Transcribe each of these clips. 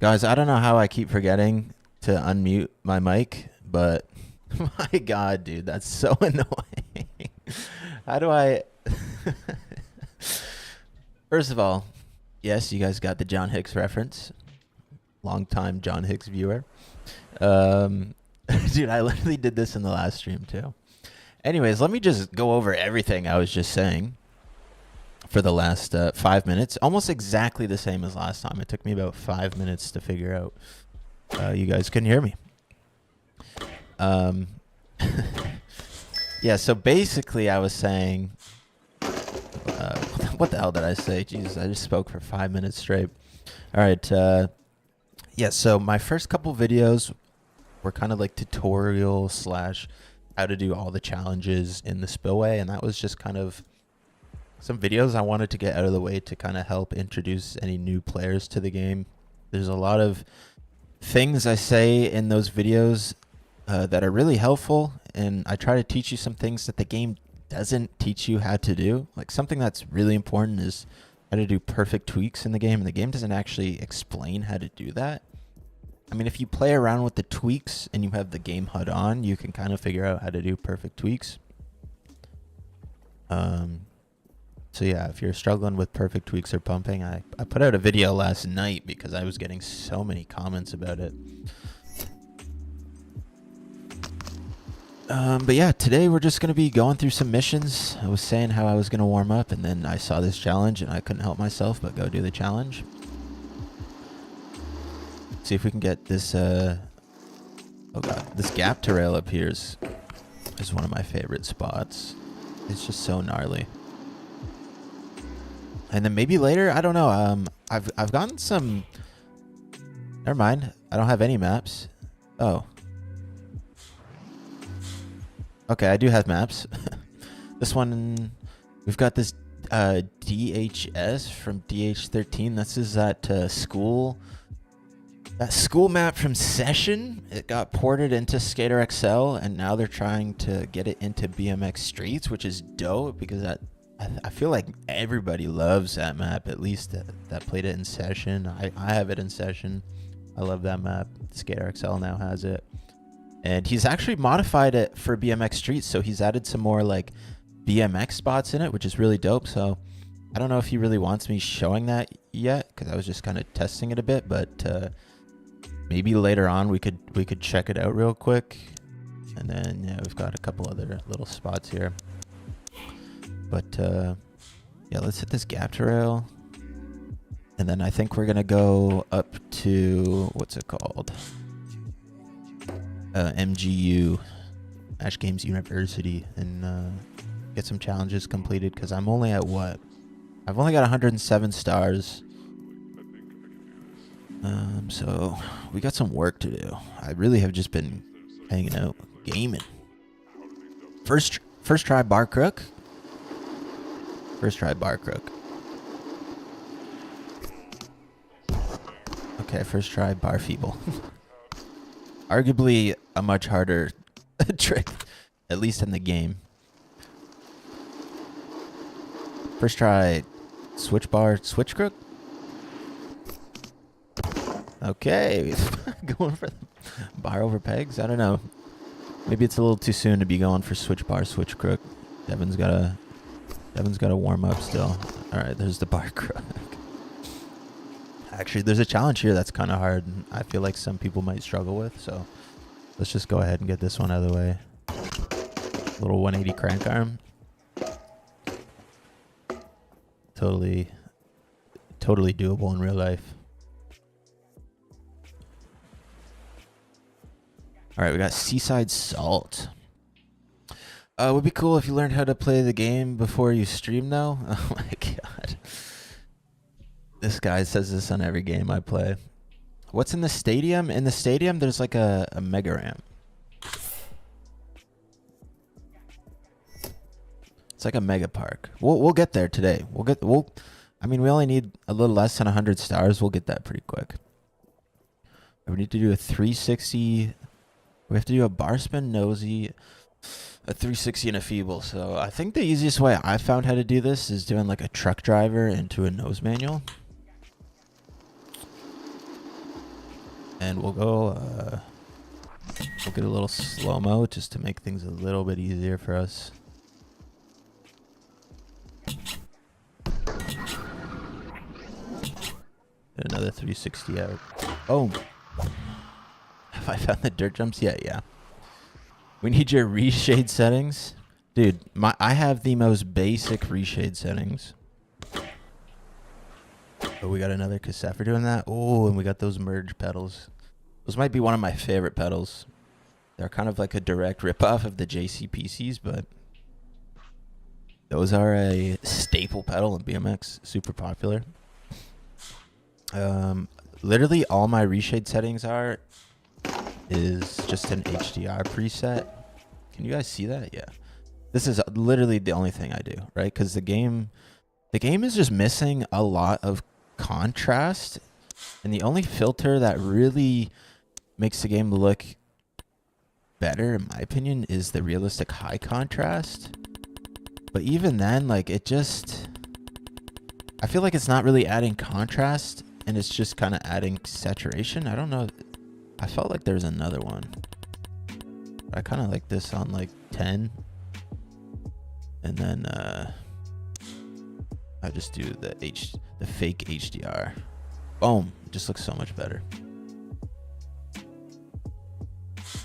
Guys, I don't know how I keep forgetting to unmute my mic, but my God, dude, that's so annoying. How do I? First of all, yes, you guys got the John Hicks reference. Longtime John Hicks viewer. Um, dude, I literally did this in the last stream too. Anyways, let me just go over everything I was just saying for the last 5 minutes. Almost exactly the same as last time. It took me about 5 minutes to figure out. You guys couldn't hear me. Um, yeah, so basically I was saying, what the hell did I say? Jesus, I just spoke for 5 minutes straight. All right. Yeah, so my first couple videos were kind of like tutorial slash how to do all the challenges in the spillway. And that was just kind of some videos I wanted to get out of the way to kind of help introduce any new players to the game. There's a lot of things I say in those videos that are really helpful, and I try to teach you some things that the game doesn't teach you how to do. Like something that's really important is how to do perfect tweaks in the game, and the game doesn't actually explain how to do that. I mean, if you play around with the tweaks and you have the game HUD on, you can kind of figure out how to do perfect tweaks. So yeah, if you're struggling with perfect tweaks or pumping, I put out a video last night because I was getting so many comments about it. But yeah, today we're just going to be going through some missions. I was saying how I was going to warm up, and then I saw this challenge and I couldn't help myself but go do the challenge. See if we can get this, oh god, this gap to rail up here is one of my favorite spots. It's just so gnarly. And then maybe later, I don't know, I've gotten some, never mind, I don't have any maps. Oh. Okay, I do have maps. This one, we've got this DHS from DH13. This is that school map from Session. It got ported into Skater XL, and now they're trying to get it into BMX Streets, which is dope because I feel like everybody loves that map, at least that played it in Session. I have it in Session. I love that map. Skater XL now has it. And he's actually modified it for BMX Streets, so he's added some more like BMX spots in it, which is really dope. So I don't know if he really wants me showing that yet, because I was just kind of testing it a bit, but maybe later on we could check it out real quick. And then yeah, we've got a couple other little spots here. But yeah, let's hit this gap to rail. And then I think we're gonna go up to, what's it called? MGU, Ash Games University, and get some challenges completed, because I'm only at what? I've only got 107 stars. So we got some work to do. I really have just been hanging out, gaming. First try bar crook. First try bar crook. Okay, first try bar feeble. Arguably a much harder trick, at least in the game. First try switch bar, switch crook. Okay, going for the bar over pegs. I don't know. Maybe it's a little too soon to be going for switch bar, switch crook. Devin's gotta warm up still. All right, there's the bar crook. Actually, there's a challenge here that's kind of hard, and I feel like some people might struggle with, so let's just go ahead and get this one out of the way. Little 180 crank arm. Totally doable in real life. All right, we got Seaside Salt. Would be cool if you learned how to play the game before you stream, though. Oh my god. This guy says this on every game I play. What's in the stadium? In the stadium, there's like a mega ramp. It's like a mega park. We'll get there today. I mean, we only need a little less than 100 stars. We'll get that pretty quick. We need to do a 360. We have to do a bar spin nosy, a 360 and a feeble. So I think the easiest way I found how to do this is doing like a truck driver into a nose manual. And we'll go, we'll get a little slow-mo just to make things a little bit easier for us. Another 360 out. Boom. Have I found the dirt jumps yet? Yeah. We need your reshade settings. Dude, I have the most basic reshade settings. Oh, we got another cassette for doing that. Oh, and we got those merge pedals. Those might be one of my favorite pedals. They're kind of like a direct ripoff of the JCPCs, but those are a staple pedal in BMX. Super popular. Literally all my reshade settings is just an HDR preset. Can you guys see that? Yeah. This is literally the only thing I do, right? Because the game is just missing a lot of contrast, and the only filter that really makes the game look better, in my opinion, is the realistic high contrast. But even then, like, I feel like it's not really adding contrast, and it's just kind of adding saturation. I don't know. I felt like there's another one. I kind of like this on like 10. And then I just do the fake HDR. Boom. It just looks so much better.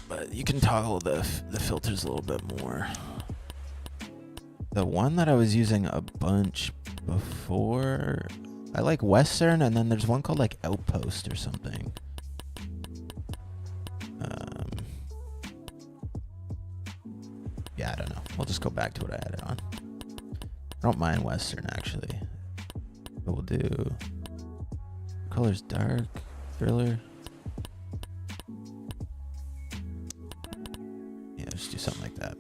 But you can toggle the filters a little bit more. The one that I was using a bunch before, I like Western, and then there's one called like Outpost or something. Yeah, I don't know. We'll just go back to what I had it on. I don't mind Western, actually. But we'll do colors dark, thriller. Yeah, just do something like that.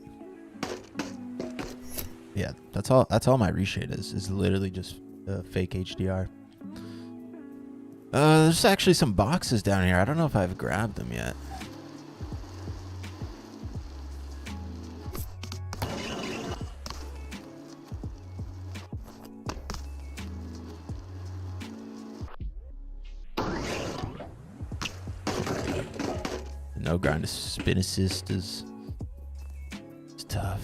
Yeah, that's all my reshade is literally just fake HDR. There's actually some boxes down here. I don't know if I've grabbed them yet. No grind to spin assist is tough.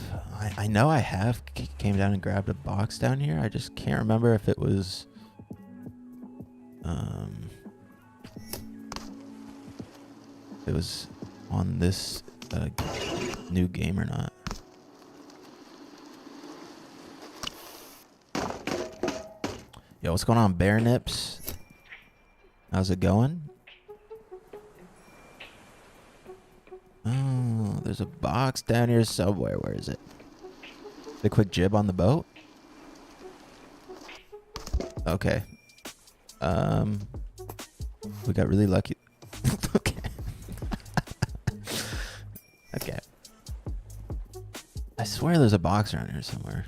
I know I have came down and grabbed a box down here. I just can't remember if it was on this new game or not. Yo, what's going on, Bear Nips? How's it going? Oh, there's a box down here somewhere. Where is it? The quick jib on the boat? Okay. We got really lucky. Okay. Okay. I swear there's a box around here somewhere.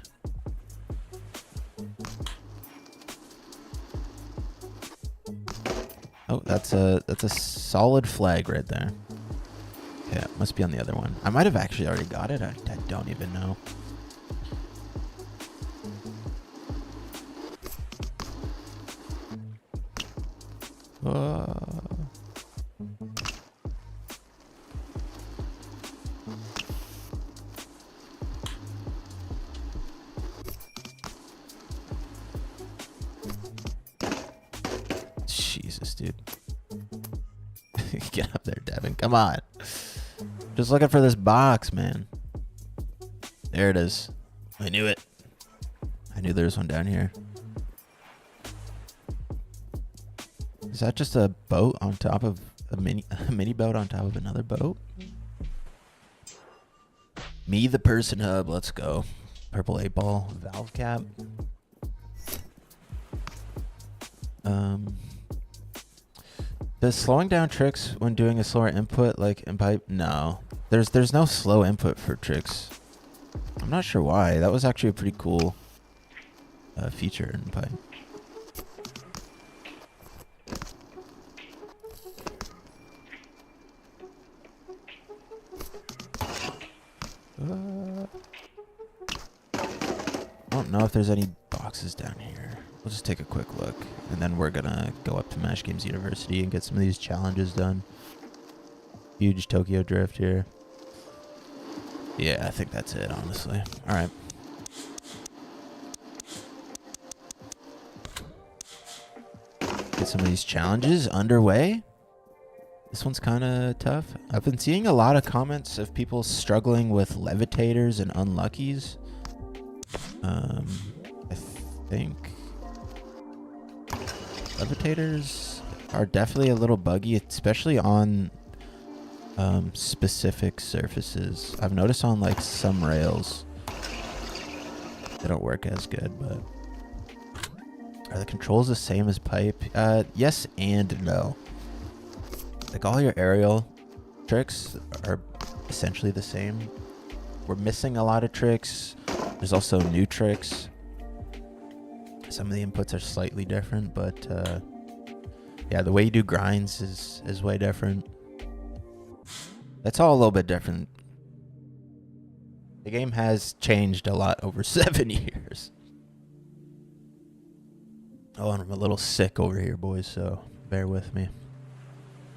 Oh, that's a solid flag right there. Yeah, it must be on the other one. I might have actually already got it. I don't even know. Jesus, dude. Get up there, Devin. Come on. Just looking for this box, man. There it is. I knew it. I knew there was one down here. Is that just a boat on top of a mini boat on top of another boat? Me, the person hub. Let's go. Purple 8-ball valve cap. Does slowing down tricks when doing a slower input like in pipe? No. There's no slow input for tricks. I'm not sure why. That was actually a pretty cool feature in pipe. I don't know if there's any boxes down here. We'll just take a quick look, and then we're gonna go up to Mash Games University and get some of these challenges done. Huge Tokyo Drift here. Yeah, I think that's it, honestly. All right. Get some of these challenges underway. This one's kind of tough. I've been seeing a lot of comments of people struggling with levitators and unluckies. I think levitators are definitely a little buggy, especially on specific surfaces. I've noticed on like some rails they don't work as good, but are the controls the same as pipe? Yes and no. Like all your aerial tricks are essentially the same. We're missing a lot of tricks. There's also new tricks. Some of the inputs are slightly different, but yeah, the way you do grinds is way different. That's all a little bit different. The game has changed a lot over 7 years. Oh, and I'm a little sick over here, boys, so bear with me.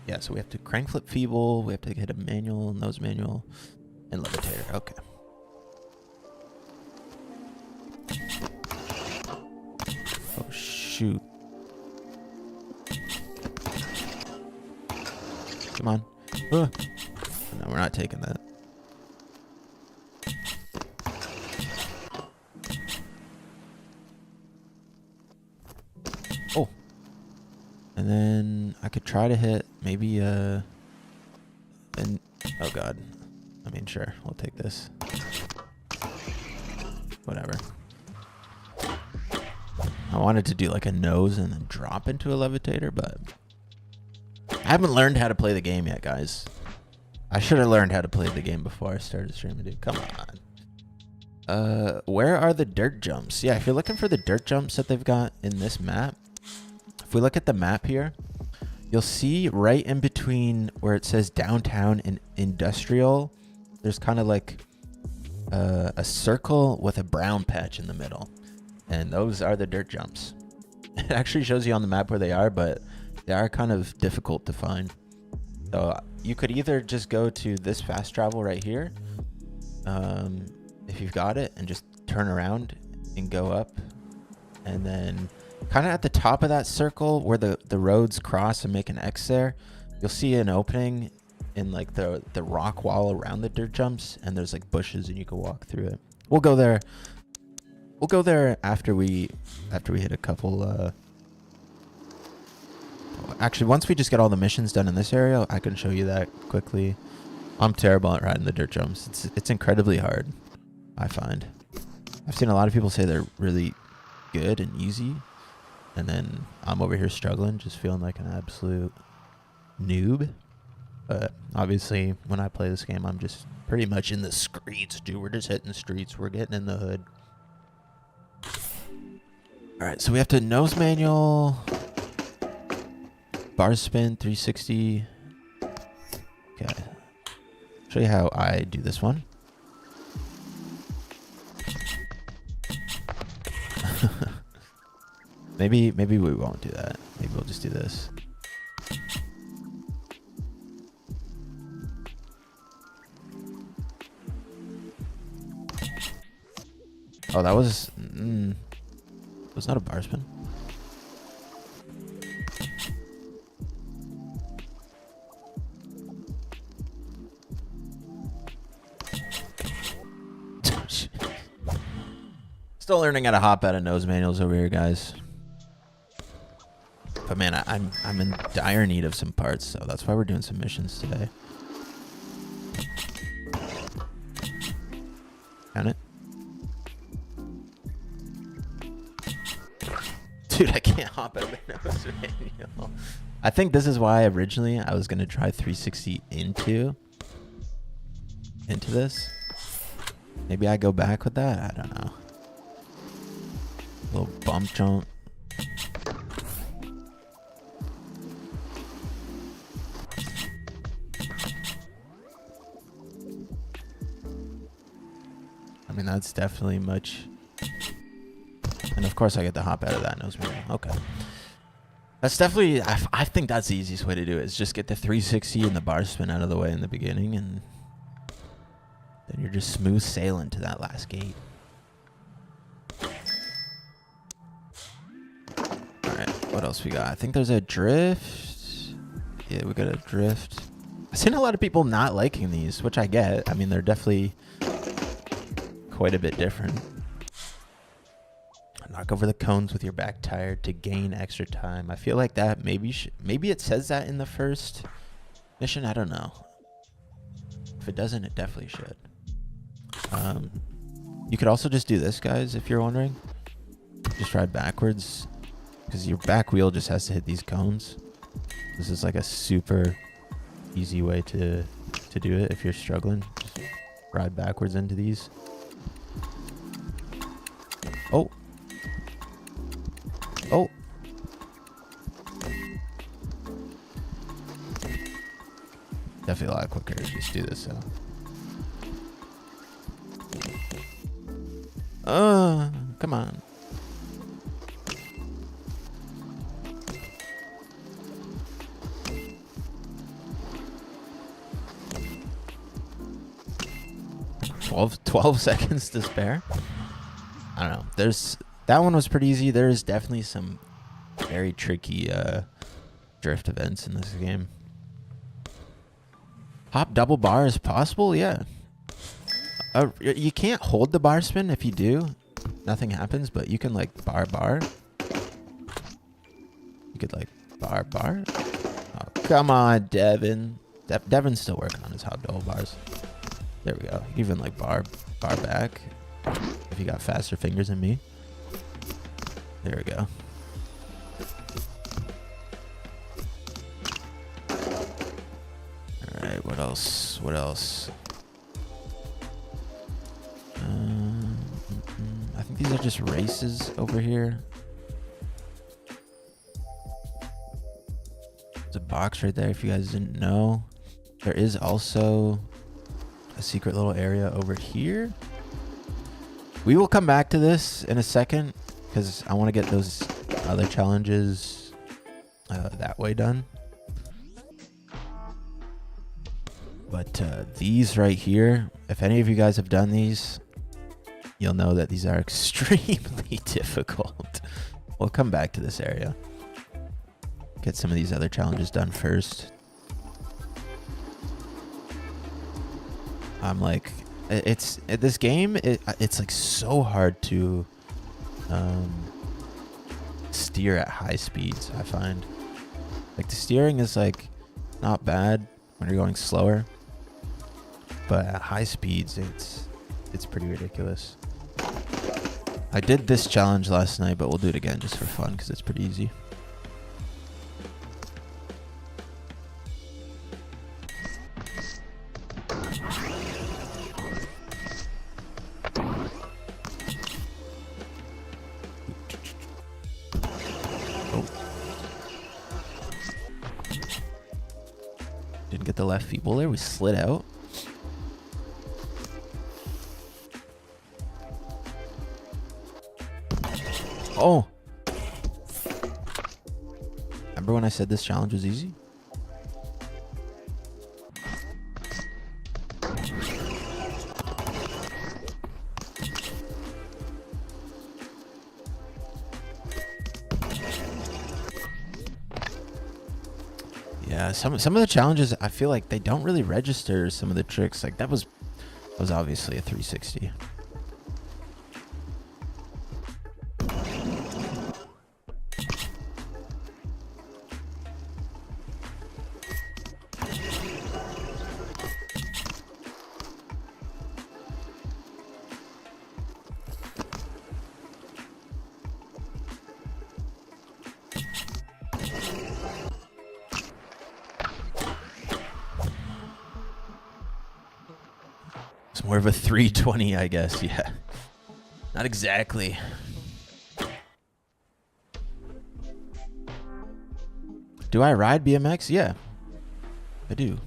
Yeah, so we have to crank flip feeble, we have to hit a manual, nose manual, and levitator. Okay. Oh, shoot. Come on. No, we're not taking that. Oh. And then I could try to hit maybe and oh god. I mean, sure, we'll take this. Whatever. I wanted to do like a nose and then drop into a levitator, but I haven't learned how to play the game yet, guys. I should have learned how to play the game before I started streaming, dude. Come on. Where are the dirt jumps? Yeah, if you're looking for the dirt jumps that they've got in this map, if we look at the map here, you'll see right in between where it says downtown and industrial, there's kind of like a circle with a brown patch in the middle. And those are the dirt jumps. It actually shows you on the map where they are, but they are kind of difficult to find. So you could either just go to this fast travel right here, if you've got it, and just turn around and go up. And then kind of at the top of that circle where the roads cross and make an X there, you'll see an opening in like the rock wall around the dirt jumps, and there's like bushes and you can walk through it. We'll go there. We'll go there after we hit a couple. Actually, once we just get all the missions done in this area, I can show you that quickly. I'm terrible at riding the dirt jumps. It's incredibly hard, I find. I've seen a lot of people say they're really good and easy, and then I'm over here struggling, just feeling like an absolute noob. But obviously, when I play this game, I'm just pretty much in the streets, dude. We're just hitting the streets. We're getting in the hood. All right, so we have to nose manual, bar spin, 360. Okay, show you how I do this one. maybe we won't do that. Maybe we'll just do this. Oh, that was not a bar spin. Still learning how to hop out of nose manuals over here, guys. But man, I'm in dire need of some parts, so that's why we're doing some missions today. Count it. Dude, I can't hop out of the nose manual. I think this is why originally I was gonna try 360 into this. Maybe I go back with that. I don't know. Little bump jump. I mean, that's definitely much And of course I get the hop out of that nose movement. Okay. That's definitely, I think that's the easiest way to do it, is just get the 360 and the bar spin out of the way in the beginning, and then you're just smooth sailing to that last gate. Alright, what else we got? I think there's a drift. Yeah, we got a drift. I've seen a lot of people not liking these, which I get. I mean, they're definitely quite a bit different. Knock over the cones with your back tire to gain extra time. I feel like that maybe it says that in the first mission. I don't know. If it doesn't, it definitely should. You could also just do this, guys, if you're wondering. Just ride backwards, because your back wheel just has to hit these cones. This is like a super easy way to do it if you're struggling. Just ride backwards into these. Oh. Oh. Definitely a lot quicker to just do this, so. Come on. Twelve seconds to spare. I don't know. That one was pretty easy. There is definitely some very tricky drift events in this game. Hop double bar is possible, yeah. You can't hold the bar spin. If you do, nothing happens, but you can like bar. You could like bar. Oh, come on, Devin. Devin's still working on his hop double bars. There we go. Even like bar back. If you got faster fingers than me. There we go. Alright, what else? I think these are just races over here. There's a box right there if you guys didn't know. There is also a secret little area over here. We will come back to this in a second, because I want to get those other challenges that way done. But these right here, if any of you guys have done these, you'll know that these are extremely difficult. We'll come back to this area. Get some of these other challenges done first. I'm like, this game, it's like so hard to steer at high speeds. I find like the steering is like not bad when you're going slower, but at high speeds it's pretty ridiculous. I did this challenge last night, but we'll do it again just for fun because it's pretty easy. Didn't get the left feeble there. We slid out. Oh. Remember when I said this challenge was easy? Yeah, some of the challenges, I feel like they don't really register some of the tricks. Like that was obviously a 360. It's more of a 320, I guess. Yeah. Not exactly. Do I ride BMX? Yeah. I do.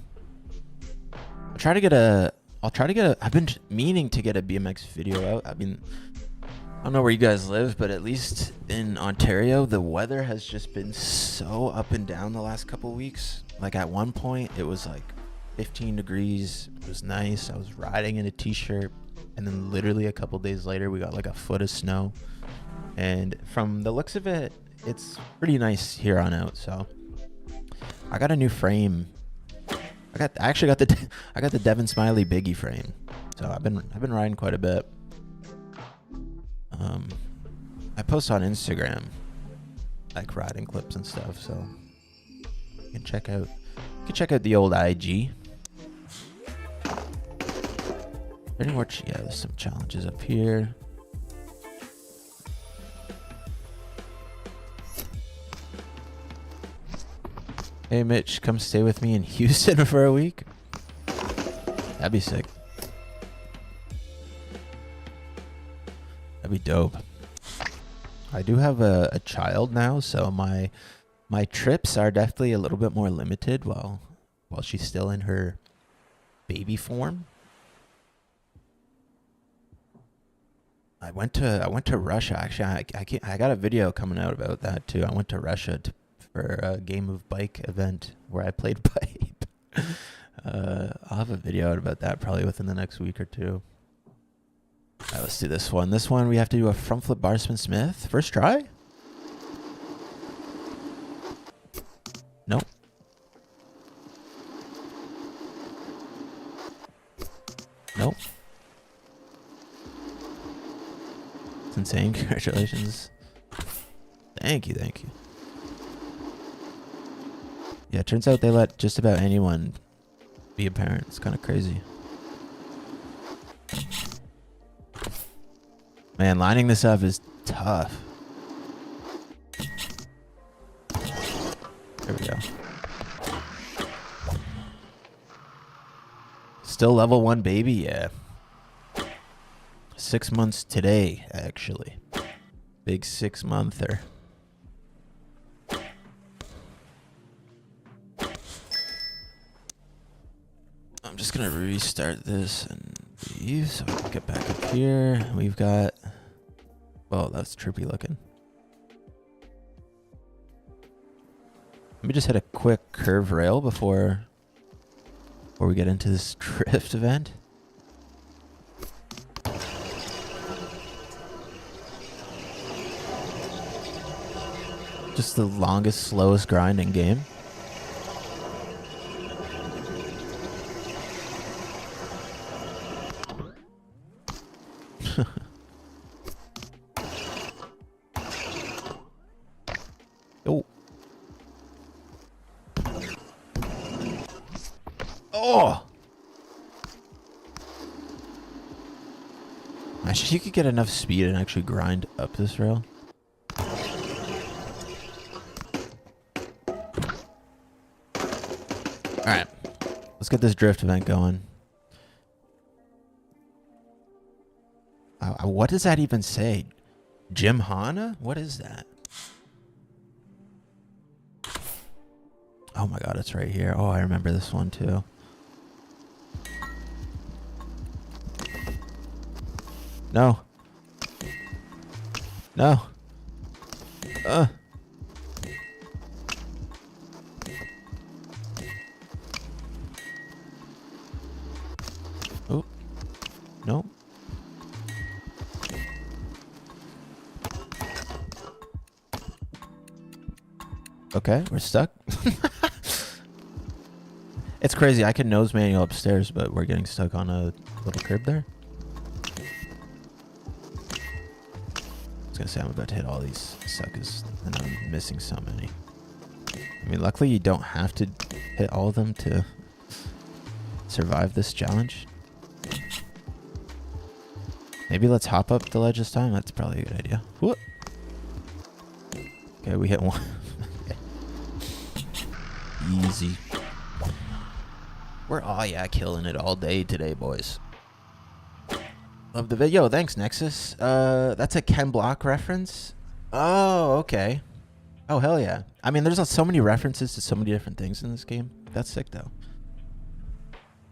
I'll try to get a I've been meaning to get a BMX video out. I mean, I don't know where you guys live, but at least in Ontario, the weather has just been so up and down the last couple weeks. Like at one point, it was like 15 degrees. It was nice. I was riding in a t-shirt. And then literally a couple days later, we got like a foot of snow. And from the looks of it, it's pretty nice here on out. So I got a new frame. I actually got the Devin Smiley Biggie frame. So I've been riding quite a bit. I post on Instagram like riding clips and stuff, so you can check out the old IG. Any more? Yeah, there's some challenges up here. Hey Mitch, come stay with me in Houston for a week. That'd be sick. That'd be dope. I do have a child now, so my trips are definitely a little bit more limited while she's still in her baby form. I went to Russia. Actually, I got a video coming out about that too. I went to Russia for a game of bike event where I played pipe. I'll have a video out about that probably within the next week or two. All right, let's do this one. This one we have to do a front flip bar spin Smith. First try? Nope. Nope. It's insane. Congratulations. Thank you. Yeah, it turns out they let just about anyone be a parent. It's kind of crazy. Man, lining this up is tough. There we go. Still level 1 baby? Yeah. 6 months today, actually. Big 6-monther. I'm just gonna restart this and leave so I can get back up here. We've got... Oh, that's trippy looking. Let me just hit a quick curve rail before we get into this drift event. Just the longest, slowest grind in game. Oh. Oh. Actually, you could get enough speed and actually grind up this rail. Alright. Let's get this drift event going. What does that even say? Jim Hanna? What is that? Oh my god, it's right here. Oh, I remember this one too. No. No. Oh. No. Okay, we're stuck. It's crazy. I can nose manual upstairs, but we're getting stuck on a little curb there. I was gonna say I'm about to hit all these suckers, and I'm missing so many. I mean, luckily you don't have to hit all of them to survive this challenge. Maybe let's hop up the ledge this time. That's probably a good idea. Whoop. Okay, we hit one. Easy. We're killing it all day today, boys. Love the video. Thanks, Nexus. That's a Ken Block reference. Oh, okay. Oh, hell yeah. I mean, there's so many references to so many different things in this game. That's sick, though.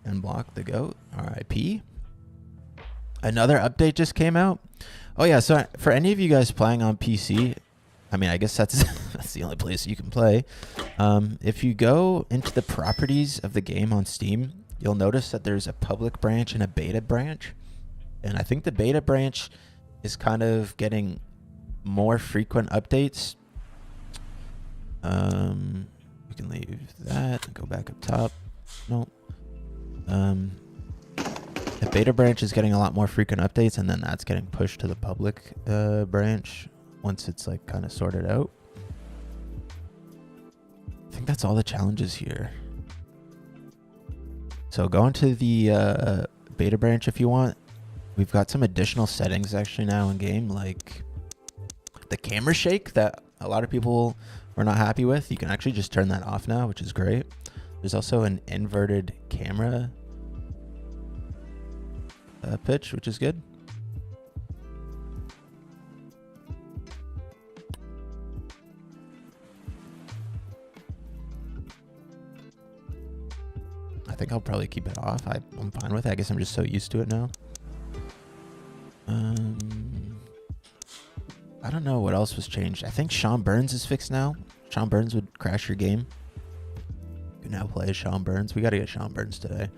Ken Block, the GOAT. R.I.P. Another update just came out. Oh yeah, so for any of you guys playing on PC, I mean, I guess that's that's the only place you can play. If you go into the properties of the game on Steam, you'll notice that there's a public branch and a beta branch. And I think the beta branch is kind of getting more frequent updates. We can leave that and go back up top. No. The beta branch is getting a lot more frequent updates, and then that's getting pushed to the public branch once it's like kind of sorted out. I think that's all the challenges here. So go into the beta branch if you want. We've got some additional settings actually now in game, like the camera shake that a lot of people were not happy with. You can actually just turn that off now, which is great. There's also an inverted camera pitch, which is good. I think I'll probably keep it off. I'm fine with it. I guess I'm just so used to it now. I don't know what else was changed. I think Sean Burns is fixed now. Sean Burns would crash your game. You can now play as Sean Burns. We got to get Sean Burns today.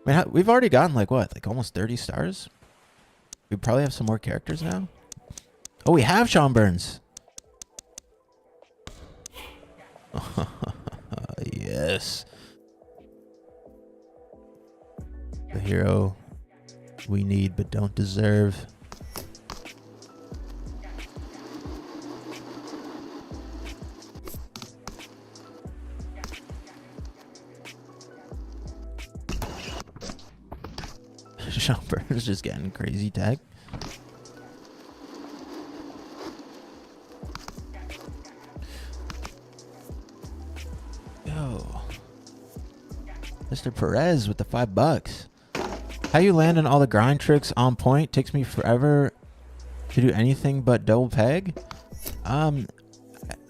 I mean, we've already gotten like what? Like almost 30 stars? We probably have some more characters now. Oh, we have Sean Burns. Yes. The hero we need but don't deserve. Sean Burns is just getting crazy tag. Yo, Mr. Perez with the $5. How you landing all the grind tricks on point? Takes me forever to do anything but double peg. I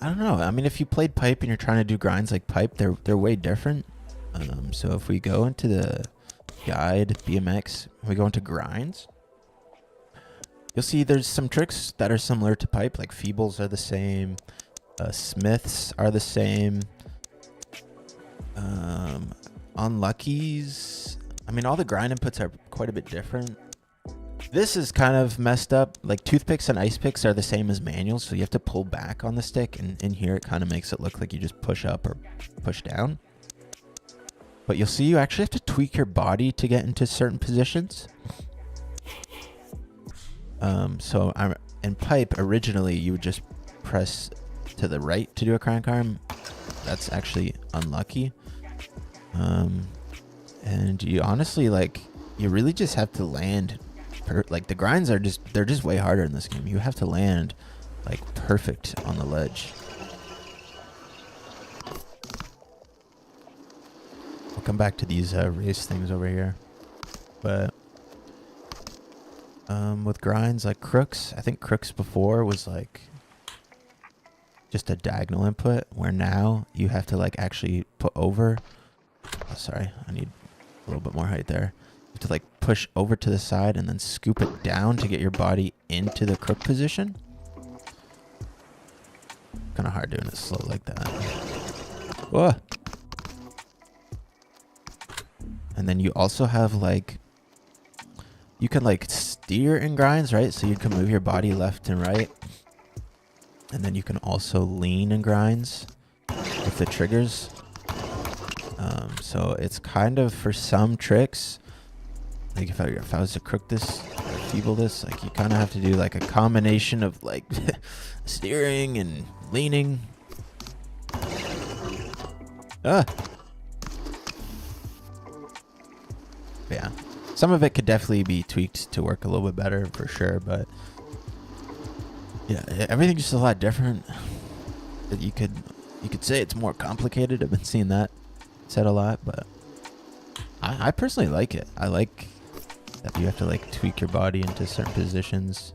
don't know. I mean, if you played pipe and you're trying to do grinds like pipe, they're way different. So if we go into the guide BMX, we go into grinds, you'll see there's some tricks that are similar to pipe, like feebles are the same, smiths are the same, unluckies. I mean, all the grind inputs are quite a bit different. This is kind of messed up. Like toothpicks and ice picks are the same as manuals, so you have to pull back on the stick, and in here it kind of makes it look like you just push up or push down. But you'll see you actually have to tweak your body to get into certain positions. So in pipe, originally you would just press to the right to do a crank arm. That's actually unlucky. And you honestly, like, you really just have to land. Like the grinds are they're just way harder in this game. You have to land like perfect on the ledge. We'll come back to these race things over here, but with grinds like crooks, I think crooks before was like just a diagonal input, where now you have to like actually put over. Oh, sorry, I need a little bit more height there. You have to like push over to the side and then scoop it down to get your body into the crook position. Kind of hard doing it slow like that. Whoa. And then you also have like, you can like steer in grinds, right? So you can move your body left and right. And then you can also lean in grinds with the triggers. So it's kind of for some tricks, like if I was to crook this, or feeble this, like you kind of have to do like a combination of like steering and leaning. Yeah, some of it could definitely be tweaked to work a little bit better for sure, but yeah, everything's just a lot different. You could say it's more complicated. I've been seeing that said a lot, but I personally like it. I like that you have to like tweak your body into certain positions.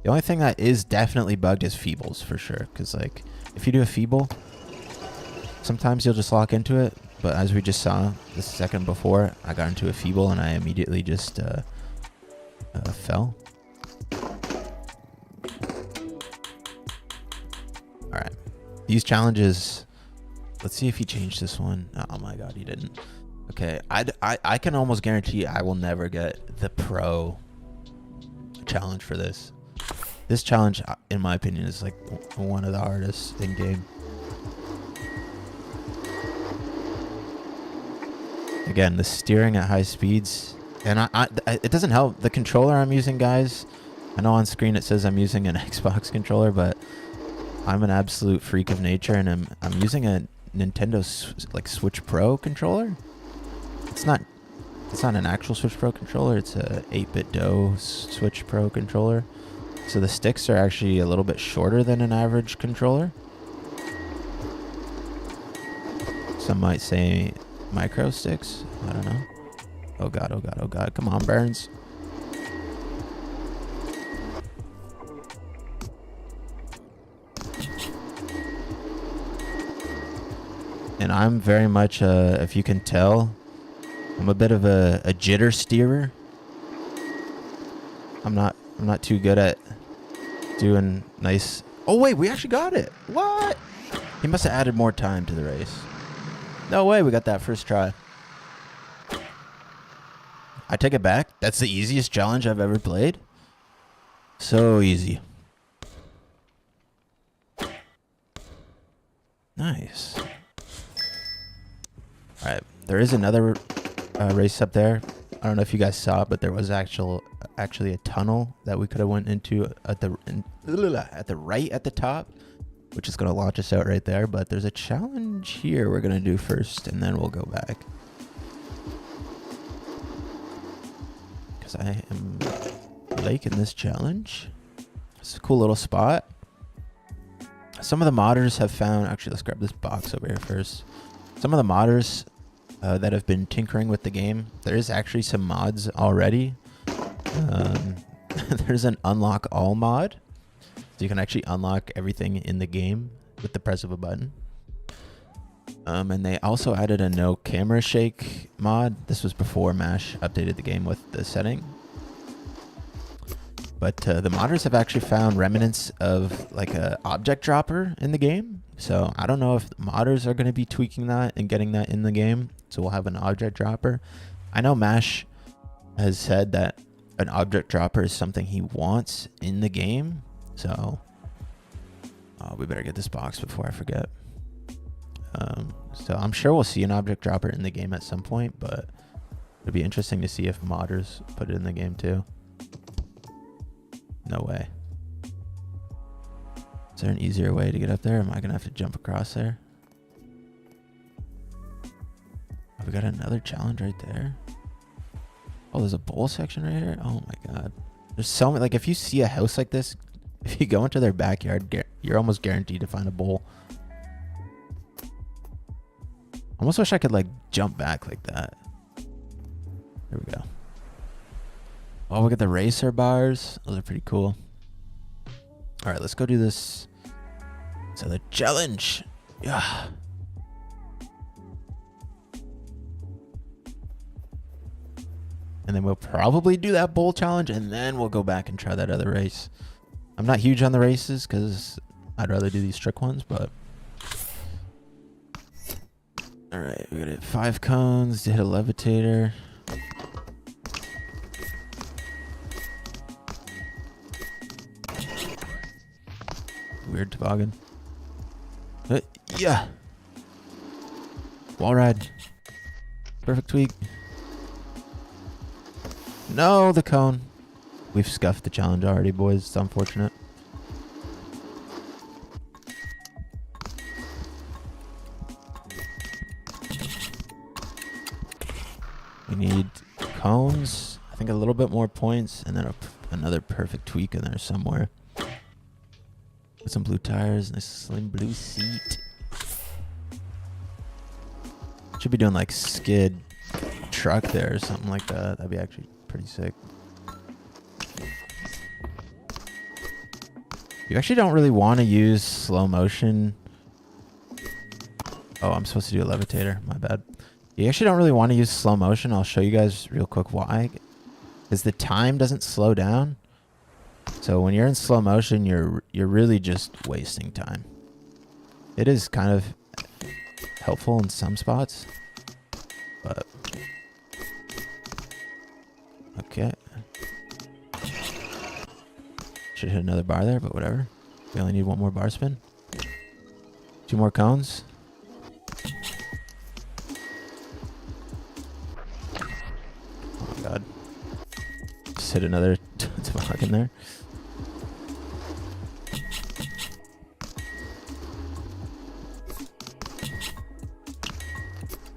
The only thing that is definitely bugged is feebles for sure, because like if you do a feeble, sometimes you'll just lock into it. But as we just saw the second before, I got into a feeble and I immediately just fell. All right. These challenges. Let's see if he changed this one. Oh my god, he didn't. Okay, I can almost guarantee I will never get the pro challenge for this. This challenge, in my opinion, is like one of the hardest in game. Again, the steering at high speeds, and it doesn't help. The controller I'm using, guys, I know on screen it says I'm using an Xbox controller, but I'm an absolute freak of nature, and I'm using a Nintendo like Switch Pro controller. It's not an actual Switch Pro controller. It's a 8-bit DOE Switch Pro controller. So the sticks are actually a little bit shorter than an average controller. Some might say micro sticks. I don't know. Oh god, oh god, oh god. Come on, Burns. And I'm very much, if you can tell, I'm a bit of a jitter steerer. I'm not too good at doing nice. Oh wait, we actually got it. What? He must have added more time to the race. No way, we got that first try. I take it back. That's the easiest challenge I've ever played. So easy. Nice. All right, there is another race up there. I don't know if you guys saw it, but there was actually a tunnel that we could have went into at the right at the top, which is going to launch us out right there. But there's a challenge here we're going to do first, and then we'll go back. Because I am liking this challenge. It's a cool little spot. Some of the modders have found... Actually, let's grab this box over here first. Some of the modders that have been tinkering with the game, there is actually some mods already. There's an unlock all mod. So you can actually unlock everything in the game with the press of a button. And they also added a no camera shake mod. This was before MASH updated the game with the setting. But the modders have actually found remnants of like a object dropper in the game. So I don't know if modders are going to be tweaking that and getting that in the game. So we'll have an object dropper. I know MASH has said that an object dropper is something he wants in the game. So we better get this box before I forget. So I'm sure we'll see an object dropper in the game at some point, but it'd be interesting to see if modders put it in the game too. No way. Is there an easier way to get up there? Am I gonna have to jump across there? Oh, we got another challenge right there. Oh, there's a bowl section right here. Oh my god. There's so many. Like, if you see a house like this, if you go into their backyard, you're almost guaranteed to find a bowl. I almost wish I could like jump back like that. There we go. Oh, we got the racer bars. Those are pretty cool. All right, let's go do this. So the challenge. Yeah. And then we'll probably do that bowl challenge, and then we'll go back and try that other race. I'm not huge on the races because I'd rather do these trick ones, but... All right, we got to hit 5 cones to hit a levitator. Weird toboggan. Yeah. Wall ride. Perfect tweak. No, the cone. We've scuffed the challenge already, boys. It's unfortunate. We need cones. I think a little bit more points, and then another perfect tweak in there somewhere. With some blue tires and a slim blue seat. Should be doing like skid truck there or something like that. That'd be actually pretty sick. You actually don't really want to use slow motion. Oh, I'm supposed to do a levitator. My bad. You actually don't really want to use slow motion. I'll show you guys real quick why. because the time doesn't slow down. So when you're in slow motion, you're really just wasting time. It is kind of helpful in some spots, but okay. Should hit another bar there, but whatever. We only need one more bar spin. 2 more cones. Oh my god. Just hit another toboggan in there.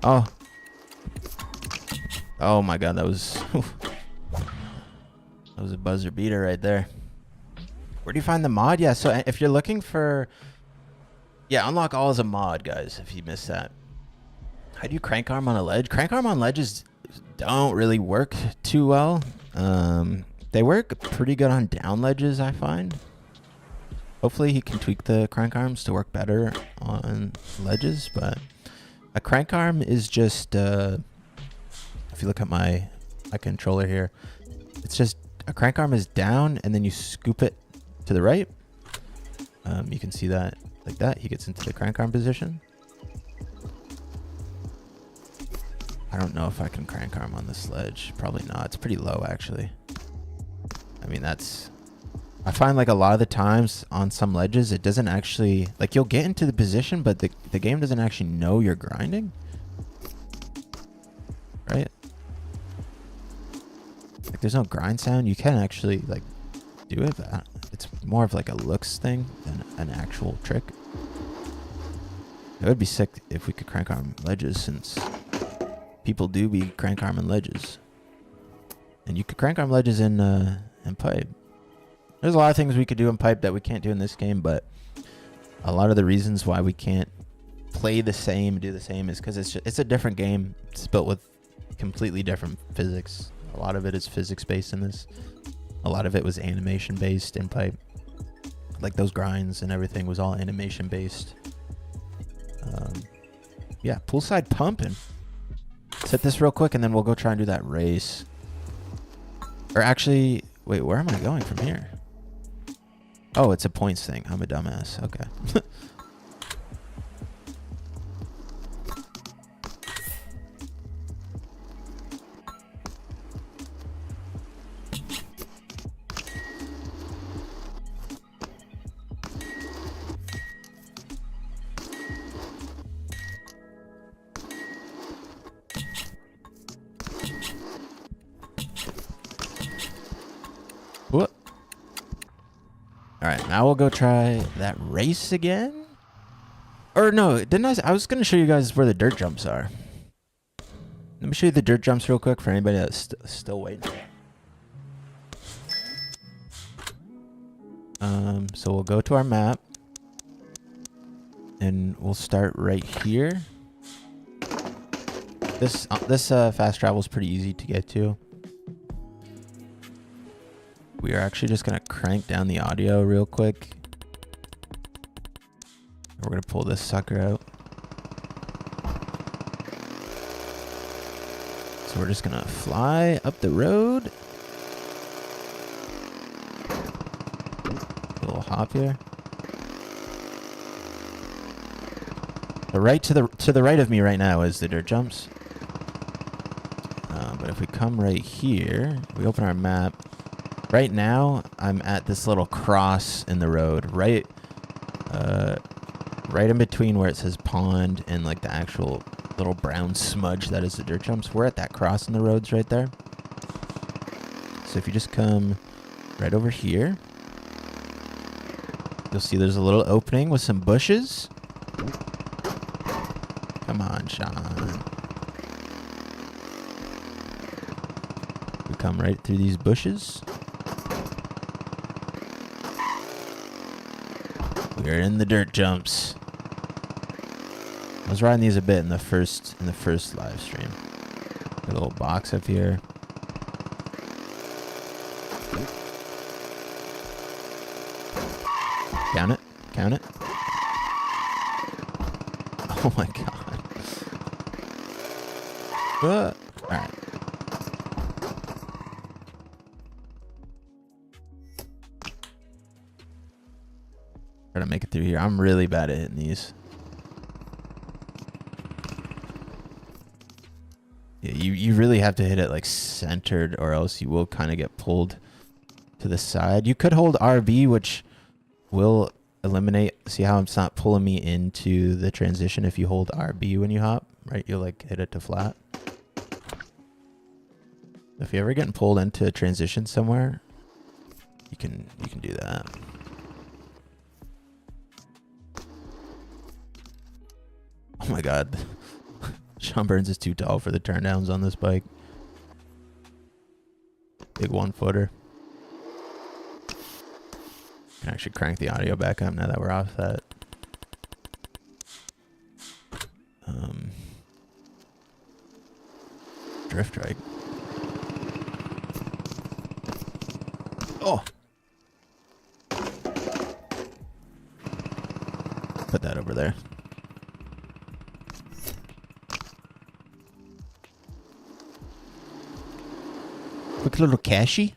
Oh. Oh my god, that was that was a buzzer beater right there. Where do you find the mod? Yeah, so if you're looking for... Yeah, unlock all as a mod, guys, if you missed that. How do you crank arm on a ledge? Crank arm on ledges don't really work too well. They work pretty good on down ledges, I find. Hopefully he can tweak the crank arms to work better on ledges, but a crank arm is just... if you look at my controller here, it's just a crank arm is down and then you scoop it to the right. You can see that like that. He gets into the crank arm position. I don't know if I can crank arm on this ledge. Probably not. It's pretty low, actually. I mean, that's... I find like a lot of the times on some ledges, it doesn't actually... Like, you'll get into the position, but the game doesn't actually know you're grinding. Right? Like, there's no grind sound. You can actually, like, do it, but it's more of like a looks thing than an actual trick. It would be sick if we could crank arm ledges, since people do be crank arming ledges. And you could crank arm ledges in pipe. There's a lot of things we could do in pipe that we can't do in this game, but a lot of the reasons why we can't play the same, do the same, is because it's a different game. It's built with completely different physics. A lot of it is physics based in this. A lot of it was animation based in pipe. Like those grinds and everything was all animation based. Yeah, poolside pumping. Set this real quick and then we'll go try and do that race. Or actually, wait, where am I going from here? Oh, it's a points thing. I'm a dumbass. Okay. What? All right, now we'll go try that race again. Or no, didn't I was going to show you guys where the dirt jumps are. Let me show you the dirt jumps real quick for anybody that's still waiting. So we'll go to our map. And we'll start right here. This fast travel is pretty easy to get to. We are actually just going to crank down the audio real quick. We're going to pull this sucker out. So we're just going to fly up the road. A little hop here. The right to the right of me right now is the dirt jumps. But if we come right here, we open our map. Right now, I'm at this little cross in the road, right in between where it says pond and like the actual little brown smudge that is the dirt jumps. We're at that cross in the roads right there. So if you just come right over here, you'll see there's a little opening with some bushes. Come on, Sean. We come right through these bushes. We're in the dirt jumps. I was riding these a bit in the first live stream. A little box up here. Count it. Count it. Oh my god. Alright. Try to make it through here. I'm really bad at hitting these. Yeah, you really have to hit it like centered, or else you will kind of get pulled to the side. You could hold RB, which will eliminate. See how it's not pulling me into the transition if you hold RB when you hop, right? You'll like hit it to flat. If you're ever getting pulled into a transition somewhere, you can do that. Oh my god. Sean Burns is too tall for the turndowns on this bike. Big 1-footer. Can actually crank the audio back up now that we're off that. Drift right. Oh! Put that over there. Quick little cashy.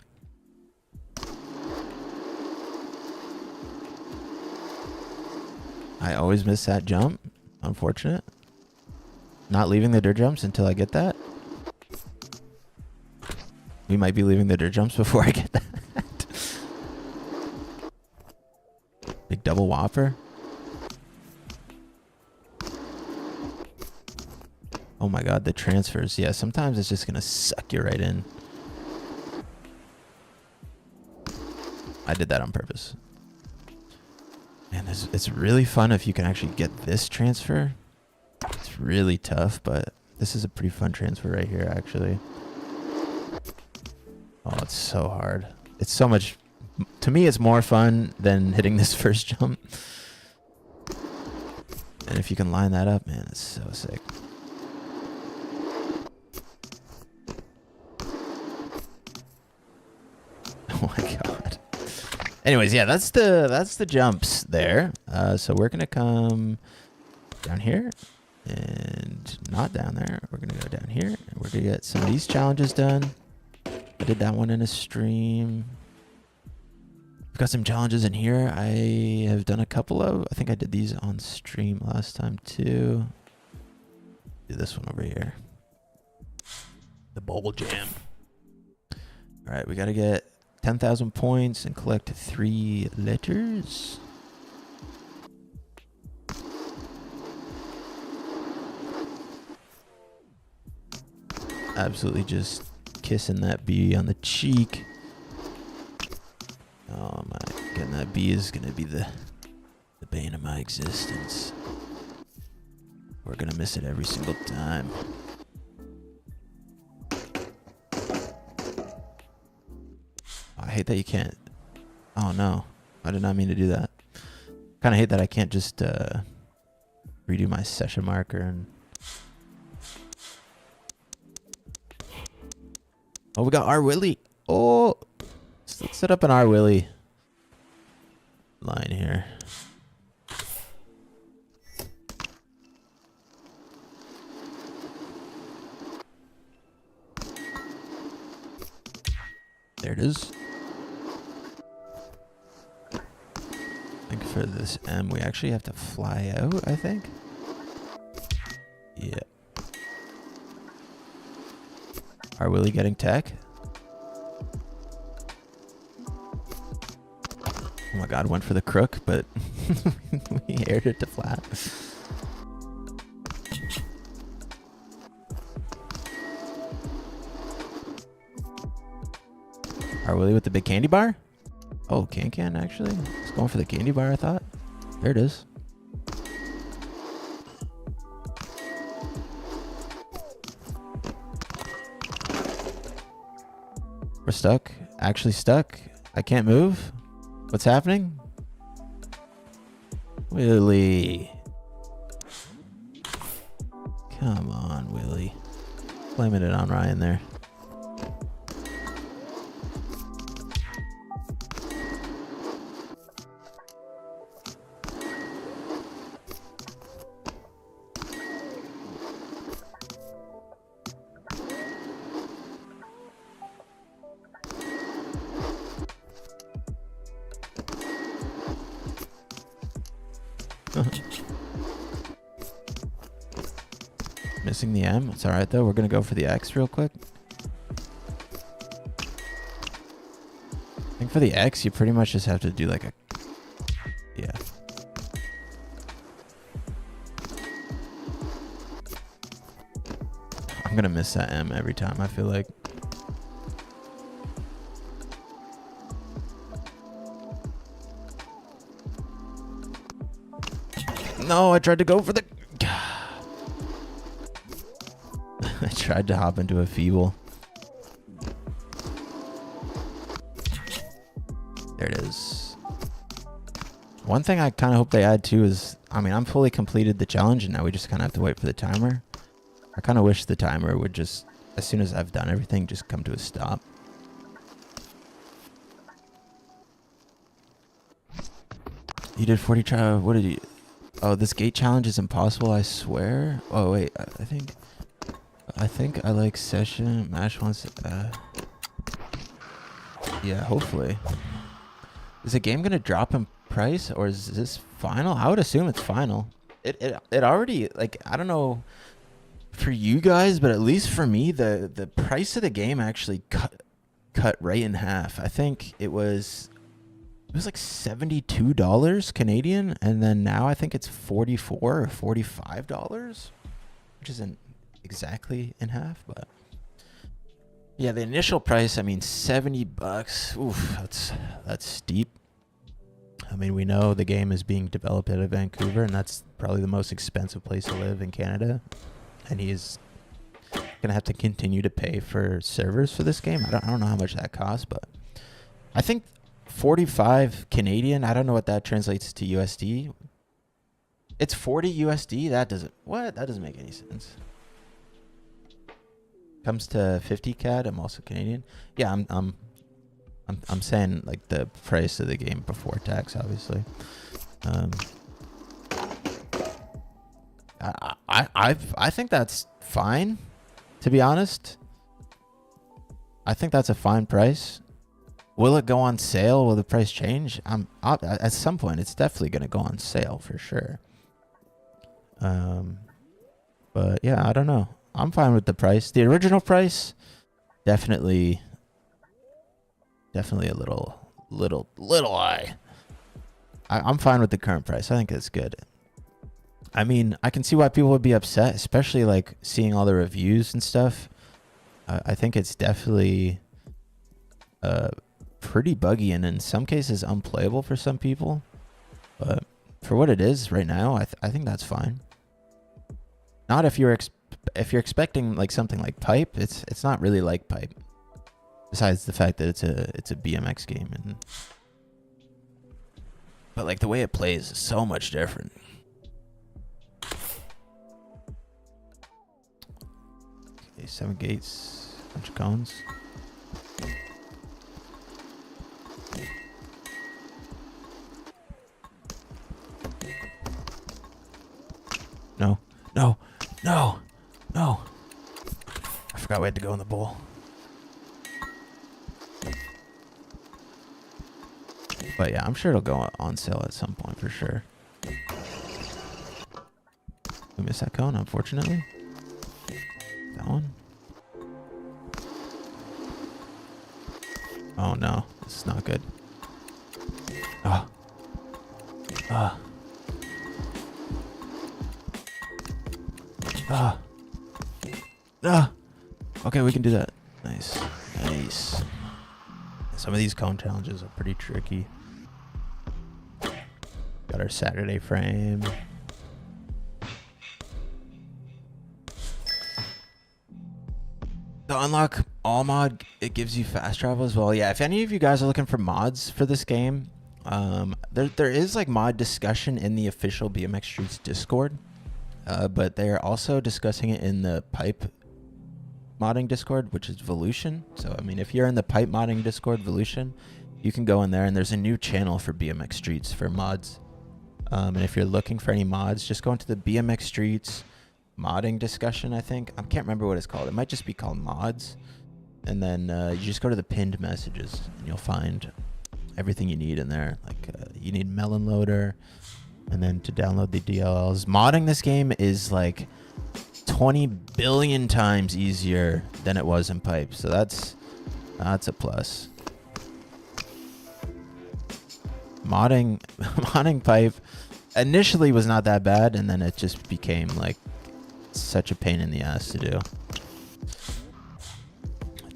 I always miss that jump. Unfortunate. Not leaving the dirt jumps until I get that. We might be leaving the dirt jumps before I get that. Big double whopper. Oh my god, the transfers. Yeah, sometimes it's just going to suck you right in. I did that on purpose. Man, it's really fun if you can actually get this transfer. It's really tough, but this is a pretty fun transfer right here, actually. Oh, it's so hard. It's so much... To me, it's more fun than hitting this first jump. And if you can line that up, man, it's so sick. Oh my god. Anyways, yeah, that's the jumps there. So we're gonna come down here and not down there. We're gonna go down here and we're gonna get some of these challenges done. I did that one in a stream. We've got some challenges in here. I have done a couple of. I think I did these on stream last time too. Do this one over here. The bowl jam. All right, we gotta get 10,000 points and collect 3 letters. Absolutely just kissing that bee on the cheek. Oh my, getting that bee is gonna be the bane of my existence. We're gonna miss it every single time. I hate that you can't. Oh no, I did not mean to do that. Kind of hate that I can't just redo my session marker and. Oh, we got R Willie. Oh, let's set up an R Willie line here. There it is. I think for this M, we actually have to fly out, I think. Yeah. Are Willie getting tech? Oh my god, went for the crook, but we aired it to flat. Are Willie with the big candy bar? Oh, Can actually. It's going for the candy bar, I thought. There it is. We're stuck. Actually stuck. I can't move. What's happening? Willie. Come on, Willie. Blaming it on Ryan there. Missing the M. It's alright though. We're gonna go for the X real quick. I think for the X, you pretty much just have to do like a... Yeah. I'm gonna miss that M every time, I feel like. No, I tried to go for the... I tried to hop into a feeble. There it is. One thing I kind of hope they add too is, I mean, I'm fully completed the challenge and now we just kind of have to wait for the timer. I kind of wish the timer would just, as soon as I've done everything, just come to a stop. You did 40 try. What did you... Oh, this gate challenge is impossible, I swear. Oh, wait. I think I like session. Mash once. Yeah, hopefully. Is the game going to drop in price or is this final? I would assume it's final. It already, like, I don't know for you guys, but at least for me, the price of the game actually cut right in half. I think it was like $72 Canadian, and then now I think it's $44 or $45, which isn't exactly in half, but yeah, the initial price, I mean, $70. Oof, that's steep. I mean, we know the game is being developed out of Vancouver, and that's probably the most expensive place to live in Canada. And he's gonna have to continue to pay for servers for this game. I don't know how much that costs, but I think 45 Canadian. I don't know what that translates to USD. It's 40 USD. That doesn't make any sense. Comes to 50 CAD. I'm also Canadian. Yeah, I'm saying like the price of the game before tax, obviously. I think that's fine, to be honest. I think that's a fine price. Will it go on sale? Will the price change? At some point, it's definitely going to go on sale for sure. But yeah, I don't know. I'm fine with the price. The original price, definitely a little high. I'm fine with the current price. I think it's good. I mean, I can see why people would be upset, especially like seeing all the reviews and stuff. I think it's definitely pretty buggy and in some cases unplayable for some people. But for what it is right now, I think that's fine. Not if you're expecting like something like Pipe. It's not really like Pipe. Besides the fact that it's a BMX game, but like the way it plays is so much different. Okay, 7 gates, bunch of cones. No. I forgot we had to go in the bowl. But yeah, I'm sure it'll go on sale at some point for sure. We missed that cone, unfortunately. That one. Oh no, this is not good. Okay, we can do that. Nice. Some of these cone challenges are pretty tricky. Got our Saturday frame. To unlock all mod, it gives you fast travel as well. Yeah, if any of you guys are looking for mods for this game, there is like mod discussion in the official BMX Streets Discord, but they are also discussing it in the Pipe modding Discord, which is Volution. So I mean, if you're in the Pipe modding Discord, Volution, you can go in there, and there's a new channel for BMX Streets for mods. And if you're looking for any mods, just go into the BMX Streets modding discussion. I can't remember what it's called. It might just be called mods. And then you just go to the pinned messages, and you'll find everything you need in there. Like you need melon loader, and then to download the DLLs. Modding this game is like 20 billion times easier than it was in pipe, so that's a plus. Modding pipe initially was not that bad, and then it just became like such a pain in the ass to do.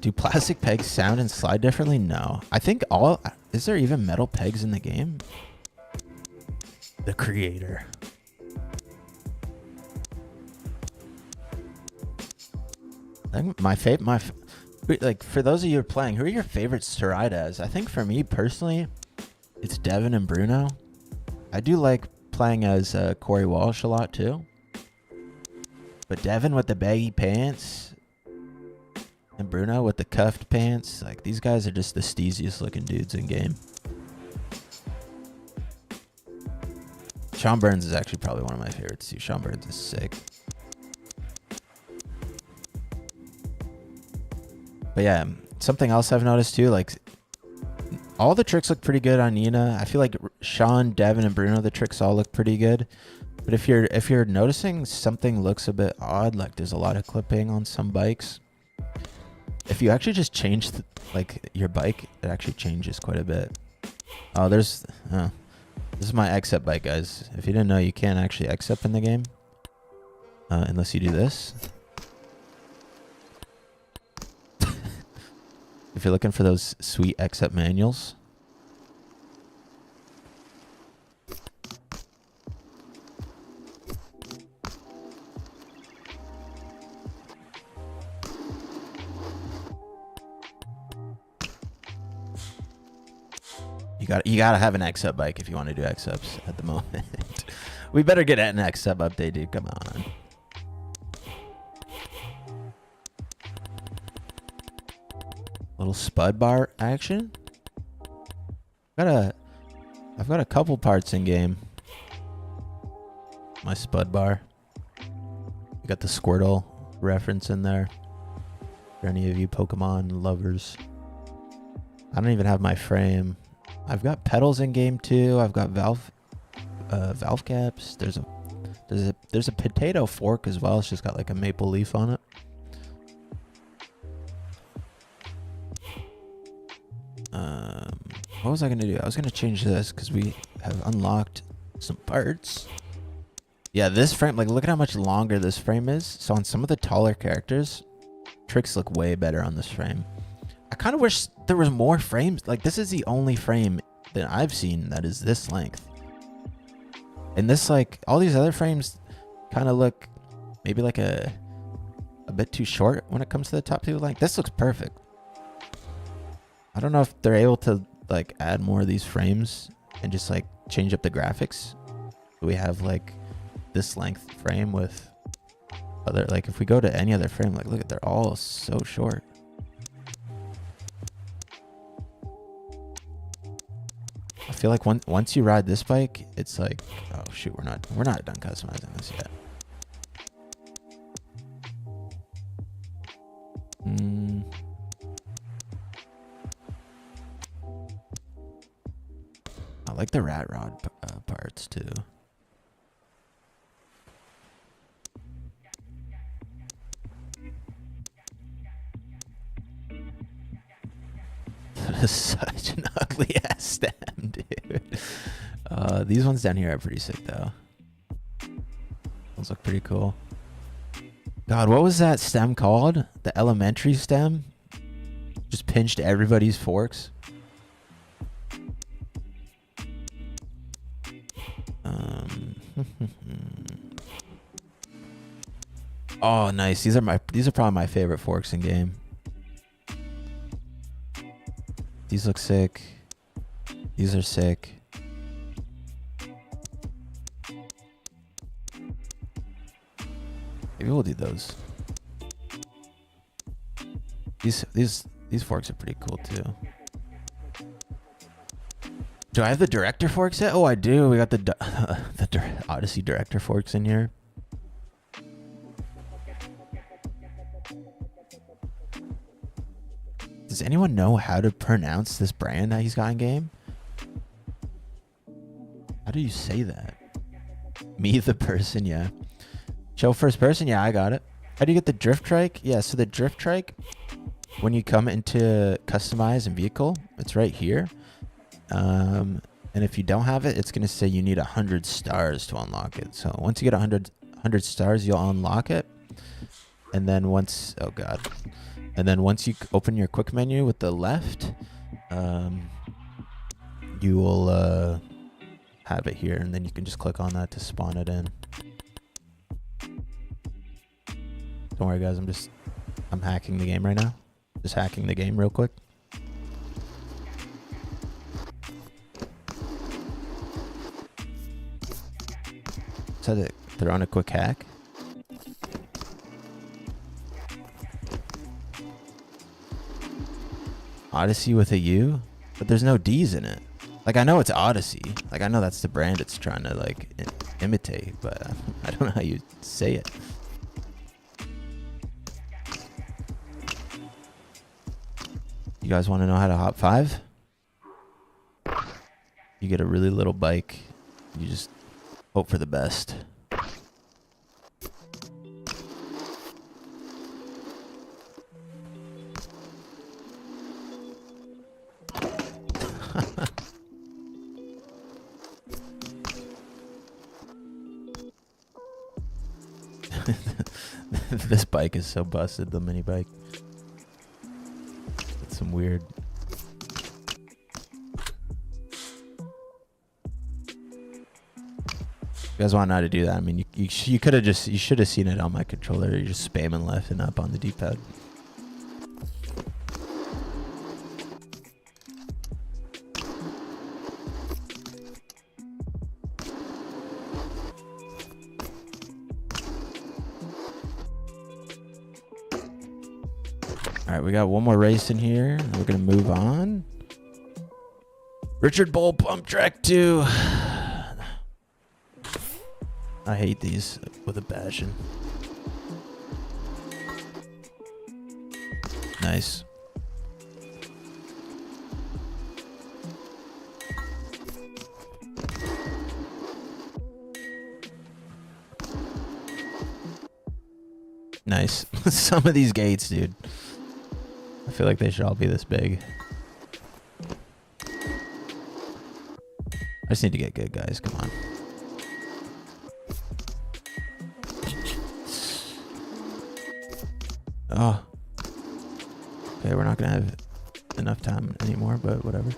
Do plastic pegs sound and slide differently? No. I think is there even metal pegs in the game? The creator. I think like for those of you who are playing, who are your favorites to ride as? I think for me personally, it's Devin and Bruno. I do like playing as Corey Walsh a lot too. But Devin with the baggy pants and Bruno with the cuffed pants, like these guys are just the steeziest looking dudes in game. Sean Burns is actually probably one of my favorites too. Sean Burns is sick. But yeah, something else I've noticed too, like all the tricks look pretty good on Nina. I feel like Sean, Devin, and Bruno, the tricks all look pretty good. But if you're noticing something looks a bit odd, like there's a lot of clipping on some bikes, if you actually just change like your bike, it actually changes quite a bit. Oh, this is my X-Up bike, guys. If you didn't know, you can't actually X-Up in the game unless you do this. If you're looking for those sweet X-Up manuals. You gotta have an X-Up bike if you want to do X-Ups at the moment. We better get an X-Up update, dude. Come on. Little spud bar action. I've got a couple parts in game. My spud bar. You got the Squirtle reference in there. For any of you Pokemon lovers. I don't even have my frame. I've got pedals in game too. I've got valve caps. There's a potato fork as well. It's just got like a maple leaf on it. What was I gonna do? I was gonna change this because we have unlocked some parts. Yeah, this frame, like look at how much longer this frame is. So on some of the taller characters, tricks look way better on this frame. I kind of wish there was more frames. Like this is the only frame that I've seen that is this length. And this, like all these other frames kind of look maybe like a bit too short when it comes to the top two. Like this looks perfect. I don't know if they're able to like add more of these frames and just like change up the graphics. We have like this length frame with other, like if we go to any other frame, like look at, they're all so short. I feel like once you ride this bike, it's like, oh shoot, we're not done customizing this yet. I like the rat rod parts too. That is such an ugly ass stem, dude. These ones down here are pretty sick though. Those look pretty cool. God, what was that stem called? The elementary stem? Just pinched everybody's forks. Oh, nice. These are probably my favorite forks in game. These look sick. These are sick. Maybe we'll do those. These forks are pretty cool too. Do I have the director forks yet? Oh, I do. We got the Odyssey director forks in here. Does anyone know how to pronounce this brand that he's got in game? How do you say that? Me, the person, yeah. Show first person, yeah, I got it. How do you get the drift trike? Yeah, so the drift trike, when you come into customize and vehicle, it's right here. And if you don't have it, it's going to say you need 100 stars to unlock it. So once you get 100 stars, you'll unlock it. And then once, oh God. And then once you open your quick menu with the left, you will have it here. And then you can just click on that to spawn it in. Don't worry, guys. I'm hacking the game right now. Just hacking the game real quick. So to throw in a quick hack. Odyssey with a U, but there's no D's in it. Like, I know it's Odyssey. Like, I know that's the brand it's trying to like imitate, but I don't know how you say it. You guys want to know how to hop 5? You get a really little bike. You just hope for the best. This bike is so busted, the mini bike. It's some weird. You guys want to know how to do that? I mean, you could have you should have seen it on my controller. You're just spamming left and up on the D-pad. All right, we got one more race in here. We're gonna move on. Richard Bowl Pump Track 2. I hate these with a passion. Nice. Nice. Some of these gates, dude. I feel like they should all be this big. I just need to get good, guys. Come on. Oh. Okay, we're not gonna have enough time anymore, but whatever.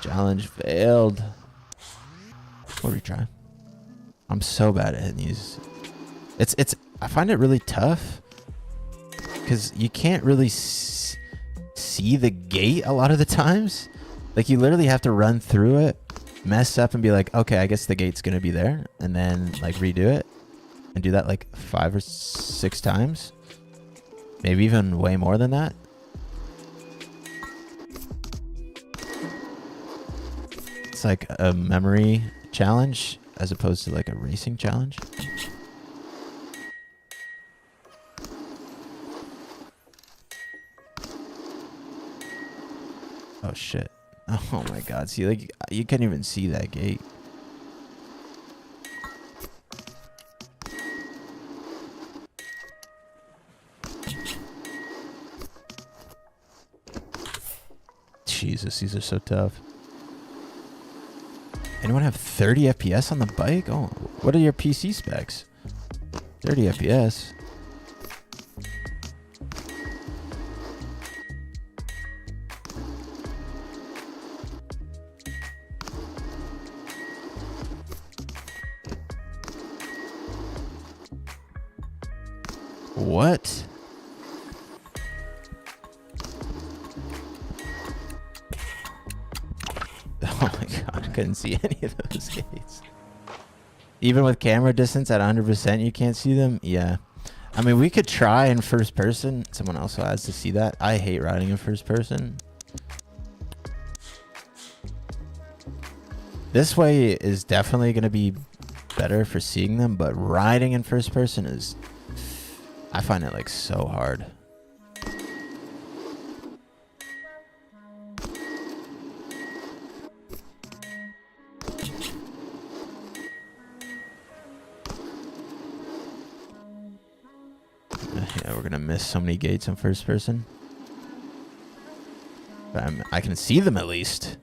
Challenge failed. We'll retry. I'm so bad at hitting these. I find it really tough because you can't really see the gate a lot of the times. Like, you literally have to run through it, mess up, and be like, okay, I guess the gate's gonna be there, and then like redo it and do that like 5 or 6 times, maybe even way more than that. It's like a memory challenge as opposed to like a racing challenge. Oh shit. Oh my god. See, like, you can't even see that gate. Jesus, these are so tough. Anyone have 30 FPS on the bike? Oh, what are your PC specs? 30 FPS. What? Oh my god, I couldn't see any of those gates. Even with camera distance at 100%, you can't see them? Yeah. I mean, we could try in first person. Someone else has to see that. I hate riding in first person. This way is definitely going to be better for seeing them, but riding in first person is, I find it like so hard. Yeah, we're gonna miss so many gates in first person. But I can see them at least.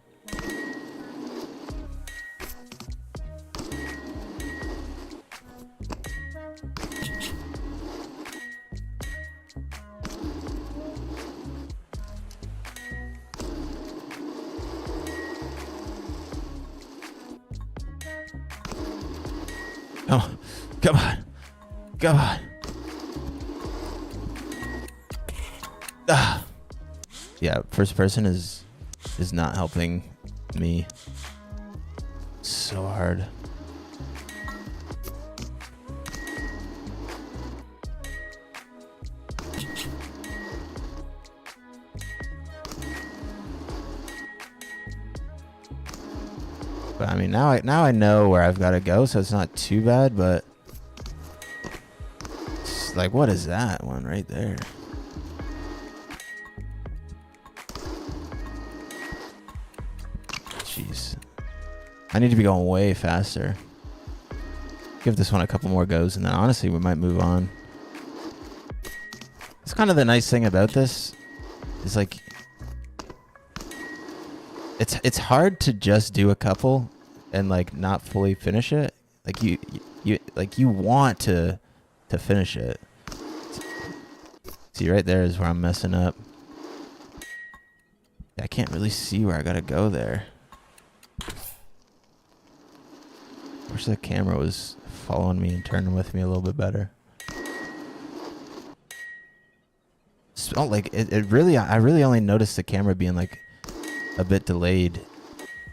Oh, come on. Come on. Ah. Yeah, first person is not helping me so hard. But I mean, now I know where I've got to go, so it's not too bad, but it's like, what is that one right there? Jeez. I need to be going way faster. Give this one a couple more goes, and then honestly, we might move on. It's kind of the nice thing about this. Is like, it's hard to just do a couple and like not fully finish it. Like you want to finish it. See, right there is where I'm messing up. I can't really see where I gotta go there. Wish the camera was following me and turning with me a little bit better. So, like it really, I really only noticed the camera being like a bit delayed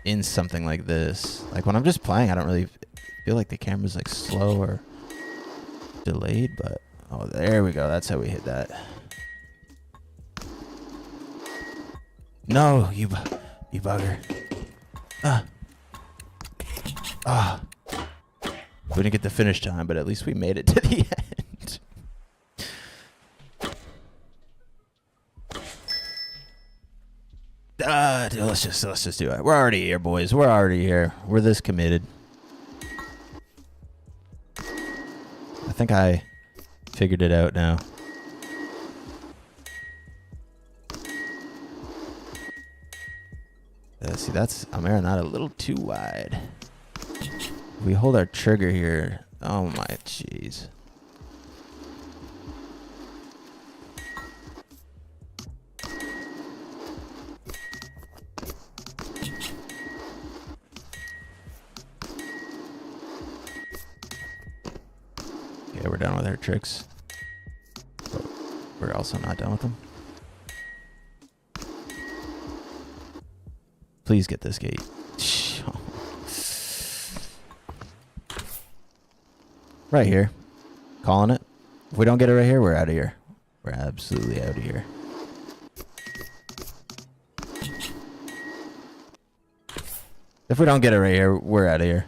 in something like this. Like when I'm just playing, I don't really feel like the camera's like slow or delayed, but oh, there we go. That's how we hit that. No, you bugger. We didn't get the finish time, but at least we made it to the end. Dude, let's just do it. We're already here, boys. We're already here. We're this committed. I think I figured it out now. See, I'm airing that a little too wide. We hold our trigger here. Oh my jeez. Okay, we're done with our tricks. But we're also not done with them. Please get this gate. Right here. Calling it. If we don't get it right here, we're out of here. We're absolutely out of here. If we don't get it right here, we're out of here.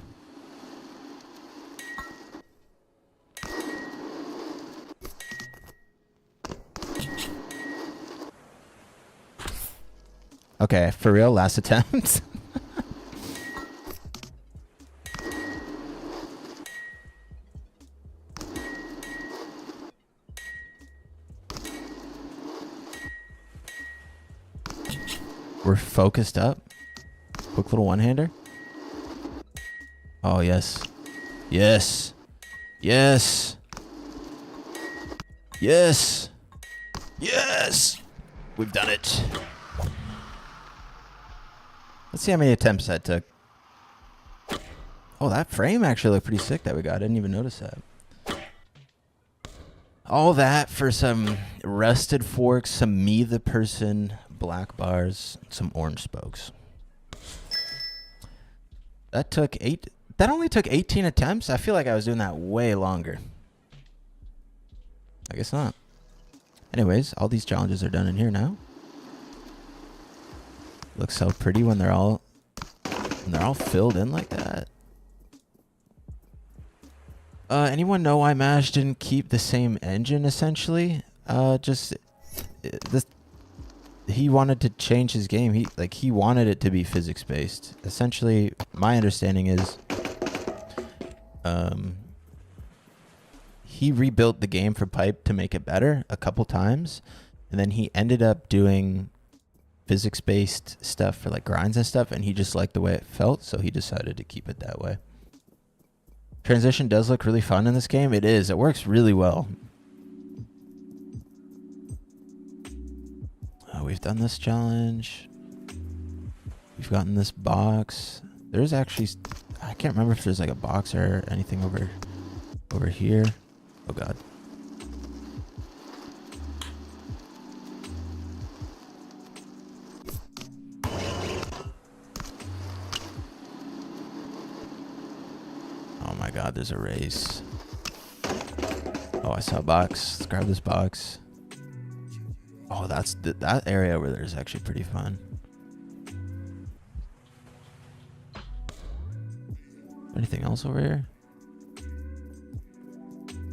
Okay, for real, last attempt. We're focused up. Quick little one-hander. Oh, yes. Yes. Yes. Yes. Yes. We've done it. Let's see how many attempts that took. Oh, that frame actually looked pretty sick that we got. I didn't even notice that. All that for some rusted forks, some me the person black bars, some orange spokes. That only took 18 attempts? I feel like I was doing that way longer. I guess not. Anyways, all these challenges are done in here now. Looks so pretty when they're all filled in like that. Anyone know why MASH didn't keep the same engine essentially? Just this. He wanted to change his game. He wanted it to be physics based. Essentially, my understanding is, he rebuilt the game for Pipe to make it better a couple times, and then he ended up doing physics based stuff for like grinds and stuff, and he just liked the way it felt, so he decided to keep it that way. Transition does look really fun in this game. It is. It works really well. We've done this challenge. We've gotten this box. There's actually, I can't remember if there's like a box or anything over here. Oh god. Oh my god, there's a race. Oh, I saw a box. Let's grab this box. Oh, that area over there is actually pretty fun. Anything else over here?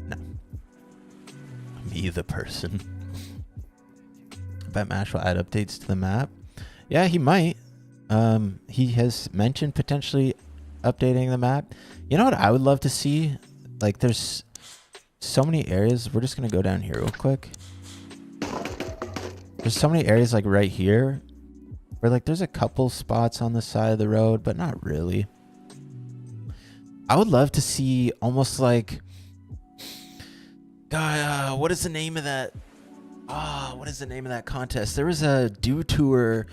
No. Me, the person. I bet MASH will add updates to the map. Yeah, he might. He has mentioned potentially updating the map. You know what I would love to see? Like, there's so many areas. We're just going to go down here real quick. There's so many areas like right here where like there's a couple spots on the side of the road, but not really. I would love to see almost like, God, what is the name of that? What is the name of that contest? There was a Dew Tour.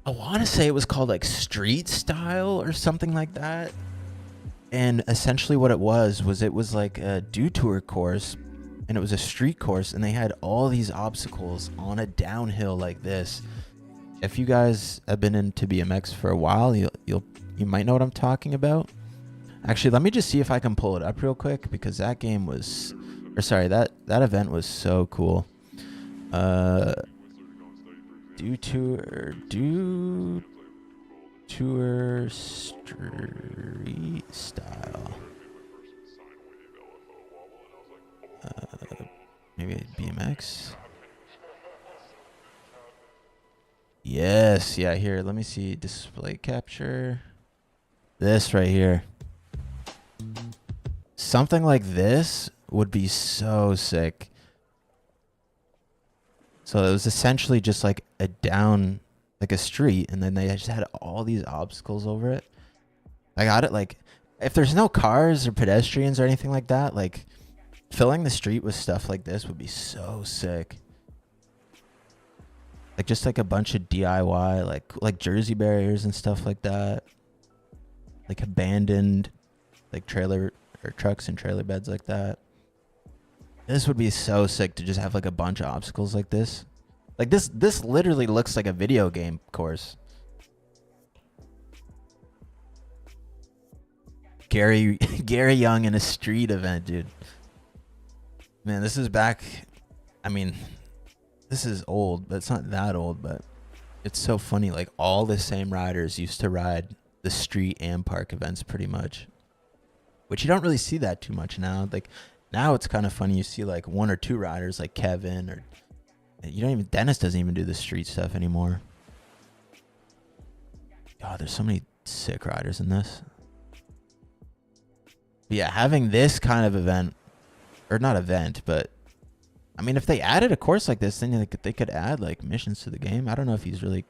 I want to say it was called like Street Style or something like that. And essentially what it was like a Dew Tour course. And it was a street course, and they had all these obstacles on a downhill like this. If you guys have been into BMX for a while, you might know what I'm talking about. Actually, let me just see if I can pull it up real quick, because that game was, or sorry, that event was so cool. Dew Tour Street Style. Maybe BMX. Yes, yeah, here, let me see. Display capture. This right here. Something like this would be so sick. So it was essentially just like a down, like a street, and then they just had all these obstacles over it. I got it, like, if there's no cars or pedestrians or anything like that, like, filling the street with stuff like this would be so sick. Like just like a bunch of DIY, like Jersey barriers and stuff like that. Like abandoned, like trailer or trucks and trailer beds like that. This would be so sick to just have like a bunch of obstacles like this. Like this literally looks like a video game course. Gary Young in a street event, dude. Man, this is back. I mean, this is old, but it's not that old, but it's so funny. Like all the same riders used to ride the street and park events pretty much, which you don't really see that too much now. Like now it's kind of funny. You see like one or two riders like Kevin, or Dennis doesn't even do the street stuff anymore. God, there's so many sick riders in this. But yeah, having this kind of event, or not event, but I mean, if they added a course like this, then they could add like missions to the game. I don't know if he's really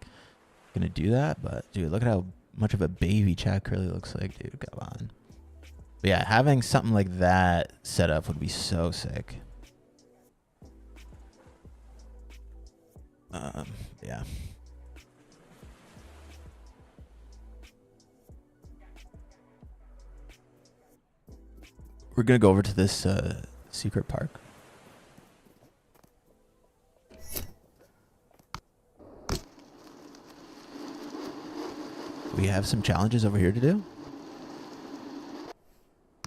gonna do that, but dude, look at how much of a baby Chad Curley looks like, dude. Come on. But yeah, having something like that set up would be so sick. Yeah. We're gonna go over to this secret park. We have some challenges over here to do.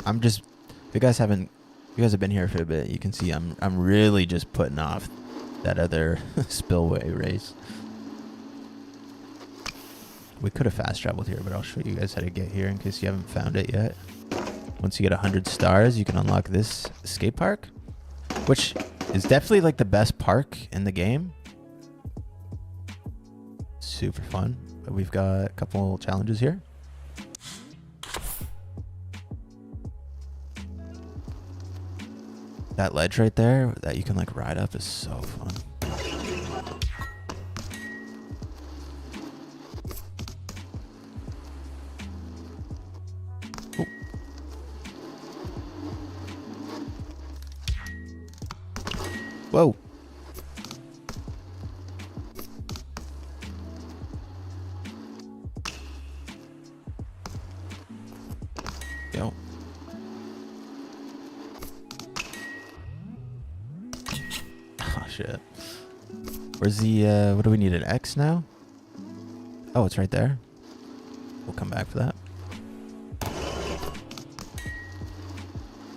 If you guys have been here for a bit, you can see I'm really just putting off that other spillway race. We could have fast traveled here, but I'll show you guys how to get here in case you haven't found it yet. once you get 100 stars, you can unlock this skate park, which is definitely like the best park in the game. Super fun. But we've got a couple challenges here. That ledge right there that you can like ride up is so fun. Oh. Whoa. Yo. Oh shit. Where's the what do we need, an X now? Oh, it's right there. We'll come back for that.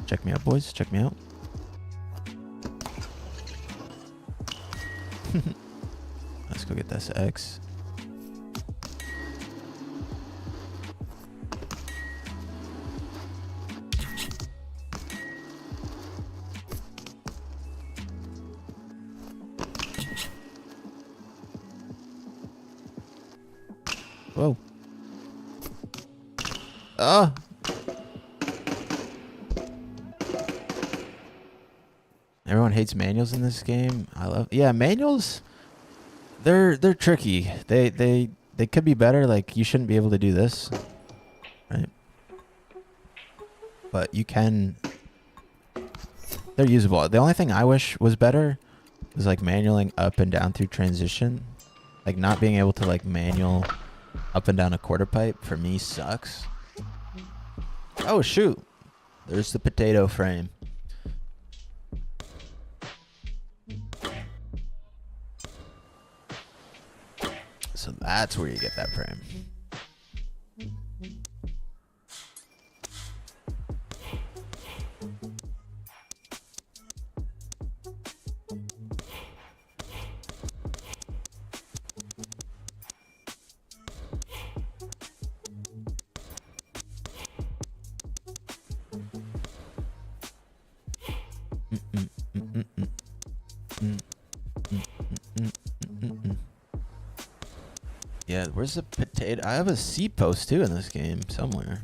Check me out, boys. Check me out. Let's go get this X. Whoa. Ah. Everyone hates manuals in this game. Yeah, manuals, they're tricky. They could be better. Like, you shouldn't be able to do this, right? But you can. They're usable. The only thing I wish was better was like manualing up and down through transition. Like, not being able to like manual up and down a quarter pipe for me sucks. Oh shoot. There's the potato frame. So that's where you get that frame. Yeah, where's the potato? I have a C post too in this game somewhere.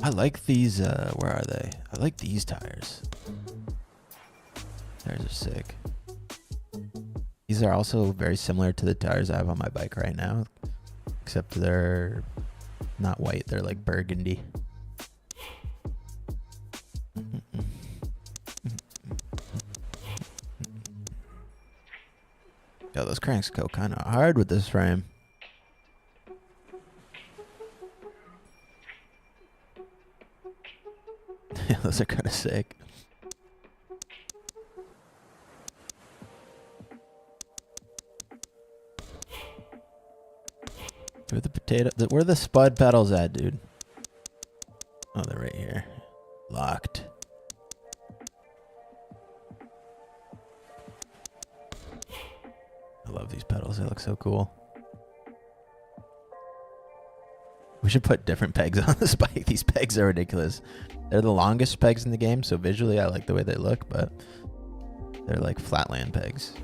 I like these, where are they? I like these tires. Tires are sick. These are also very similar to the tires I have on my bike right now, except they're not white, they're like burgundy. Yo, those cranks go kind of hard with this frame. Yeah, those are kind of sick. Where the potato? Where are the spud pedals at, dude? Oh, they're right here. Locked. I love these pedals. They look so cool. We should put different pegs on this bike. These pegs are ridiculous. They're the longest pegs in the game, so visually I like the way they look, but they're like flatland pegs.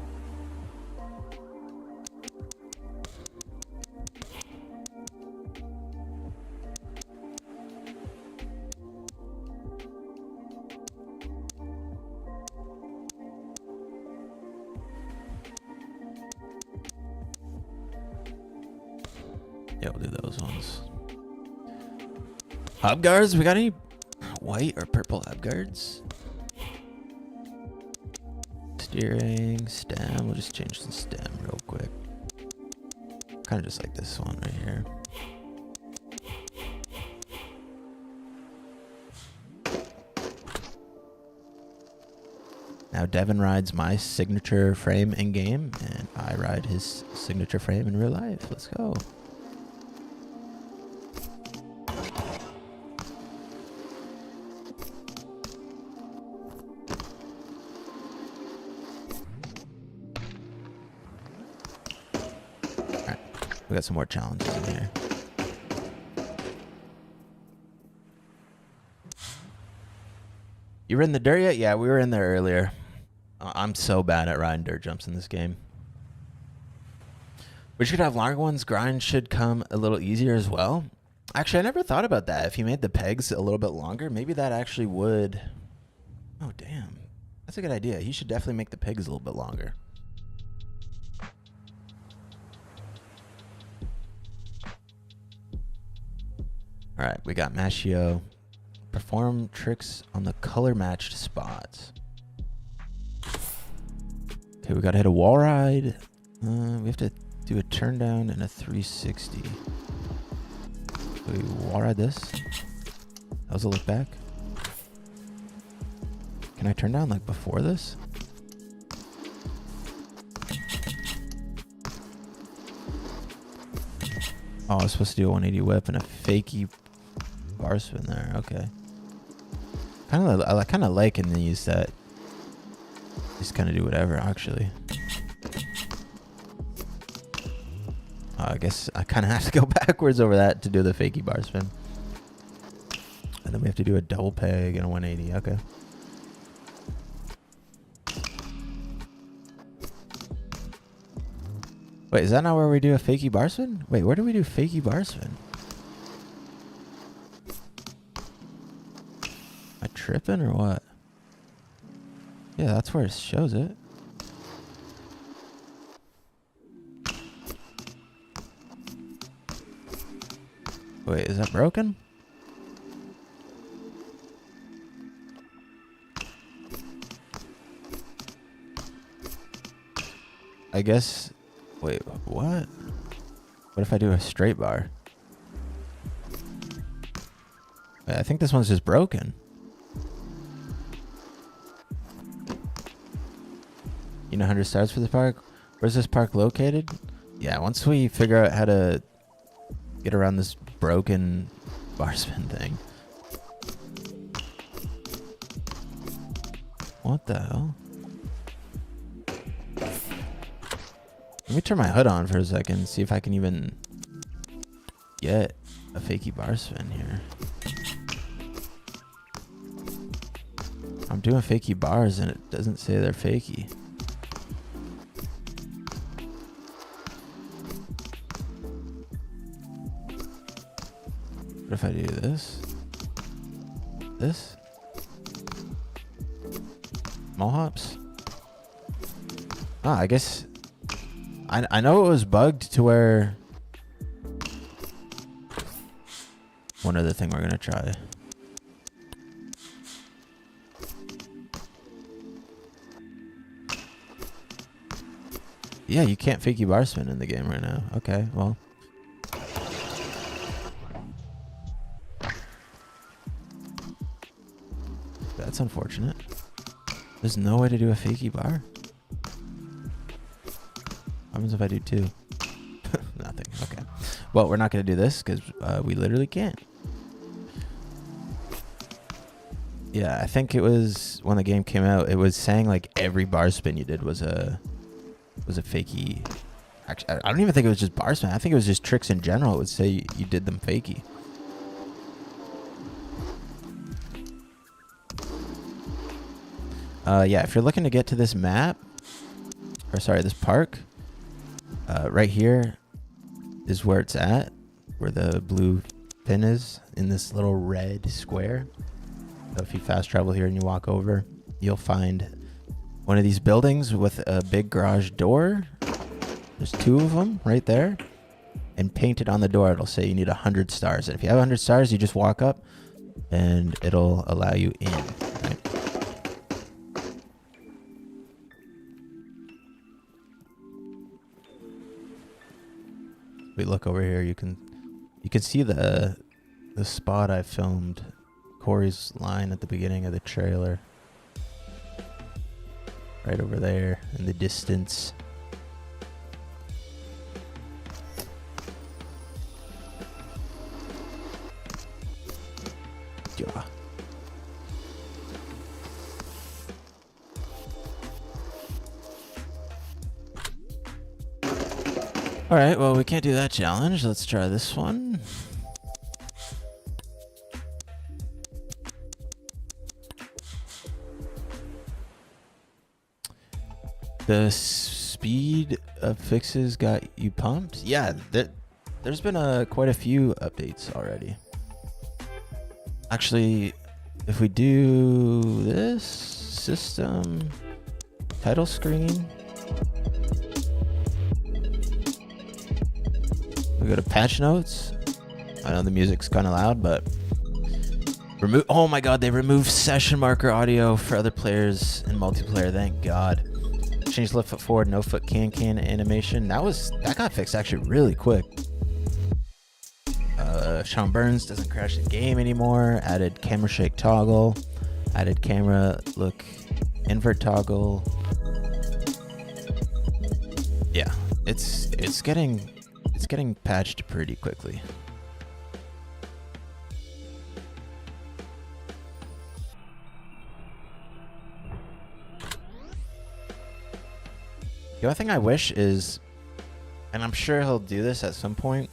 Yeah, we'll do those ones. Hub guards? We got any white or purple hub guards? Steering, stem. We'll just change the stem real quick. Kind of just like this one right here. now Devin rides my signature frame in game, and I ride his signature frame in real life. Let's go. All right, we got some more challenges in here. You were in the dirt yet? Yeah, we were in there earlier. I'm so bad at riding dirt jumps in this game. We should have longer ones. Grind should come a little easier as well. Actually, I never thought about that. If you made the pegs a little bit longer, maybe that actually would... Oh, damn. That's a good idea. You should definitely make the pegs a little bit longer. All right, we got Mashio. Perform tricks on the color matched spots. Okay, we gotta hit a wall ride. We have to do a turn down and a 360. So we wall ride this. That was a look back. Can I turn down like before this? Oh, I was supposed to do a 180 whip and a fakey bar spin there. Okay. I kind of like in these that just kind of do whatever, actually. I guess I kind of have to go backwards over that to do the fakey bar spin. And then we have to do a double peg and a 180. Okay. Wait, is that not where we do a fakey bar spin? Wait, where do we do fakey bar spin? Am I tripping or what? Yeah, that's where it shows it. Wait, is that broken? I guess... Wait, what? What if I do a straight bar? Wait, I think this one's just broken. You know 100 stars for the park? Where's this park located? Yeah, once we figure out how to get around this broken bar spin thing. What the hell? Let me turn my HUD on for a second, see if I can even get a fakey bar spin here. I'm doing fakey bars and it doesn't say they're fakey. What if I do this? This? Small hops? Ah, I guess... I know it was bugged to where... One other thing we're gonna try. Yeah, you can't fakey bar spin in the game right now. Okay, well... That's unfortunate. There's no way to do a fakey bar? What happens if I do two? Nothing. Okay. Well, we're not going to do this because we literally can't. Yeah, I think it was when the game came out, it was saying like every bar spin you did was a fakey. Actually, I don't even think it was just bar spin. I think it was just tricks in general. It would say you did them fakey. Yeah, if you're looking to get to this map, or sorry, this park, right here is where it's at, where the blue pin is in this little red square. So if you fast travel here and you walk over, you'll find one of these buildings with a big garage door. There's two of them right there, and painted on the door, it'll say you need 100 stars. And if you have 100 stars, you just walk up and it'll allow you in. Right? We look over here, you can see the spot I filmed Corey's line at the beginning of the trailer. right over there in the distance. Yeah. All right, well, we can't do that challenge. Let's try this one. The speed of fixes got you pumped? Yeah, there's been quite a few updates already. Actually, if we do this system title screen, we go to patch notes. I know the music's kind of loud, but oh my god, they removed session marker audio for other players in multiplayer. Thank god. Changed left foot forward, no foot can animation. That got fixed actually really quick. Sean Burns doesn't crash the game anymore. Added camera shake toggle. Added camera look invert toggle. Yeah, it's getting patched pretty quickly. The only thing I wish is, and I'm sure he'll do this at some point,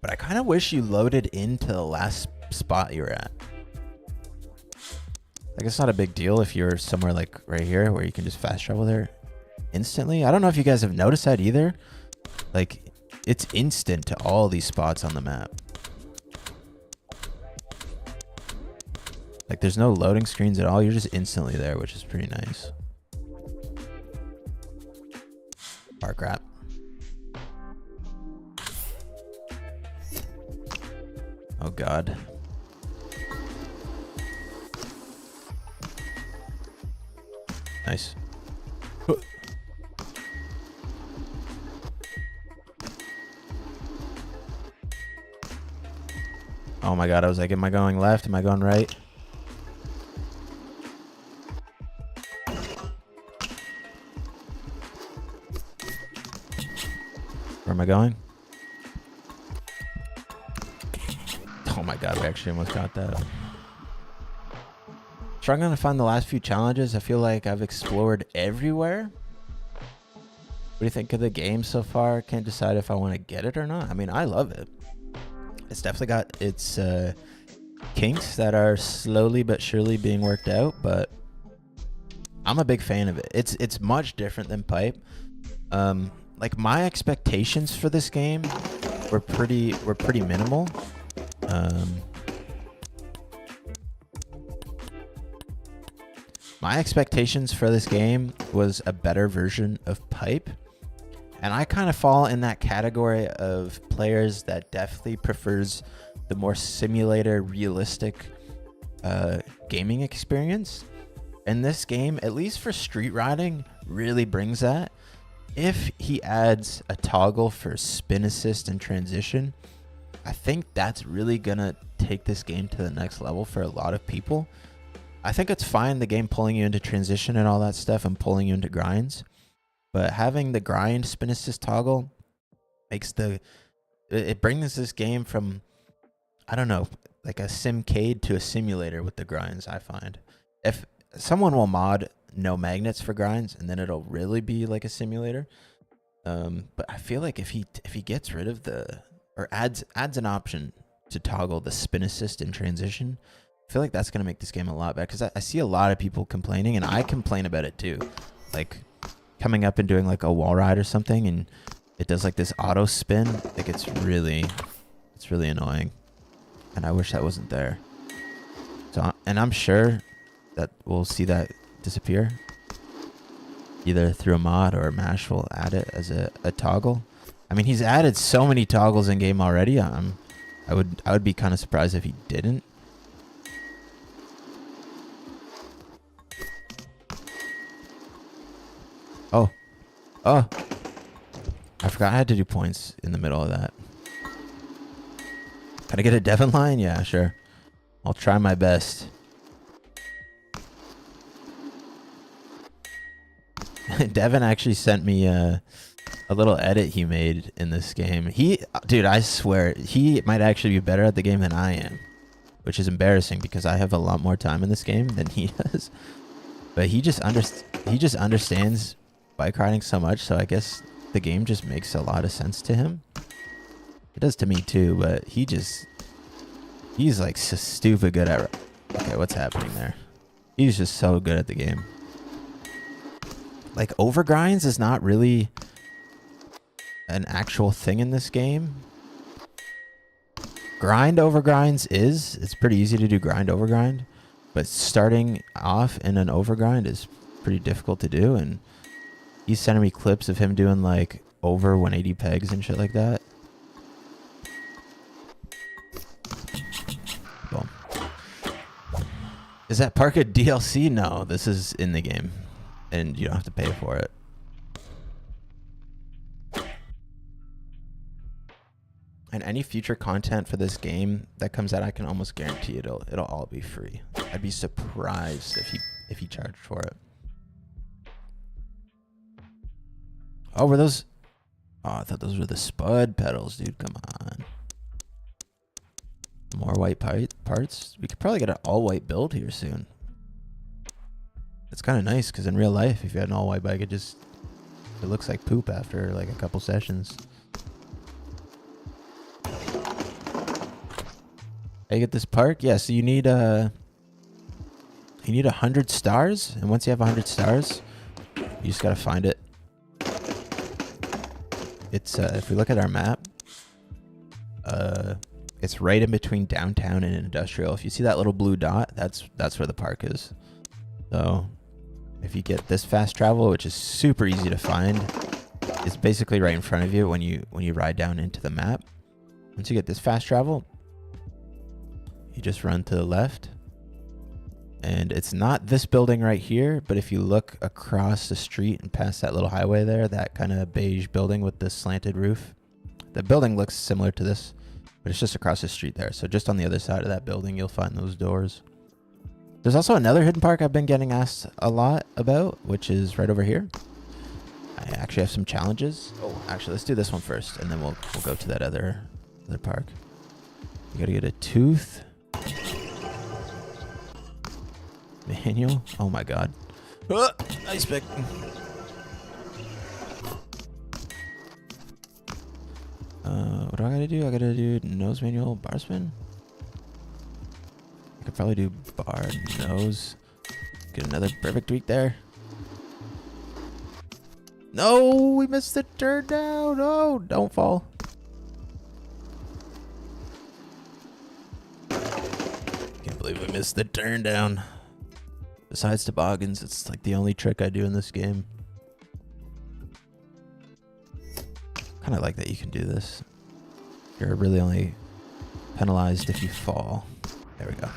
but I kind of wish you loaded into the last spot you're at. Like, it's not a big deal if you're somewhere like right here where you can just fast travel there instantly. I don't know if you guys have noticed that either. Like, it's instant to all these spots on the map. Like, there's no loading screens at all. You're just instantly there, which is pretty nice. Bar crap. Oh god. Nice. Oh my god, I was like, am I going left? Am I going right? Where am I going? Oh my god, we actually almost got that. Struggling to find the last few challenges. I feel like I've explored everywhere. What do you think of the game so far? Can't decide if I want to get it or not. I mean, I love it. It's definitely got its kinks that are slowly but surely being worked out, but I'm a big fan of it. It's much different than Pipe. Like, my expectations for this game were pretty minimal. My expectations for this game was a better version of Pipe. And I kind of fall in that category of players that definitely prefers the more simulator, realistic gaming experience. And this game, at least for street riding, really brings that. If he adds a toggle for spin assist and transition, I think that's really going to take this game to the next level for a lot of people. I think it's fine, the game pulling you into transition and all that stuff and pulling you into grinds. But having the grind spin assist toggle makes it brings this game from, I don't know, like a simcade to a simulator with the grinds, I find. If someone will mod no magnets for grinds, and then it'll really be like a simulator. But I feel like if he gets rid of or adds an option to toggle the spin assist and transition, I feel like that's gonna make this game a lot better, because I see a lot of people complaining, and I complain about it too. Like, coming up and doing like a wall ride or something, and it does like this auto spin. Like, it's really annoying, and I wish that wasn't there. So, and I'm sure that we'll see that disappear, either through a mod or Mash will add it as a toggle. I mean, he's added so many toggles in game already. I would be kind of surprised if he didn't. Oh, I forgot I had to do points in the middle of that. Can I get a Devon line? Yeah, sure. I'll try my best. Devin actually sent me a little edit he made in this game. Dude, I swear, he might actually be better at the game than I am, which is embarrassing because I have a lot more time in this game than he does. But he just understands bike riding so much, so I guess the game just makes a lot of sense to him. It does to me too, but he's like so stupid good at. Okay, what's happening there? He's just so good at the game. Like, overgrinds is not really an actual thing in this game. Grind overgrinds is. It's pretty easy to do grind overgrind, but starting off in an overgrind is pretty difficult to do, and he's sending me clips of him doing like over 180 pegs and shit like that. Boom. Is that park a DLC? No, this is in the game, and you don't have to pay for it. And any future content for this game that comes out, I can almost guarantee it'll all be free. I'd be surprised if he charged for it. Oh, were those? Oh, I thought those were the spud pedals, dude. Come on. More white parts. We could probably get an all-white build here soon. It's kind of nice because in real life, if you had an all-white bike, it looks like poop after like a couple sessions. How you get this park? Yeah, so you need 100 stars, and once you have 100 stars, you just gotta find it. It's if we look at our map, it's right in between downtown and industrial. If you see that little blue dot, that's where the park is. So if you get this fast travel, which is super easy to find, it's basically right in front of you when you ride down into the map. Once you get this fast travel, you just run to the left, and it's not this building right here, but if you look across the street and past that little highway there, that kind of beige building with the slanted roof, the building looks similar to this, but it's just across the street there. So just on the other side of that building, you'll find those doors. There's also another hidden park I've been getting asked a lot about, which is right over here. I actually have some challenges. Oh, actually, let's do this one first, and then we'll go to that other park. You gotta get a tooth. Manual. Oh my god. Ice pick. What do I gotta do? I gotta do nose manual bar spin. I could probably do bar nose. Get another perfect tweak there. No, we missed the turn down. Oh, don't fall. Can't believe we missed the turn down. Besides toboggans, it's like the only trick I do in this game. Kind of like that you can do this. You're really only penalized if you fall. There we go.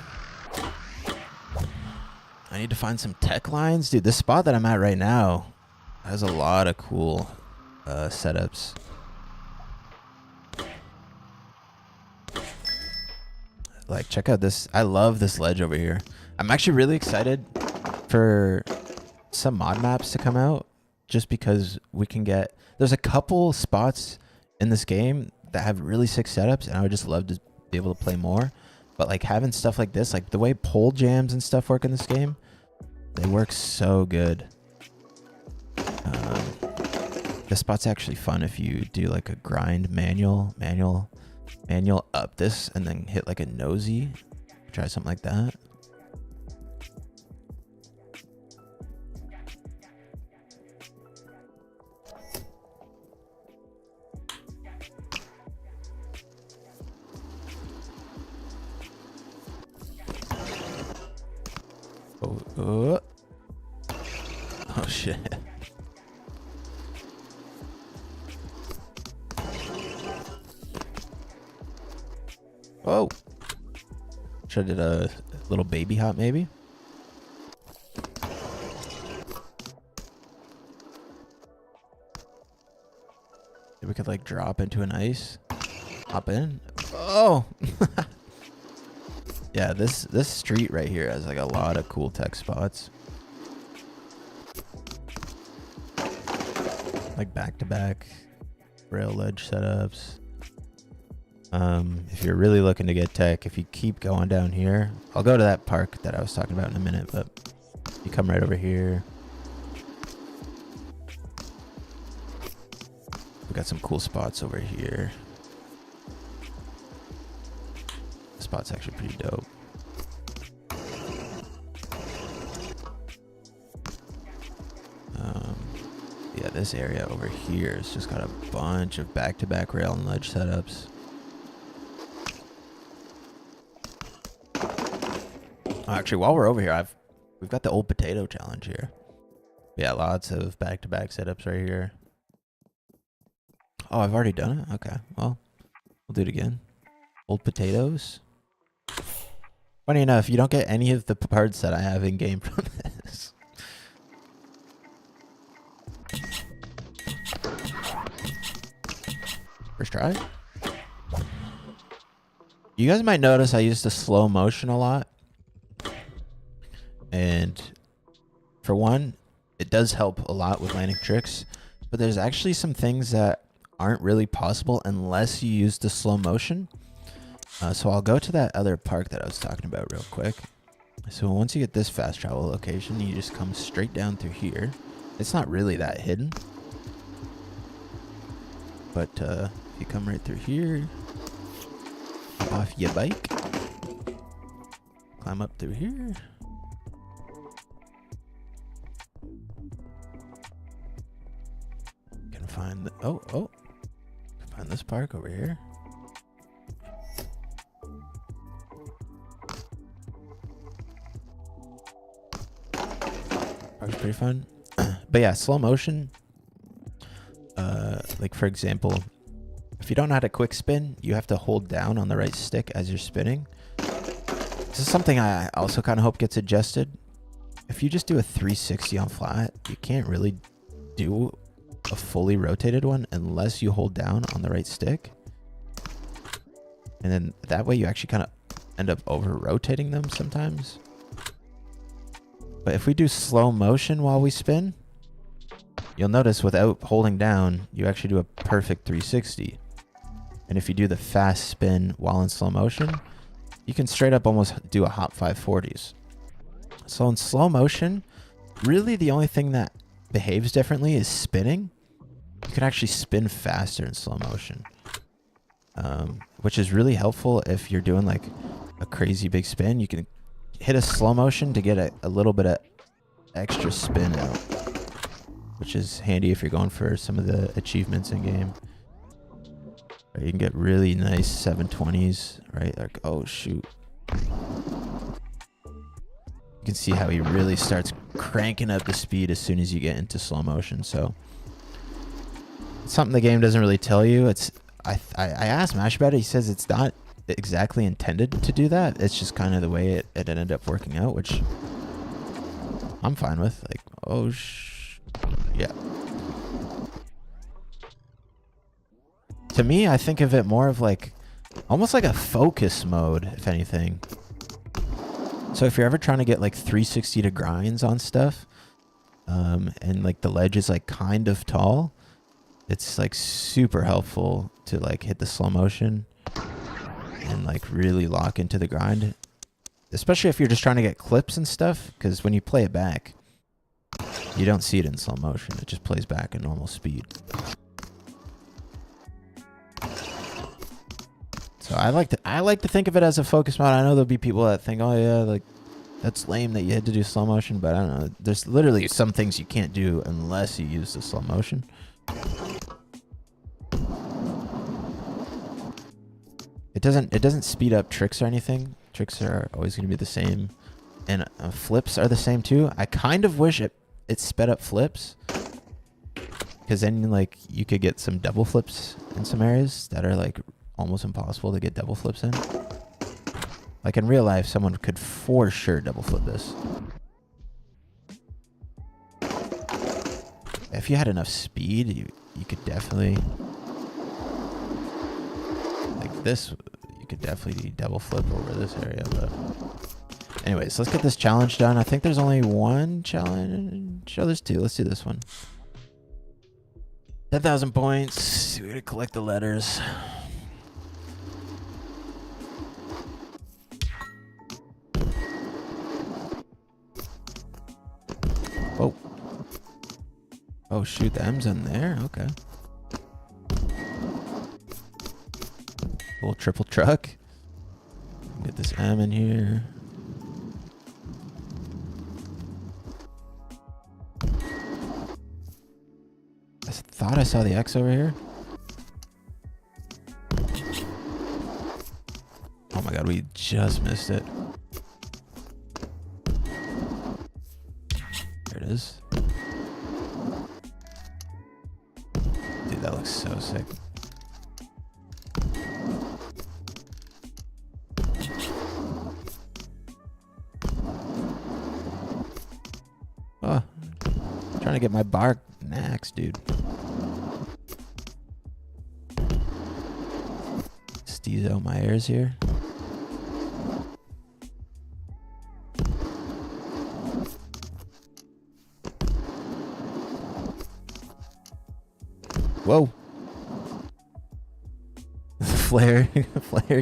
I need to find some tech lines. Dude, this spot that I'm at right now has a lot of cool setups. Like, check out this. I love this ledge over here. I'm actually really excited for some mod maps to come out, just because we can get... There's a couple spots in this game that have really sick setups, and I would just love to be able to play more. But like having stuff like this, like the way pole jams and stuff work in this game, they work so good. This spot's actually fun if you do like a grind manual up this and then hit like a nosy. Try something like that. Oh shit. Oh. Should have did a little baby hop maybe. Maybe we could like drop into an ice. Hop in. Oh. Yeah, this street right here has like a lot of cool tech spots. like back-to-back rail ledge setups. If you're really looking to get tech, if you keep going down here, I'll go to that park that I was talking about in a minute, but you come right over here. We got some cool spots over here. The spot's actually pretty dope. Yeah, this area over here has just got a bunch of back-to-back rail and ledge setups. Actually, while we're over here, we've got the old potato challenge here. Yeah, lots of back-to-back setups right here. Oh, I've already done it? Okay, well, we'll do it again. Old potatoes. Funny enough, you don't get any of the parts that I have in-game from this. First try. You guys might notice I use the slow motion a lot. And for one, it does help a lot with landing tricks. But there's actually some things that aren't really possible unless you use the slow motion. So I'll go to that other park that I was talking about real quick. So once you get this fast travel location, you just come straight down through here. It's not really that hidden. But if you come right through here, off your bike, climb up through here. Can find the, find this park over here. Park's pretty fun. But yeah, slow motion. Like for example, if you don't know how to quick spin, you have to hold down on the right stick as you're spinning. This is something I also kind of hope gets adjusted. If you just do a 360 on flat, you can't really do a fully rotated one unless you hold down on the right stick. And then that way you actually kind of end up over rotating them sometimes. But if we do slow motion while we spin, you'll notice without holding down, you actually do a perfect 360. And if you do the fast spin while in slow motion, you can straight up almost do a hop 540s. So in slow motion, really the only thing that behaves differently is spinning. You can actually spin faster in slow motion, which is really helpful if you're doing like a crazy big spin. You can hit a slow motion to get a little bit of extra spin out, which is handy if you're going for some of the achievements in game. You can get really nice 720s, right? Like, oh shoot. You can see how he really starts cranking up the speed as soon as you get into slow motion. So it's something the game doesn't really tell you. I asked Mash about it. He says it's not exactly intended to do that. It's just kind of the way it ended up working out, which I'm fine with. Like, oh yeah. To me, I think of it more of like almost like a focus mode, if anything. So if you're ever trying to get like 360 to grinds on stuff, and like the ledge is like kind of tall, it's like super helpful to like hit the slow motion and like really lock into the grind. Especially if you're just trying to get clips and stuff, because when you play it back, you don't see it in slow motion. It just plays back at normal speed. So I like to think of it as a focus mode. I know there'll be people that think, oh yeah, like that's lame that you had to do slow motion, but I don't know. There's literally some things you can't do unless you use the slow motion. It doesn't speed up tricks or anything. Tricks are always going to be the same, and flips are the same too. I kind of wish it sped up flips, because then like you could get some double flips in some areas that are like almost impossible to get double flips in. Like in real life, someone could for sure double flip this. If you had enough speed, you could definitely, like this, you could definitely double flip over this area. But anyways, let's get this challenge done. I think there's only one challenge. Oh, there's two. Let's do this one. 10,000 points. We gotta collect the letters. Oh. Oh shoot, the M's in there. Okay. Little triple truck. Get this M in here. I thought I saw the X over here. Oh my god, we just missed it. There it is. Dude, that looks so sick. Oh, trying to get my bar next, dude. Steezo my ears here. Whoa. Flare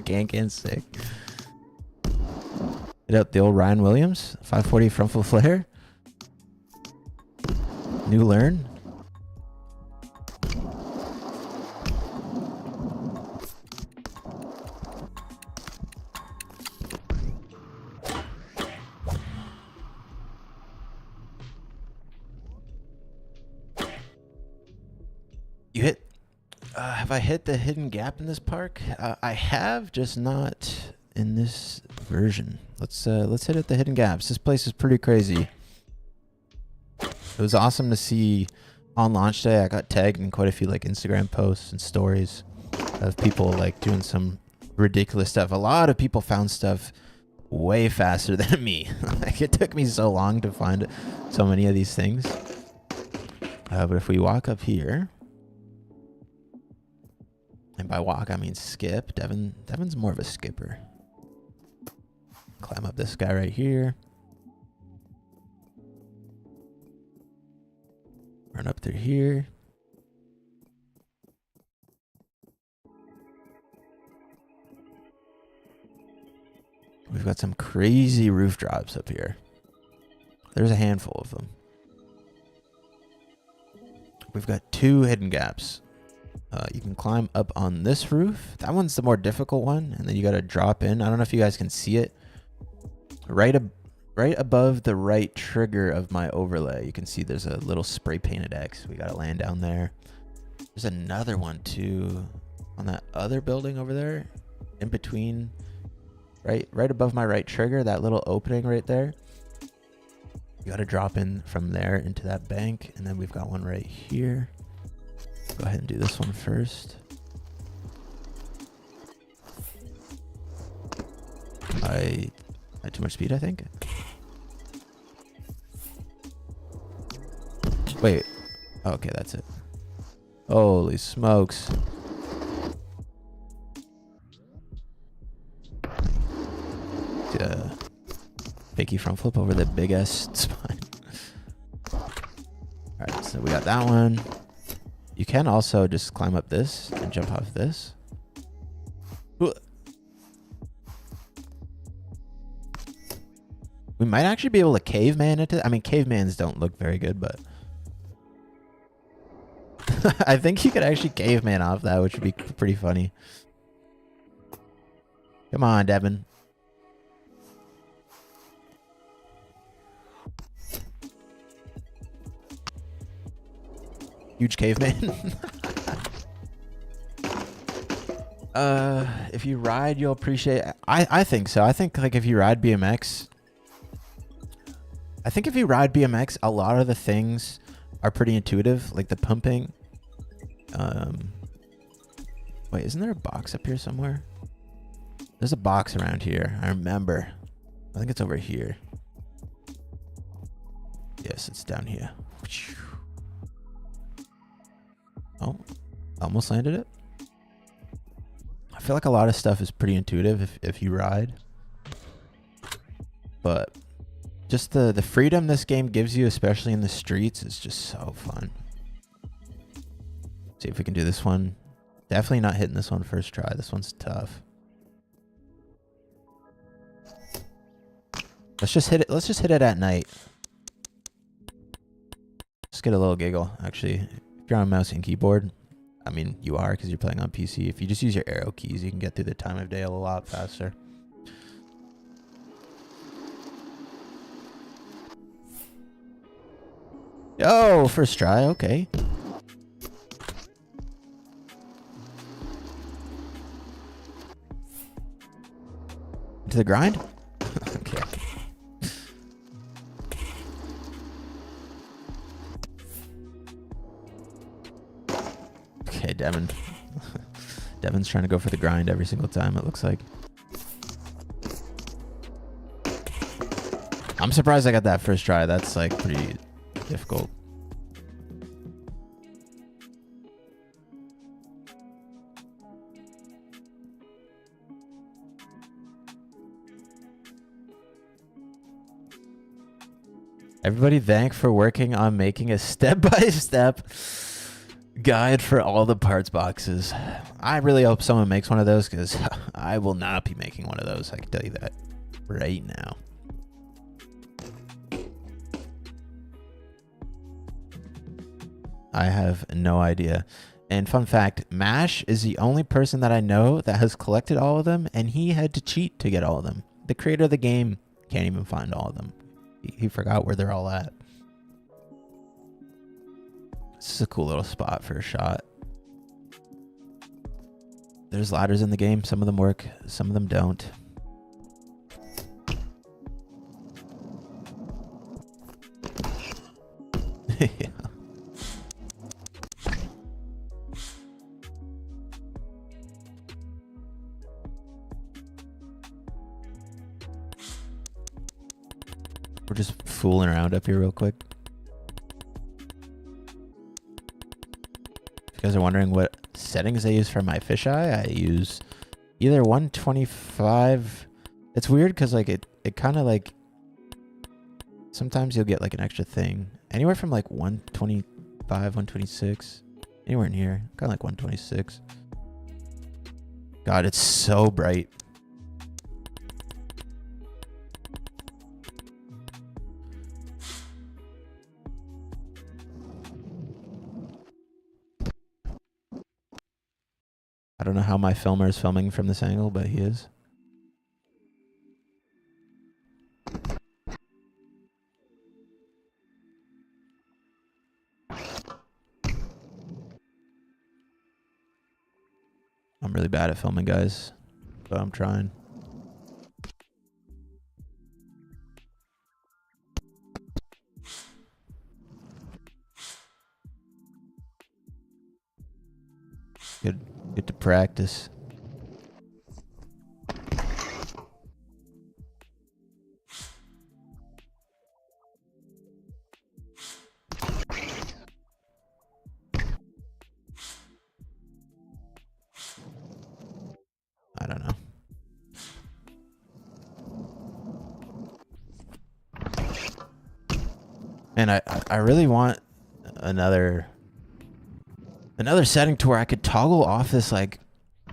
can sick. Hit out the old Ryan Williams 540 front full flare. New learn. You hit. Have I hit the hidden gap in this park? I have, just not in this version. Let's hit at the hidden gaps. This place is pretty crazy. It was awesome to see on launch day. I got tagged in quite a few like Instagram posts and stories of people like doing some ridiculous stuff. A lot of people found stuff way faster than me. Like it took me so long to find so many of these things. But if we walk up here, and by walk I mean skip. Devin's more of a skipper. Climb up this guy right here. Run up through here. We've got some crazy roof drops up here. There's a handful of them. We've got 2 hidden gaps. You can climb up on this roof. That one's the more difficult one. And then you got to drop in. I don't know if you guys can see it. Right above the right trigger of my overlay, you can see there's a little spray painted X. We got to land down there. There's another one too on that other building over there. In between, right above my right trigger, that little opening right there. You got to drop in from there into that bank. And then we've got one right here. Go ahead and do this one first. I had too much speed, I think. Wait. Okay, that's it. Holy smokes. Fakey front flip over the big ass spine. Alright, so we got that one. You can also just climb up this and jump off this. We might actually be able to caveman into. I mean, cavemans don't look very good, but I think you could actually caveman off that, which would be pretty funny. Come on, Devin. Huge caveman. If you ride, you'll appreciate. I think so. I think like if you ride BMX. I think if you ride BMX, a lot of the things are pretty intuitive, like the pumping. Wait, isn't there a box up here somewhere? There's a box around here. I remember. I think it's over here. Yes, it's down here. Oh, almost landed it. I feel like a lot of stuff is pretty intuitive if you ride. But just the freedom this game gives you, especially in the streets, is just so fun. See if we can do this one. Definitely not hitting this one first try. This one's tough. Let's just hit it. Let's just hit it at night. Just get a little giggle. Actually, if you're on mouse and keyboard, I mean, you are because you're playing on PC. If you just use your arrow keys, you can get through the time of day a lot faster. Oh, first try. Okay. To the grind? Okay. Okay, Devin. Devin's trying to go for the grind every single time, it looks like. I'm surprised I got that first try. That's like pretty difficult. Everybody thank for working on making a step-by-step guide for all the parts boxes. I really hope someone makes one of those because I will not be making one of those. I can tell you that right now. I have no idea. And fun fact, Mash is the only person that I know that has collected all of them, and he had to cheat to get all of them. The creator of the game can't even find all of them. He forgot where they're all at. This is a cool little spot for a shot. There's ladders in the game. Some of them work, some of them don't. Yeah. We're just fooling around up here real quick. If you guys are wondering what settings I use for my fisheye, I use either 125. It's weird because like it kind of like sometimes you'll get like an extra thing. Anywhere from like 125, 126, anywhere in here. Kind of like 126. God, it's so bright. I don't know how my filmer is filming from this angle, but he is. I'm really bad at filming, guys, but I'm trying. Good to practice. I don't know. And I really want another setting to where I could toggle off this like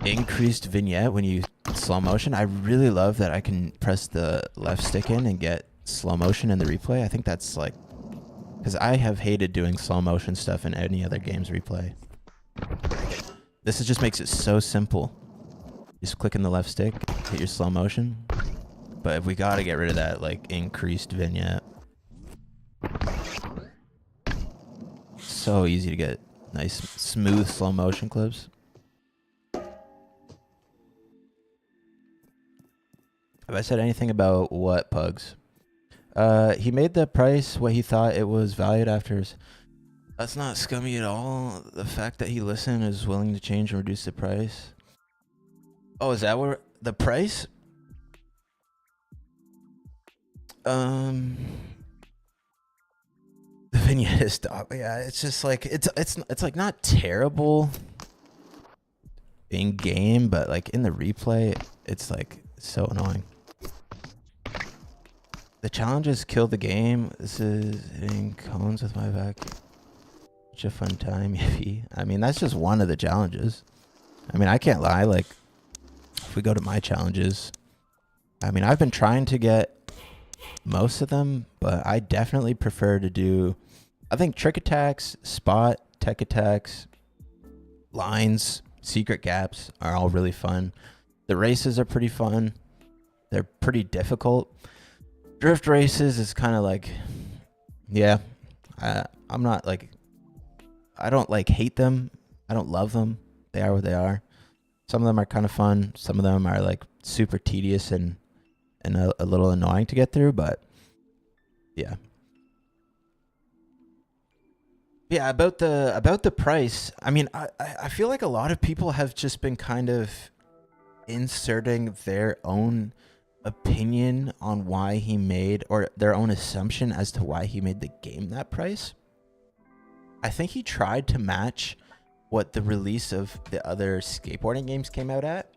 increased vignette when you slow motion. I really love that I can press the left stick in and get slow motion in the replay. I think that's like, because I have hated doing slow motion stuff in any other game's replay. Just makes it so simple. Just click in the left stick, hit your slow motion. But if we gotta get rid of that like increased vignette. So easy to get nice smooth slow motion clips. Have I said anything about what, Pugs? He made the price what he thought it was valued after. That's not scummy at all. The fact that he listened is willing to change and reduce the price. Oh, is that where the price? The vignette is dog. Yeah, it's just like it's like not terrible in game, but like in the replay, it's like so annoying. The challenges kill the game. This is hitting cones with my back. such a fun time, Yippee. I mean, that's just one of the challenges. I mean, I can't lie. Like, if we go to my challenges, I mean, I've been trying to get most of them, but I definitely prefer to do, I think, trick attacks, spot, tech attacks, lines, secret gaps are all really fun. The races are pretty fun. They're pretty difficult. Drift races is kind of like, yeah, I'm not like, I don't like hate them. I don't love them. They are what they are. Some of them are kind of fun. Some of them are like super tedious and a little annoying to get through, but yeah. Yeah, about the price. I mean, I feel like a lot of people have just been kind of inserting their own opinion on why he made, or their own assumption as to why he made the game that price. I think he tried to match what the release of the other skateboarding games came out at.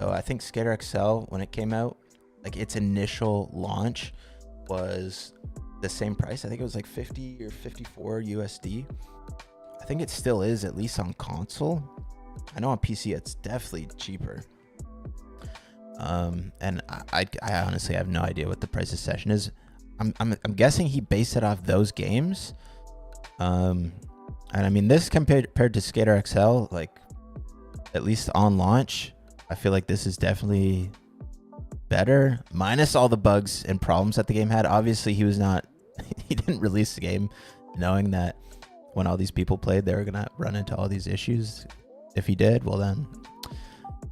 So I think Skater XL, when it came out, like its initial launch was the same price. I think it was like 50 or 54 USD. I think it still is, at least on console. I know on PC it's definitely cheaper. And I honestly have no idea what the price of Session is. I'm guessing he based it off those games. And I mean, this compared to Skater XL, like at least on launch, I feel like this is definitely better, minus all the bugs and problems that the game had. Obviously, he didn't release the game knowing that when all these people played, they were gonna run into all these issues. If he did, well then,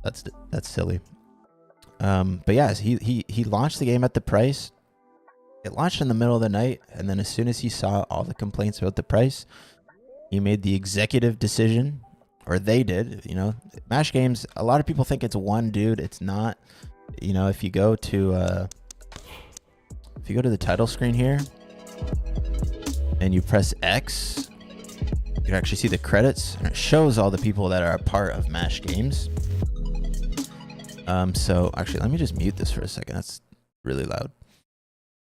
that's silly. But yeah, he launched the game at the price. It launched in the middle of the night, and then as soon as he saw all the complaints about the price, he made the executive decision, or they did. You know, Mash Games, a lot of people think it's one dude. It's not. You know, if you go to the title screen here and you press X, you can actually see the credits, and it shows all the people that are a part of Mash Games. So actually, let me just mute this for a second. That's really loud.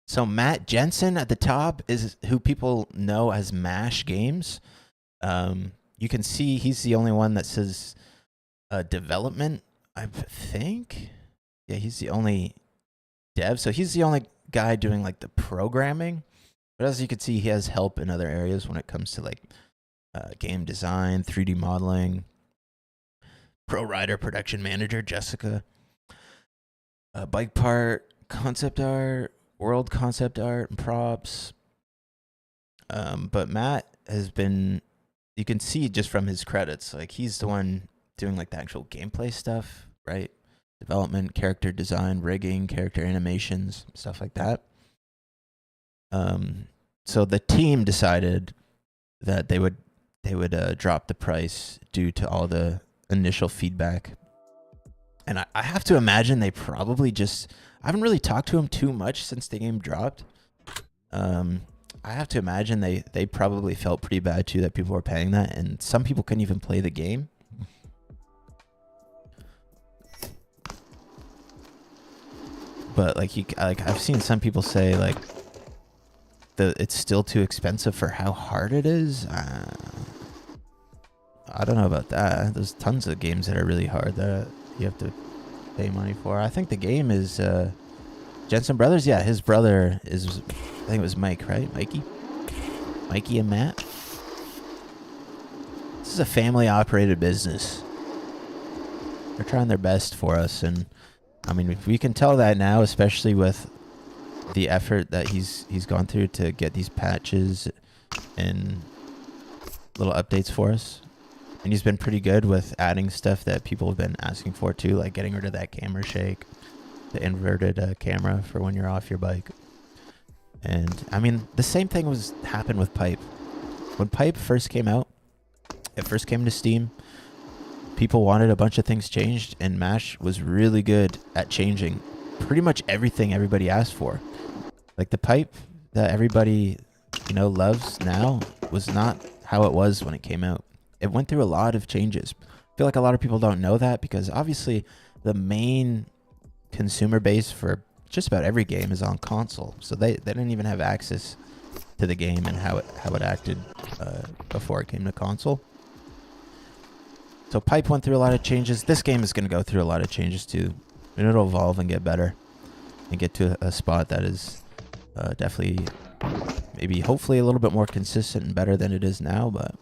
So Matt Jensen at the top is who people know as Mash Games. You can see he's the only one that says development, I think. Yeah, he's the only dev. So he's the only guy doing like the programming. But as you can see, he has help in other areas when it comes to like game design, 3D modeling, Pro Rider production manager, Jessica, bike part, concept art, world concept art, and props. But Matt has been, you can see just from his credits, like he's the one doing like the actual gameplay stuff, right? Development, character design, rigging, character animations, stuff like that. So the team decided that they would drop the price due to all the initial feedback. And I have to imagine they probably just, I haven't really talked to him too much since the game dropped. I have to imagine they probably felt pretty bad too that people were paying that, and some people couldn't even play the game. But like I've seen some people say like it's still too expensive for how hard it is. I don't know about that. There's tons of games that are really hard that you have to pay money for. I think the game is Jensen Brothers. Yeah, his brother is, I think it was Mike, right? Mikey and Matt. This is a family operated business. They're trying their best for us, and I mean, if we can tell that now, especially with the effort that he's gone through to get these patches and little updates for us. And he's been pretty good with adding stuff that people have been asking for too, like getting rid of that camera shake, the inverted camera for when you're off your bike. And I mean, the same thing happened with Pipe. When Pipe first came out, it first came to Steam, people wanted a bunch of things changed, and Mash was really good at changing pretty much everything everybody asked for. Like the Pipe that everybody, you know, loves now was not how it was when it came out. It went through a lot of changes. I feel like a lot of people don't know that because obviously the main consumer base for just about every game is on console. So they didn't even have access to the game and how it acted before it came to console. So Pipe went through a lot of changes. This game is going to go through a lot of changes too, and it'll evolve and get better and get to a spot that is definitely, maybe hopefully a little bit more consistent and better than it is now. But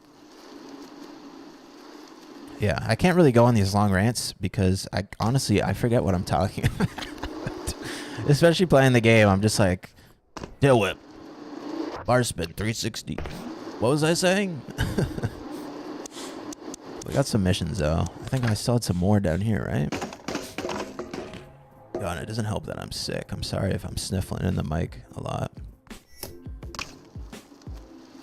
yeah, I can't really go on these long rants because I honestly forget what I'm talking about. Especially playing the game, I'm just like, tail whip, bar spin, 360. What was I saying? We got some missions though. I think I still had some more down here, right? God, it doesn't help that I'm sick. I'm sorry if I'm sniffling in the mic a lot.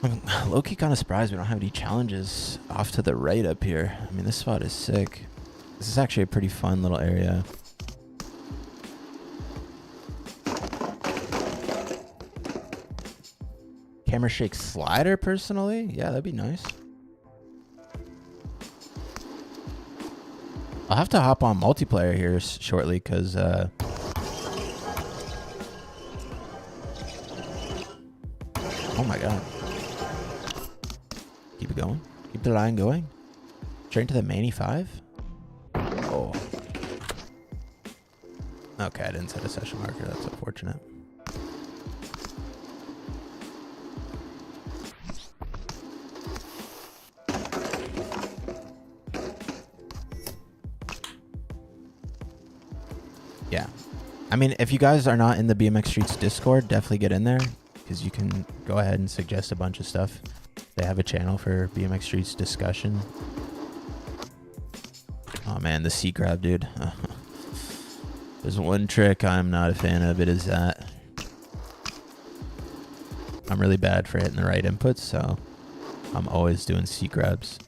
I'm low-key kind of surprised we don't have any challenges off to the right up here. I mean, this spot is sick. This is actually a pretty fun little area. Camera shake slider, personally? Yeah, that'd be nice. I'll have to hop on multiplayer here shortly because oh my god. Keep it going. Keep the line going. Straight to the Manny 5. Oh. Okay, I didn't set a session marker. That's unfortunate. Yeah. I mean, if you guys are not in the BMX Streets Discord, definitely get in there because you can go ahead and suggest a bunch of stuff. They have a channel for BMX Streets discussion. Oh man, the C grab, dude. There's one trick I'm not a fan of. It is that I'm really bad for hitting the right inputs, so I'm always doing C grabs.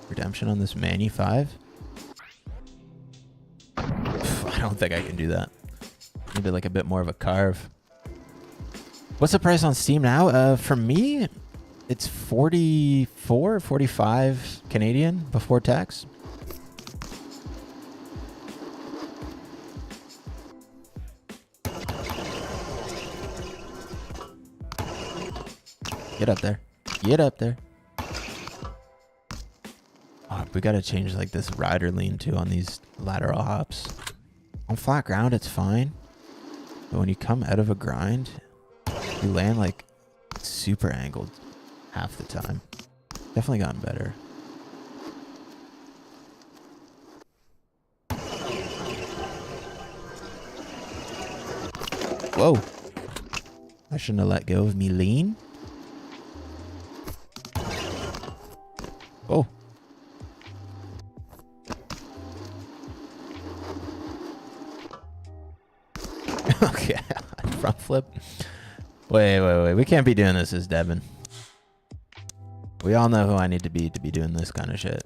Redemption on this Manny 5. I don't think I can do that. Maybe like a bit more of a carve. What's the price on Steam now? For me, it's 44, 45 Canadian before tax. Get up there. Get up there. Oh, we gotta change like this rider lean too on these lateral hops. On flat ground, it's fine. But when you come out of a grind, you land like super angled half the time. Definitely gotten better. Whoa. I shouldn't have let go of me lean. Oh. Okay, front flip. Wait. We can't be doing this as Devin. We all know who I need to be doing this kind of shit.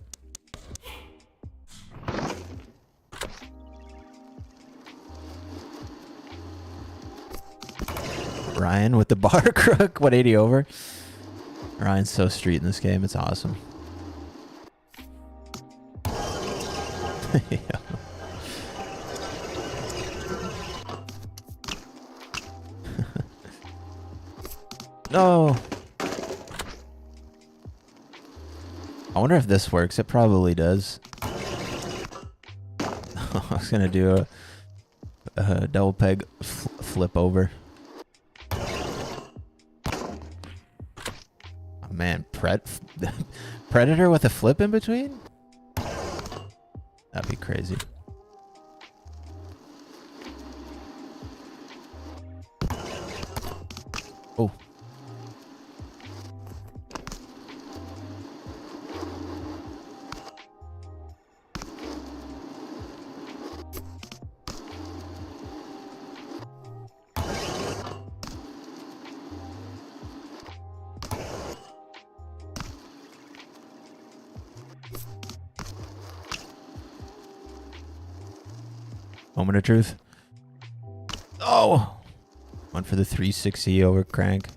Ryan with the bar crook. 180 over. Ryan's so street in this game. It's awesome. Yeah. No. I wonder if this works. It probably does. I was gonna do a double peg flip over. Oh, man, Predator with a flip in between? That'd be crazy. Oh. Moment of truth. Oh! One for the 360 over crank.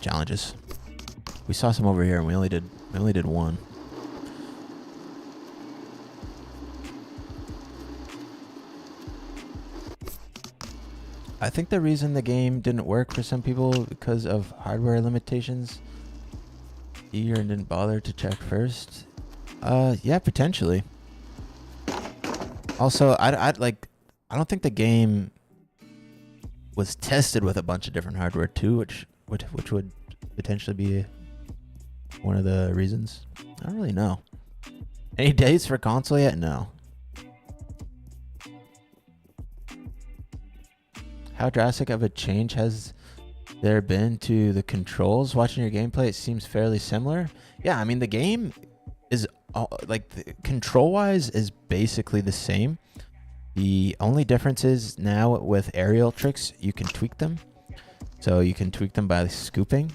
challenges. We saw some over here, and we only did one. I think the reason the game didn't work for some people because of hardware limitations. Eager and didn't bother to check first. Yeah, potentially. Also, I don't think the game was tested with a bunch of different hardware too, which would potentially be one of the reasons. I don't really know. Any dates for console yet? No. How drastic of a change has there been to the controls? Watching your gameplay, it seems fairly similar. Yeah, I mean the game is control-wise is basically the same. The only difference is now with aerial tricks, you can tweak them. So you can tweak them by scooping,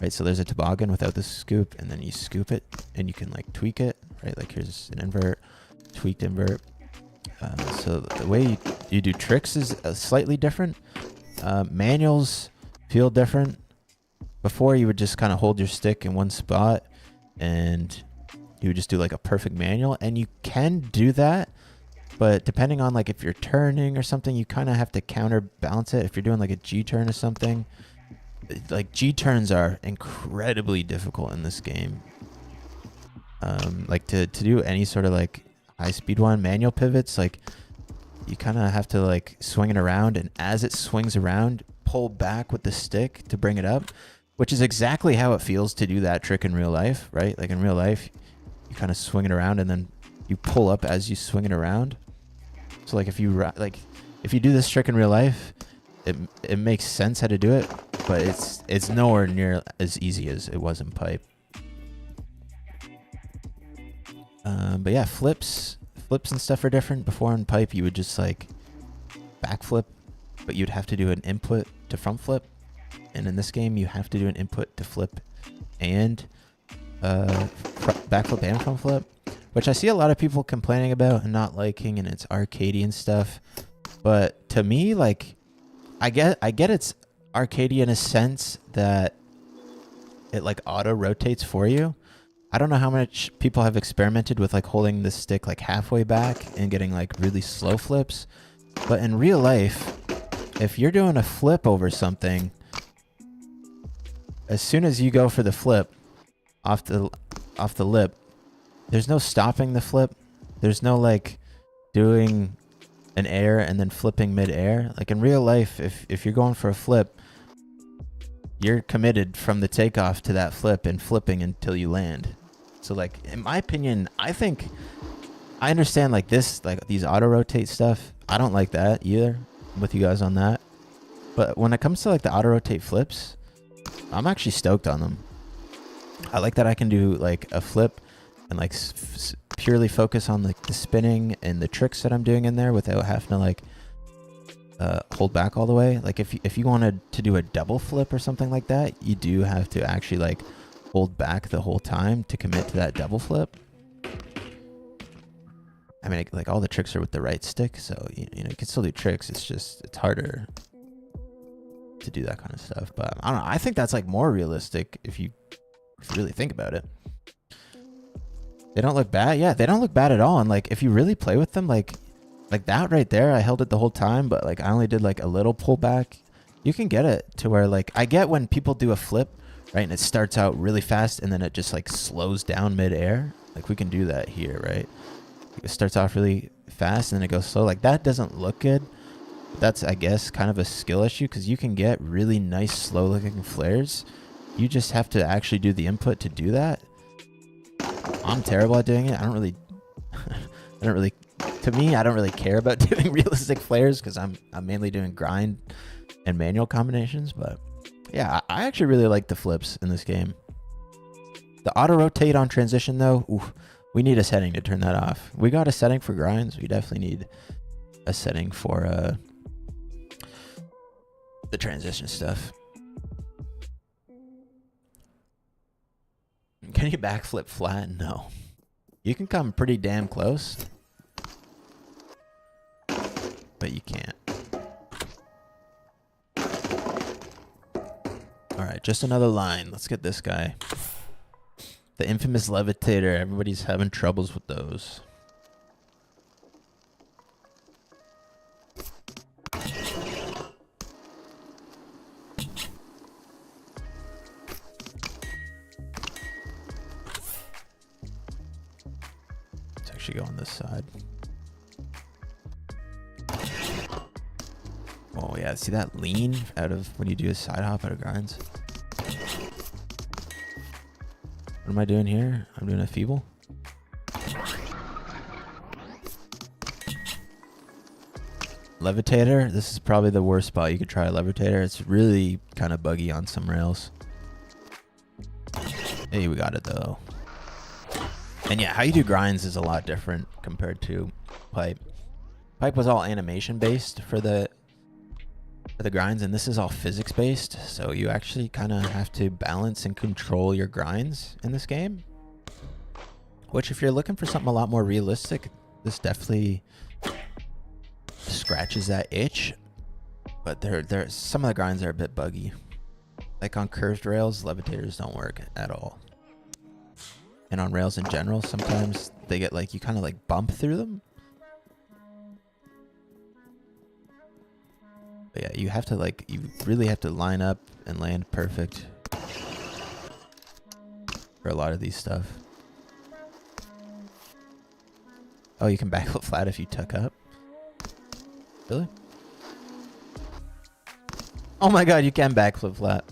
right? So there's a toboggan without the scoop, and then you scoop it, and you can like tweak it, right? Like here's an invert, tweaked invert. So the way you do tricks is slightly different. Manuals feel different. Before you would just kind of hold your stick in one spot, and you would just do like a perfect manual, and you can do that. But depending on like if you're turning or something, you kind of have to counterbalance it. If you're doing like a G turn or something, like G turns are incredibly difficult in this game. Like to do any sort of like high speed one, manual pivots, like you kind of have to like swing it around, and as it swings around, pull back with the stick to bring it up, which is exactly how it feels to do that trick in real life, right? Like in real life, you kind of swing it around and then you pull up as you swing it around. So like if you do this trick in real life, it makes sense how to do it, but it's nowhere near as easy as it was in pipe. But yeah, flips and stuff are different. Before in pipe, you would just like backflip, but you'd have to do an input to front flip, and in this game, you have to do an input to flip and backflip and front flip, which I see a lot of people complaining about and not liking, and it's arcadey and stuff. But to me, like, I get it's arcadey in a sense that it like auto rotates for you. I don't know how much people have experimented with like holding the stick like halfway back and getting like really slow flips. But in real life, if you're doing a flip over something, as soon as you go for the flip off the lip, there's no stopping the flip. There's no like doing an air and then flipping mid-air. Like in real life, if you're going for a flip, you're committed from the takeoff to that flip and flipping until you land. So like, in my opinion, I think I understand like this, like these auto rotate stuff. I don't like that either. I'm with you guys on that. But when it comes to like the auto rotate flips, I'm actually stoked on them. I like that I can do like a flip and like purely focus on like the spinning and the tricks that I'm doing in there without having to like hold back all the way. Like if you wanted to do a double flip or something like that, you do have to actually like hold back the whole time to commit to that double flip. I mean, like all the tricks are with the right stick, so you know you can still do tricks. It's harder to do that kind of stuff. But I don't know. I think that's like more realistic if you really think about it. They don't look bad. Yeah, they don't look bad at all. And like if you really play with them, like that right there, I held it the whole time, but like I only did like a little pullback. You can get it to where like I get when people do a flip, right, and it starts out really fast and then it just like slows down mid-air. Like we can do that here, right? It starts off really fast and then it goes slow. Like that doesn't look good. That's, I guess, kind of a skill issue because you can get really nice slow looking flares. You just have to actually do the input to do that. I'm terrible at doing it. I don't really to me, I don't really care about doing realistic flares because I'm mainly doing grind and manual combinations. But yeah, I actually really like the flips in this game. The auto rotate on transition though, oof, we need a setting to turn that off. We got a setting for grinds. We definitely need a setting for the transition stuff. Can you backflip flat? No. You can come pretty damn close, but you can't. All right, just another line. Let's get this guy. The infamous levitator. Everybody's having troubles with those. Let's actually go on this side. Oh yeah, see that lean out of when you do a side hop out of grinds? What am I doing here? I'm doing a feeble. Levitator, this is probably the worst spot you could try a levitator. It's really kind of buggy on some rails. Hey, we got it though. And yeah, how you do grinds is a lot different compared to pipe. Pipe was all animation based for the grinds, and this is all physics based, so you actually kind of have to balance and control your grinds in this game, which if you're looking for something a lot more realistic, this definitely scratches that itch. But there some of the grinds are a bit buggy, like on curved rails. Levitators don't work at all, and on rails in general sometimes they get like, you kind of like bump through them. But yeah, you have to like, you really have to line up and land perfect for a lot of these stuff. Oh, you can backflip flat if you tuck up? Really? Oh my god, you can backflip flat.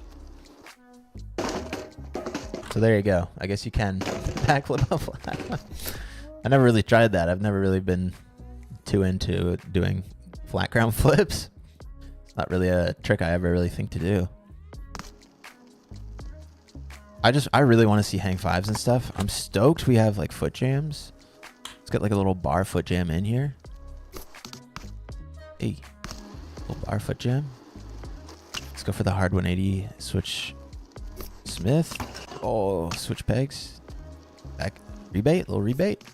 So there you go. I guess you can backflip flat. I never really tried that. I've never really been too into doing flat ground flips. Not really a trick I ever really think to do. I really want to see hang fives and stuff. I'm stoked we have like foot jams. Let's get like a little bar foot jam in here. Hey, little bar foot jam. Let's go for the hard 180 switch Smith. Oh, switch pegs. Back rebate, little rebate.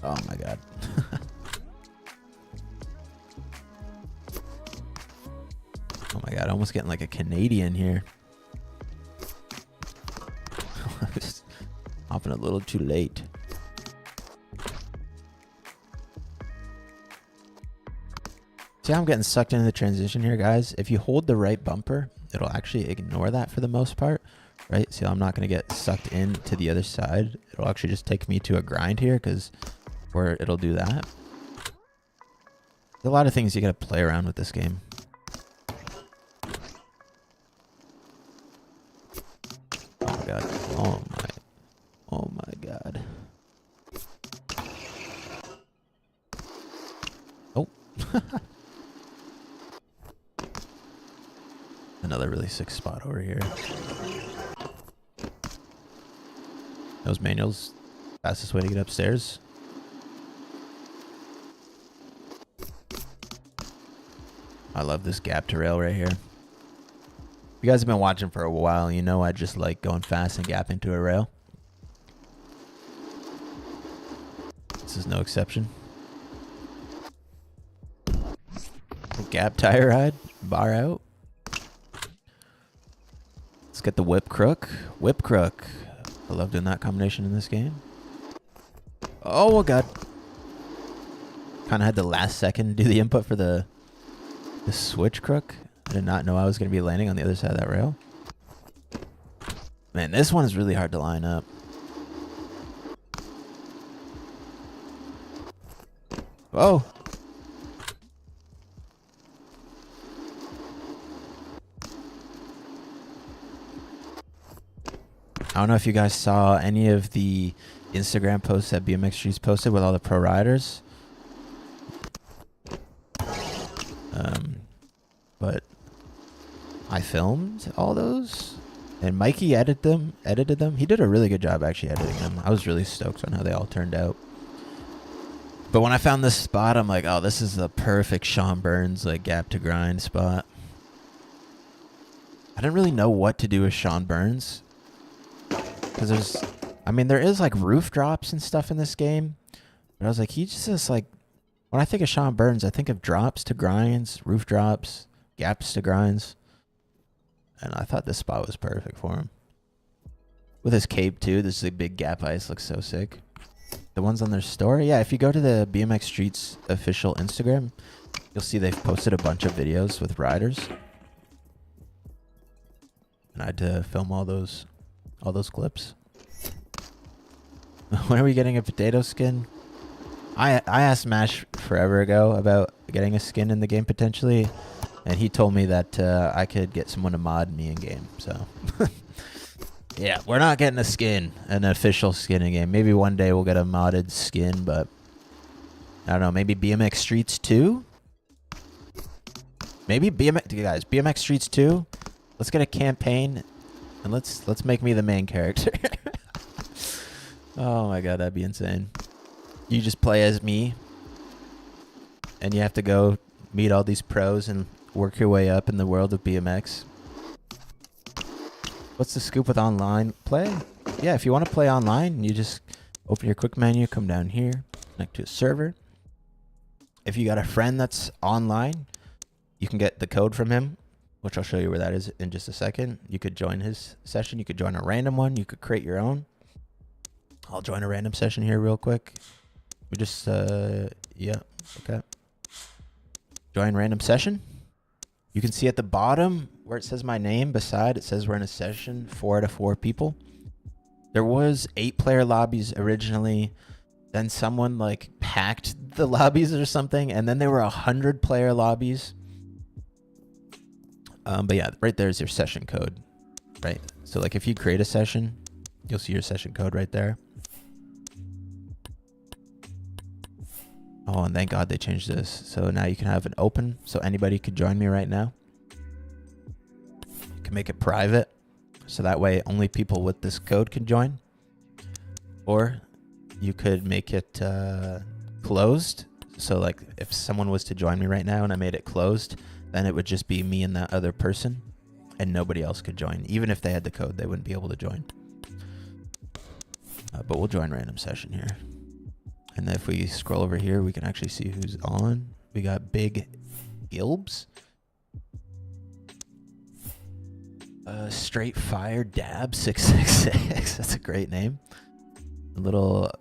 Oh my god. Oh my god, almost getting like a Canadian here. I was hopping a little too late. See how I'm getting sucked into the transition here, guys? If you hold the right bumper, it'll actually ignore that for the most part, right? See, I'm not going to get sucked in to the other side. It'll actually just take me to a grind here, because where it'll do that. There's a lot of things you got to play around with this game. Oh my god. Oh my god. Oh. Another really sick spot over here. Those manuals, fastest way to get upstairs. I love this gap to rail right here. You guys have been watching for a while, you know I just like going fast and gapping to a rail. This is no exception. Gap tire ride, bar out. Let's get the whip crook. Whip crook. I love doing that combination in this game. Oh god. Kind of had the last second do the input for the switch crook. I did not know I was going to be landing on the other side of that rail. Man, this one is really hard to line up. Whoa. I don't know if you guys saw any of the Instagram posts that BMX Streets posted with all the pro riders. But I filmed all those, and Mikey edited them. He did a really good job actually editing them. I was really stoked on how they all turned out. But when I found this spot, I'm like, oh, this is the perfect Sean Burns like gap to grind spot. I didn't really know what to do with Sean Burns, because there is like roof drops and stuff in this game, but I was like, he just like, when I think of Sean Burns, I think of drops to grinds, roof drops, gaps to grinds. And I thought this spot was perfect for him. With his cape too, this is a big gap ice, looks so sick. The ones on their story, yeah, if you go to the BMX Streets official Instagram, you'll see they've posted a bunch of videos with riders. And I had to film all those clips. When are we getting a potato skin? I asked Mash forever ago about getting a skin in the game potentially, and he told me that I could get someone to mod me in game. So yeah, we're not getting a skin, an official skin in game. Maybe one day we'll get a modded skin, but I don't know. Maybe BMX Streets 2. Maybe BMX Streets 2. Let's get a campaign, and let's make me the main character. Oh my god, that'd be insane. You just play as me, and you have to go meet all these pros and work your way up in the world of BMX. What's the scoop with online play? Yeah, if you want to play online, you just open your quick menu, come down here, connect to a server. If you got a friend that's online, you can get the code from him, which I'll show you where that is in just a second. You could join his session. You could join a random one. You could create your own. I'll join a random session here real quick. We just, yeah, okay. Join random session. You can see at the bottom where it says my name, beside it says we're in a session, 4 out of 4 people. There was 8-player lobbies originally. Then someone like hacked the lobbies or something, and then there were 100-player lobbies. But yeah, right there's your session code, right? So like if you create a session, you'll see your session code right there. Oh, and thank God they changed this. So now you can have it open, so anybody could join me right now. You can make it private, so that way only people with this code can join. Or you could make it closed. So like if someone was to join me right now and I made it closed, then it would just be me and that other person, and nobody else could join. Even if they had the code, they wouldn't be able to join. But we'll join random session here. And then if we scroll over here, we can actually see who's on. We got Big Gilbs. Straight Fire Dab 666. That's a great name. A little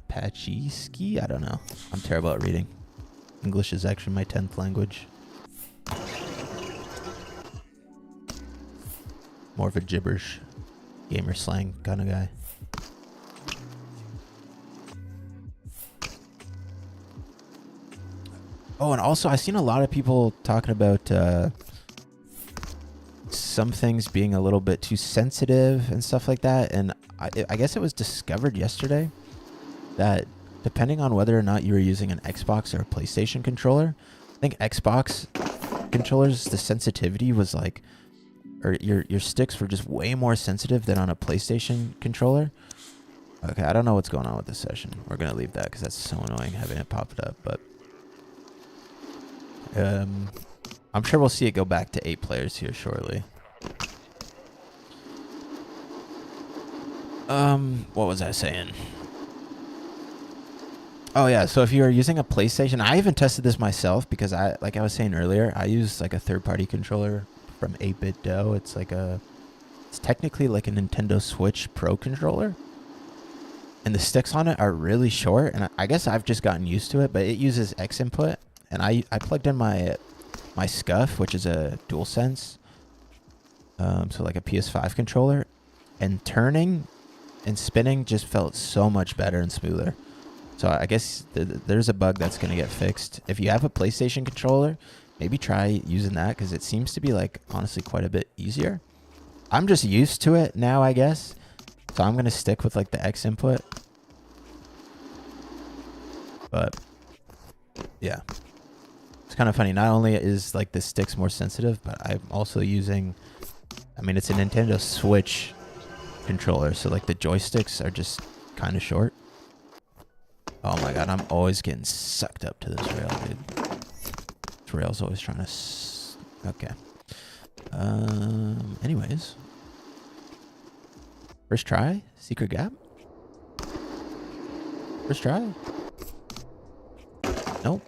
Pachiski. I don't know. I'm terrible at reading. English is actually my 10th language. More of a gibberish gamer slang kind of guy. Oh, and also I've seen a lot of people talking about some things being a little bit too sensitive and stuff like that. And I guess it was discovered yesterday that depending on whether or not you were using an Xbox or a PlayStation controller, I think Xbox controllers, the sensitivity was like, or your sticks were just way more sensitive than on a PlayStation controller. Okay, I don't know what's going on with this session. We're going to leave that because that's so annoying having it pop it up, but I'm sure we'll see it go back to 8 players here shortly. What was I saying? Oh yeah, so if you are using a PlayStation, I even tested this myself because like I was saying earlier, I use like a third-party controller from 8-Bit Dough. It's technically like a Nintendo Switch Pro controller. And the sticks on it are really short, and I guess I've just gotten used to it, but it uses X input. And I plugged in my Scuff, which is a DualSense, so like a PS5 controller, and turning and spinning just felt so much better and smoother. So I guess there's a bug that's going to get fixed. If you have a PlayStation controller, maybe try using that because it seems to be like honestly quite a bit easier. I'm just used to it now, I guess. So I'm going to stick with like the X input. But yeah. It's kind of funny. Not only is like the sticks more sensitive, but I'm also using, I mean, it's a Nintendo Switch controller, so like the joysticks are just kind of short. Oh my god, I'm always getting sucked up to this rail, dude. This rail's always trying to okay. Anyways. First try? Secret gap? First try? Nope.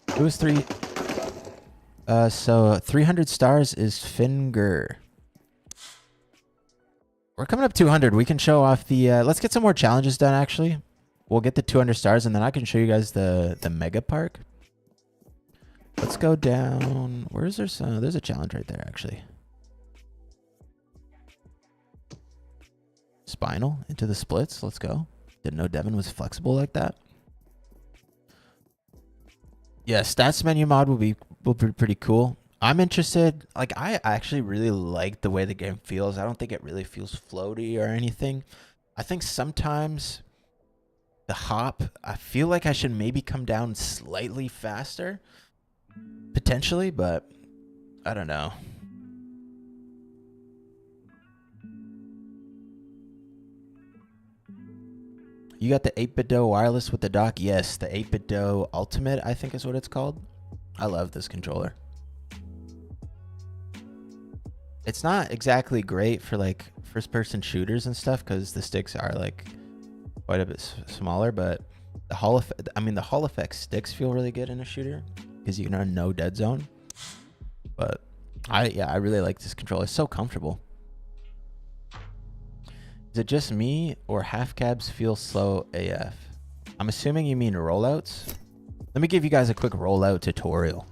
It was 3. So 300 stars is finger. We're coming up 200. We can show off the, let's get some more challenges done, actually. We'll get the 200 stars, and then I can show you guys the mega park. Let's go down. Where's there some? There's a challenge right there, actually. Spinal into the splits. Let's go. Didn't know Devin was flexible like that. Yeah, stats menu mod will be pretty cool. I'm interested. Like, I actually really like the way the game feels. I don't think it really feels floaty or anything. I think sometimes the hop, I feel like I should maybe come down slightly faster, potentially, but I don't know. You got the 8BitDo wireless with the dock? Yes, the 8BitDo Ultimate, I think is what it's called. I love this controller. It's not exactly great for like first-person shooters and stuff because the sticks are like quite a bit smaller, but the Hall effect sticks feel really good in a shooter because you can run no dead zone. But I really like this controller. It's so comfortable. Is it just me or half cabs feel slow AF? I'm assuming you mean rollouts. Let me give you guys a quick rollout tutorial.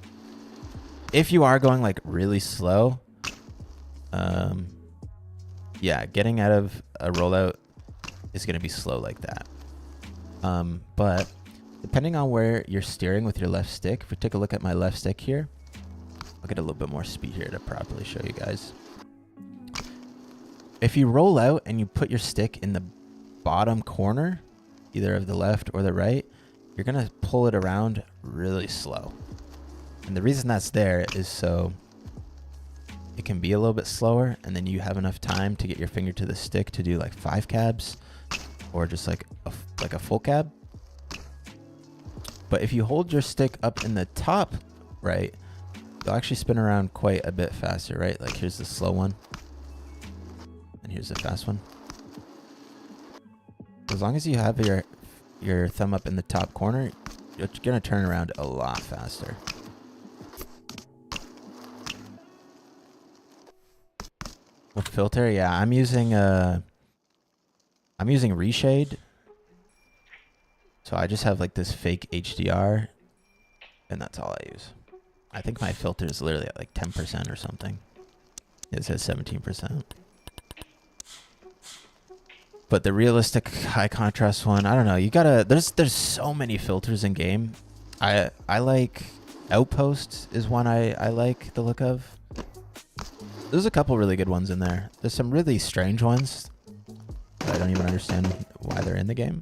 If you are going like really slow, yeah, getting out of a rollout is going to be slow like that. But depending on where you're steering with your left stick, if we take a look at my left stick here, I'll get a little bit more speed here to properly show you guys. If you roll out and you put your stick in the bottom corner, either of the left or the right, you're going to pull it around really slow. And the reason that's there is so it can be a little bit slower, and then you have enough time to get your finger to the stick to do like 5 cabs or just like a full cab. But if you hold your stick up in the top right, you'll actually spin around quite a bit faster, right? Like here's the slow one. And here's the fast one. As long as you have your thumb up in the top corner, you're going to turn around a lot faster. What filter? Yeah, I'm using Reshade. So I just have like this fake HDR, and that's all I use. I think my filter is literally at like 10% or something. It says 17%. But the realistic high contrast one, I don't know. You gotta, there's so many filters in game. I like Outpost is one I like the look of. There's a couple really good ones in there. There's some really strange ones that I don't even understand why they're in the game.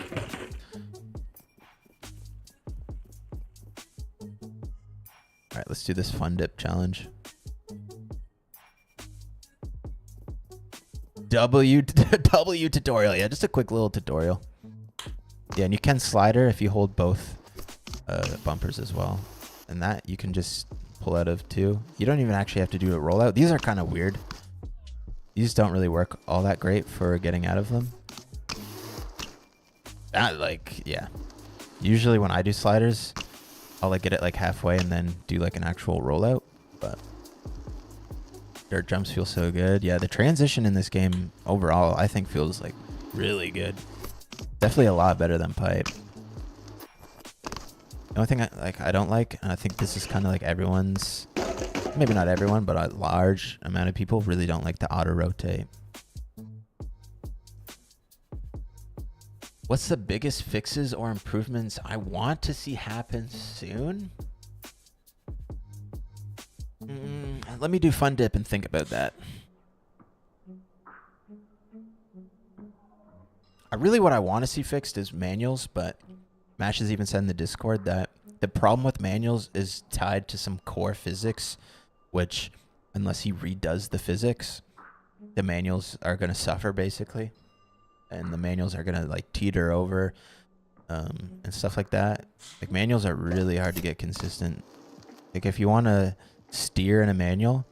All right, let's do this fun dip challenge. W tutorial. Yeah, just a quick little tutorial. Yeah, and you can slider if you hold both bumpers as well. And that you can just pull out of too. You don't even actually have to do a rollout. These are kind of weird. These don't really work all that great for getting out of them. Yeah. Usually when I do sliders, I'll like get it like halfway and then do like an actual rollout. But dirt jumps feel so good. Yeah, the transition in this game overall, I think feels like really good. Definitely a lot better than pipe. The only thing I don't like, and I think this is kind of like everyone's, maybe not everyone, but a large amount of people really don't like the auto rotate. What's the biggest fixes or improvements I want to see happen soon? Let me do fun dip and think about that. What I want to see fixed is manuals, but Mash has even said in the Discord that the problem with manuals is tied to some core physics, which unless he redoes the physics, the manuals are going to suffer basically. And the manuals are going to like teeter over and stuff like that. Like manuals are really hard to get consistent. Like if you want to steer in a manual,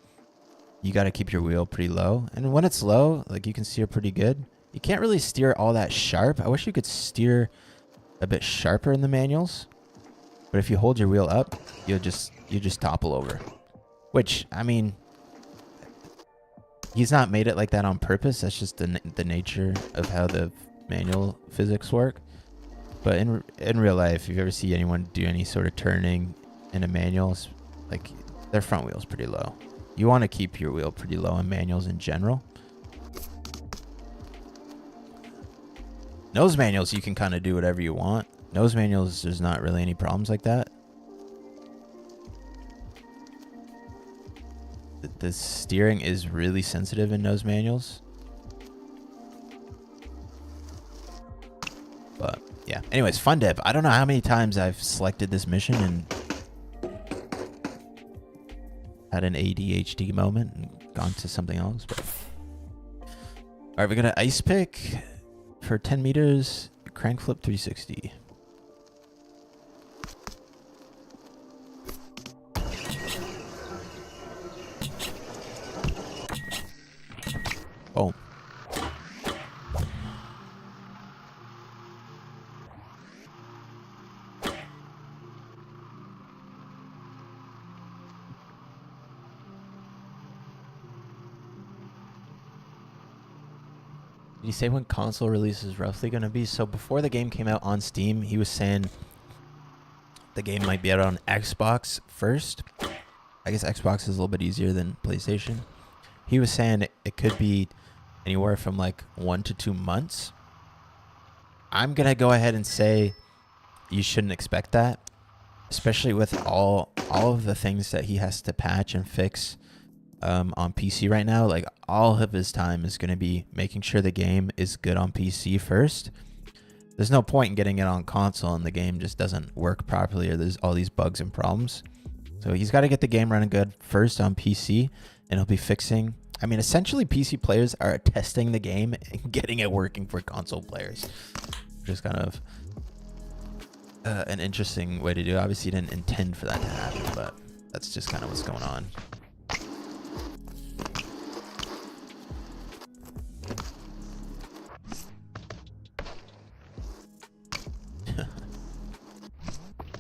you got to keep your wheel pretty low. And when it's low, like you can steer pretty good. You can't really steer all that sharp. I wish you could steer a bit sharper in the manuals. But if you hold your wheel up, you just topple over. Which, I mean, he's not made it like that on purpose. That's just the nature of how the manual physics work. But in real life, if you ever see anyone do any sort of turning in a manual, like their front wheel's pretty low. You want to keep your wheel pretty low in manuals in general. Nose manuals, you can kind of do whatever you want. Nose manuals, there's not really any problems like that. The steering is really sensitive in nose manuals. But yeah, anyways, fun dev. I don't know how many times I've selected this mission and had an ADHD moment and gone to something else. But all right, we're gonna ice pick for 10 meters, crank flip 360. Boom. Did he say when console release is roughly going to be? So before the game came out on Steam, he was saying the game might be out on Xbox first. I guess Xbox is a little bit easier than PlayStation. He was saying it could be anywhere from like 1 to 2 months. I'm going to go ahead and say you shouldn't expect that, especially with all of the things that he has to patch and fix on PC right now. Like, all of his time is going to be making sure the game is good on PC first. There's no point in getting it on console and the game just doesn't work properly, or there's all these bugs and problems. So he's got to get the game running good first on PC, and he'll be fixing. I mean, essentially, PC players are testing the game and getting it working for console players, which is kind of an interesting way to do it. Obviously, he didn't intend for that to happen, but that's just kind of what's going on.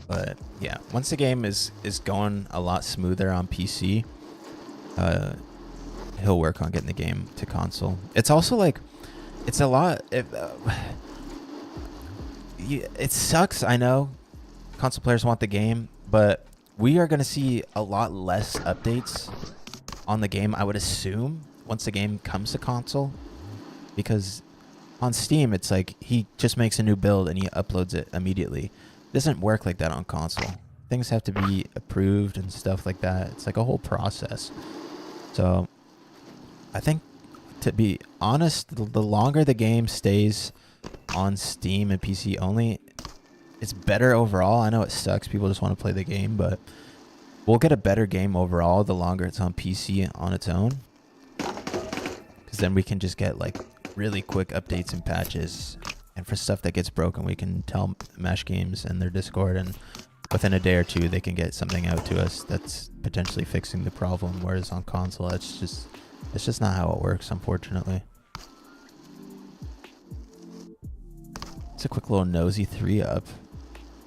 But yeah, once the game is going a lot smoother on PC, he'll work on getting the game to console. It's also like, it's a lot. It sucks, I know. Console players want the game, but we are going to see a lot less updates on the game, I would assume, once the game comes to console. Because on Steam, it's like he just makes a new build and he uploads it immediately. It doesn't work like that on console. Things have to be approved and stuff like that. It's like a whole process. So I think, to be honest, the longer the game stays on Steam and PC only, it's better overall. I know it sucks. People just want to play the game, but we'll get a better game overall the longer it's on PC on its own. Because then we can just get like really quick updates and patches. And for stuff that gets broken, we can tell Mash Games and their Discord, and within a day or two, they can get something out to us that's potentially fixing the problem. Whereas on console, it's just not how it works, unfortunately. It's a quick little nosy 3-up.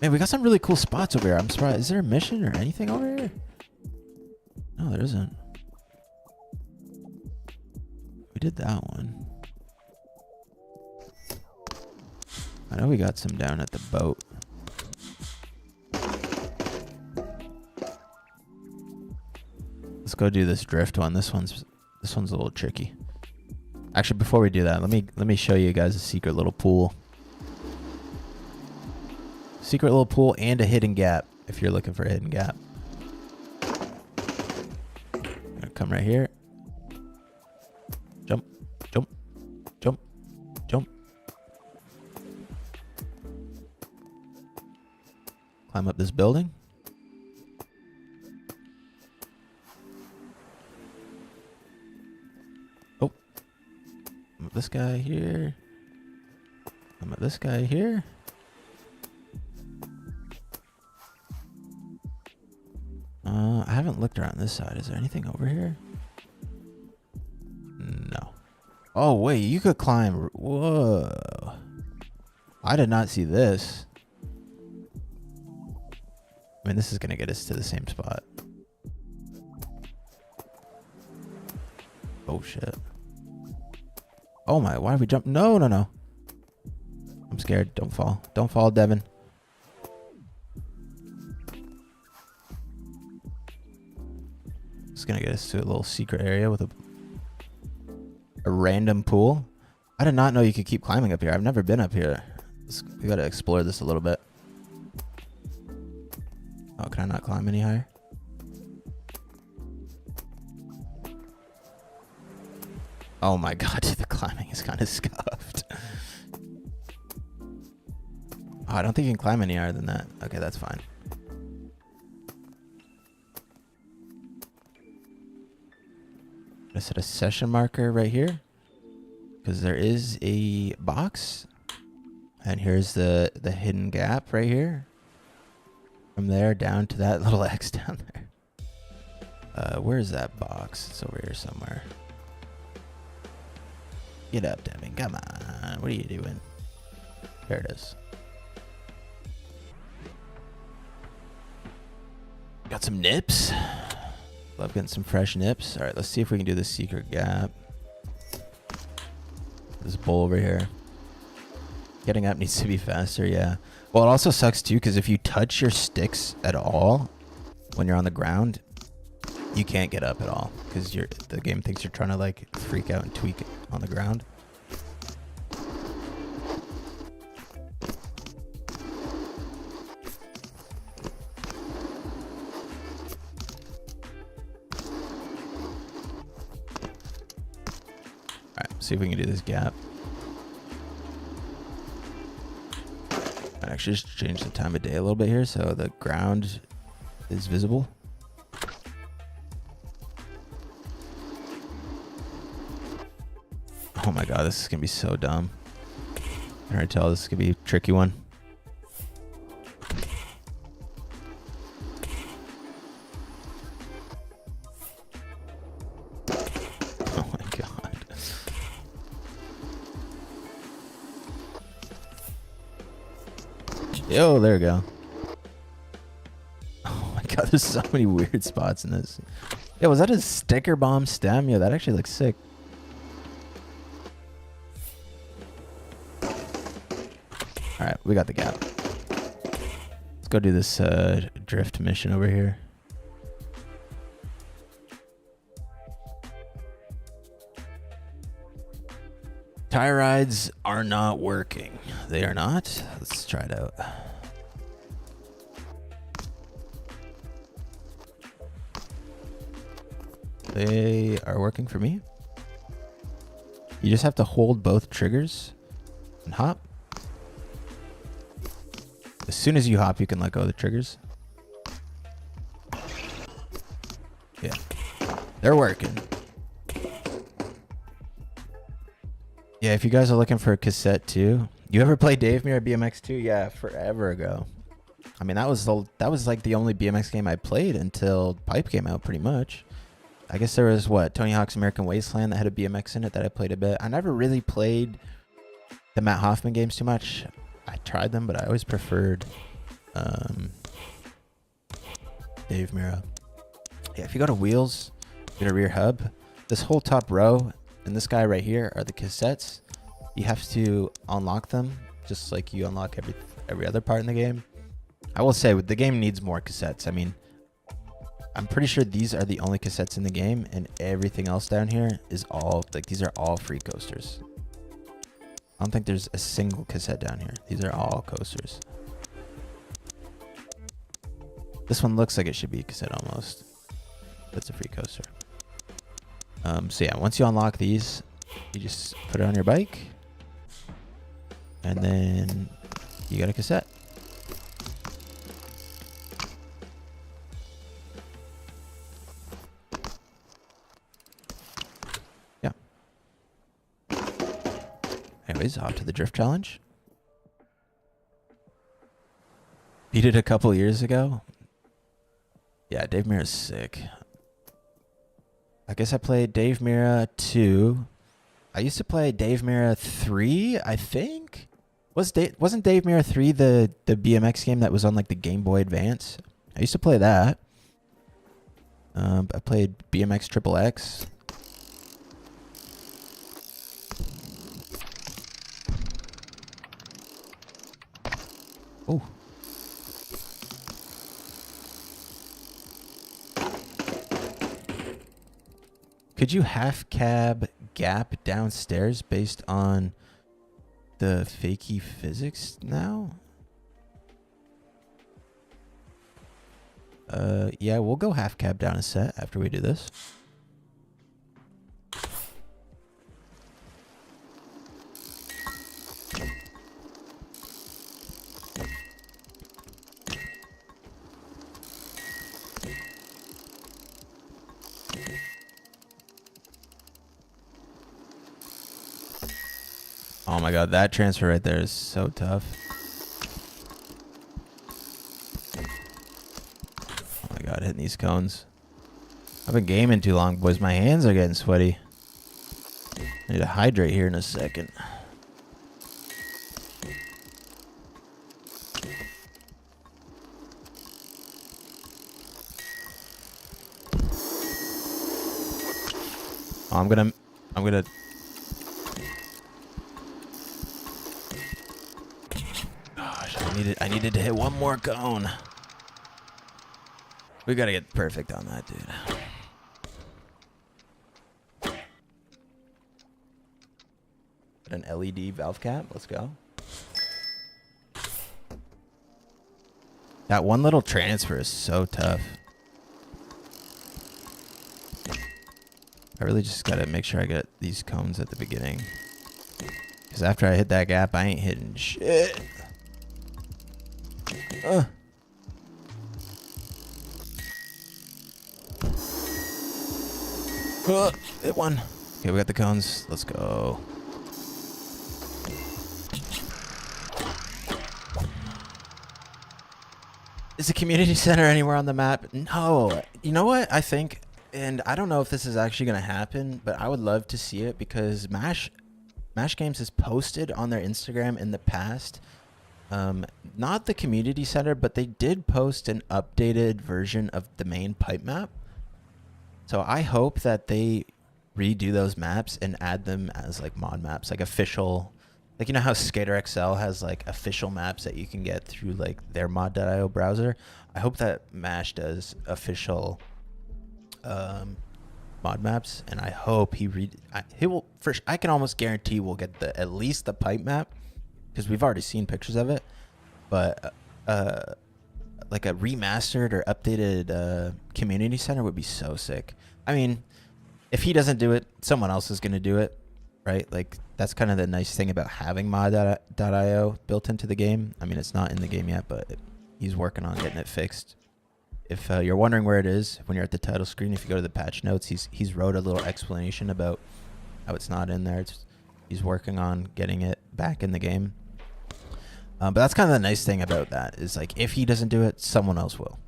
Man, we got some really cool spots over here. I'm surprised. Is there a mission or anything over here? No, there isn't. We did that one. I know we got some down at the boat. Let's go do this drift one. This one's a little tricky. Actually, before we do that, let me show you guys a secret little pool. Secret little pool and a hidden gap if you're looking for a hidden gap. I'm gonna come right here. Jump, jump, jump, jump. Climb up this building. Oh. I'm at this guy here. I'm at this guy here. I haven't looked around this side. Is there anything over here? No. Oh, wait. You could climb. Whoa. I did not see this. I mean, this is going to get us to the same spot. Oh shit. Oh my, why did we jump? No, no, no. I'm scared. Don't fall. Don't fall, Devin. Just gonna get us to a little secret area with a random pool. I did not know you could keep climbing up here. I've never been up here. We gotta explore this a little bit. Oh, can I not climb any higher? Oh my god, dude, the climbing is kind of scuffed. Oh, I don't think you can climb any higher than that. Okay, that's fine. I set a session marker right here because there is a box, and here's the hidden gap right here. From there down to that little X down there. Where's that box? It's over here somewhere. Get up, Devin. Come on. What are you doing? There it is. Got some nips. Love getting some fresh nips. All right, let's see if we can do the secret gap. This bowl over here. Getting up needs to be faster, yeah. Well, it also sucks too, because if you touch your sticks at all when you're on the ground, you can't get up at all because the game thinks you're trying to like freak out and tweak it on the ground. Alright, see if we can do this gap. I actually just change the time of day a little bit here so the ground is visible. Oh my god, this is gonna be so dumb. I can already tell this is gonna be a tricky one. Oh my god. Yo, there we go. Oh my god, there's so many weird spots in this. Yeah, was that a sticker bomb stem? Yeah, that actually looks sick. Alright, we got the gap. Let's go do this drift mission over here. Tire rides are not working. They are not. Let's try it out. They are working for me. You just have to hold both triggers and hop. As soon as you hop, you can let go of the triggers. Yeah, they're working. Yeah, if you guys are looking for a cassette too, you ever play Dave Mirra BMX 2? Yeah, forever ago. I mean, that was like the only BMX game I played until Pipe came out, pretty much. I guess there was Tony Hawk's American Wasteland that had a BMX in it that I played a bit. I never really played the Matt Hoffman games too much. I tried them, but I always preferred Dave Mirra. Yeah, if you go to wheels, get a rear hub. This whole top row and this guy right here are the cassettes. You have to unlock them just like you unlock every other part in the game. I will say the game needs more cassettes. I mean, I'm pretty sure these are the only cassettes in the game, and everything else down here is all like these are all free coasters. I don't think there's a single cassette down here. These are all coasters. This one looks like it should be a cassette almost. That's a free coaster. So yeah, once you unlock these, you just put it on your bike, and then you got a cassette. Yeah. Anyways, off to the drift challenge. Beat it a couple years ago. Yeah, Dave Mirra's sick. I guess I played Dave Mirra 2. I used to play Dave Mirra 3, I think. Wasn't Dave Mirra 3 the BMX game that was on like the Game Boy Advance? I used to play that. I played BMX Triple X. Oh. Could you half cab gap downstairs based on the fakey physics now? Yeah, we'll go half cab down a set after we do this. Oh my god, that transfer right there is so tough. Oh my god, hitting these cones. I've been gaming too long, boys. My hands are getting sweaty. I need to hydrate here in a second. Oh, I'm gonna. Gosh, I needed to hit one more cone. We gotta get perfect on that, dude. An LED valve cap. Let's go. That one little transfer is so tough. I really just gotta make sure I get these cones at the beginning. Because after I hit that gap, I ain't hitting shit. Hit one. Okay, we got the cones. Let's go. Is the community center anywhere on the map? No. You know what? I think, and I don't know if this is actually going to happen, but I would love to see it because Mash Games has posted on their Instagram in the past, not the community center, but they did post an updated version of the main pipe map. So I hope that they redo those maps and add them as like mod maps, like official. Like, you know how Skater XL has like official maps that you can get through like their mod.io browser? I hope that MASH does official mod maps, and I hope he will. First, I can almost guarantee we'll get at least the pipe map because we've already seen pictures of it. But like a remastered or updated community center would be so sick. I mean, if he doesn't do it, someone else is going to do it, right? Like, that's kind of the nice thing about having mod.io built into the game. I mean, it's not in the game yet, but he's working on getting it fixed. If you're wondering where it is, when you're at the title screen, if you go to the patch notes, he's wrote a little explanation about how it's not in there. He's working on getting it back in the game. But that's kind of the nice thing about that is, like, if he doesn't do it, someone else will.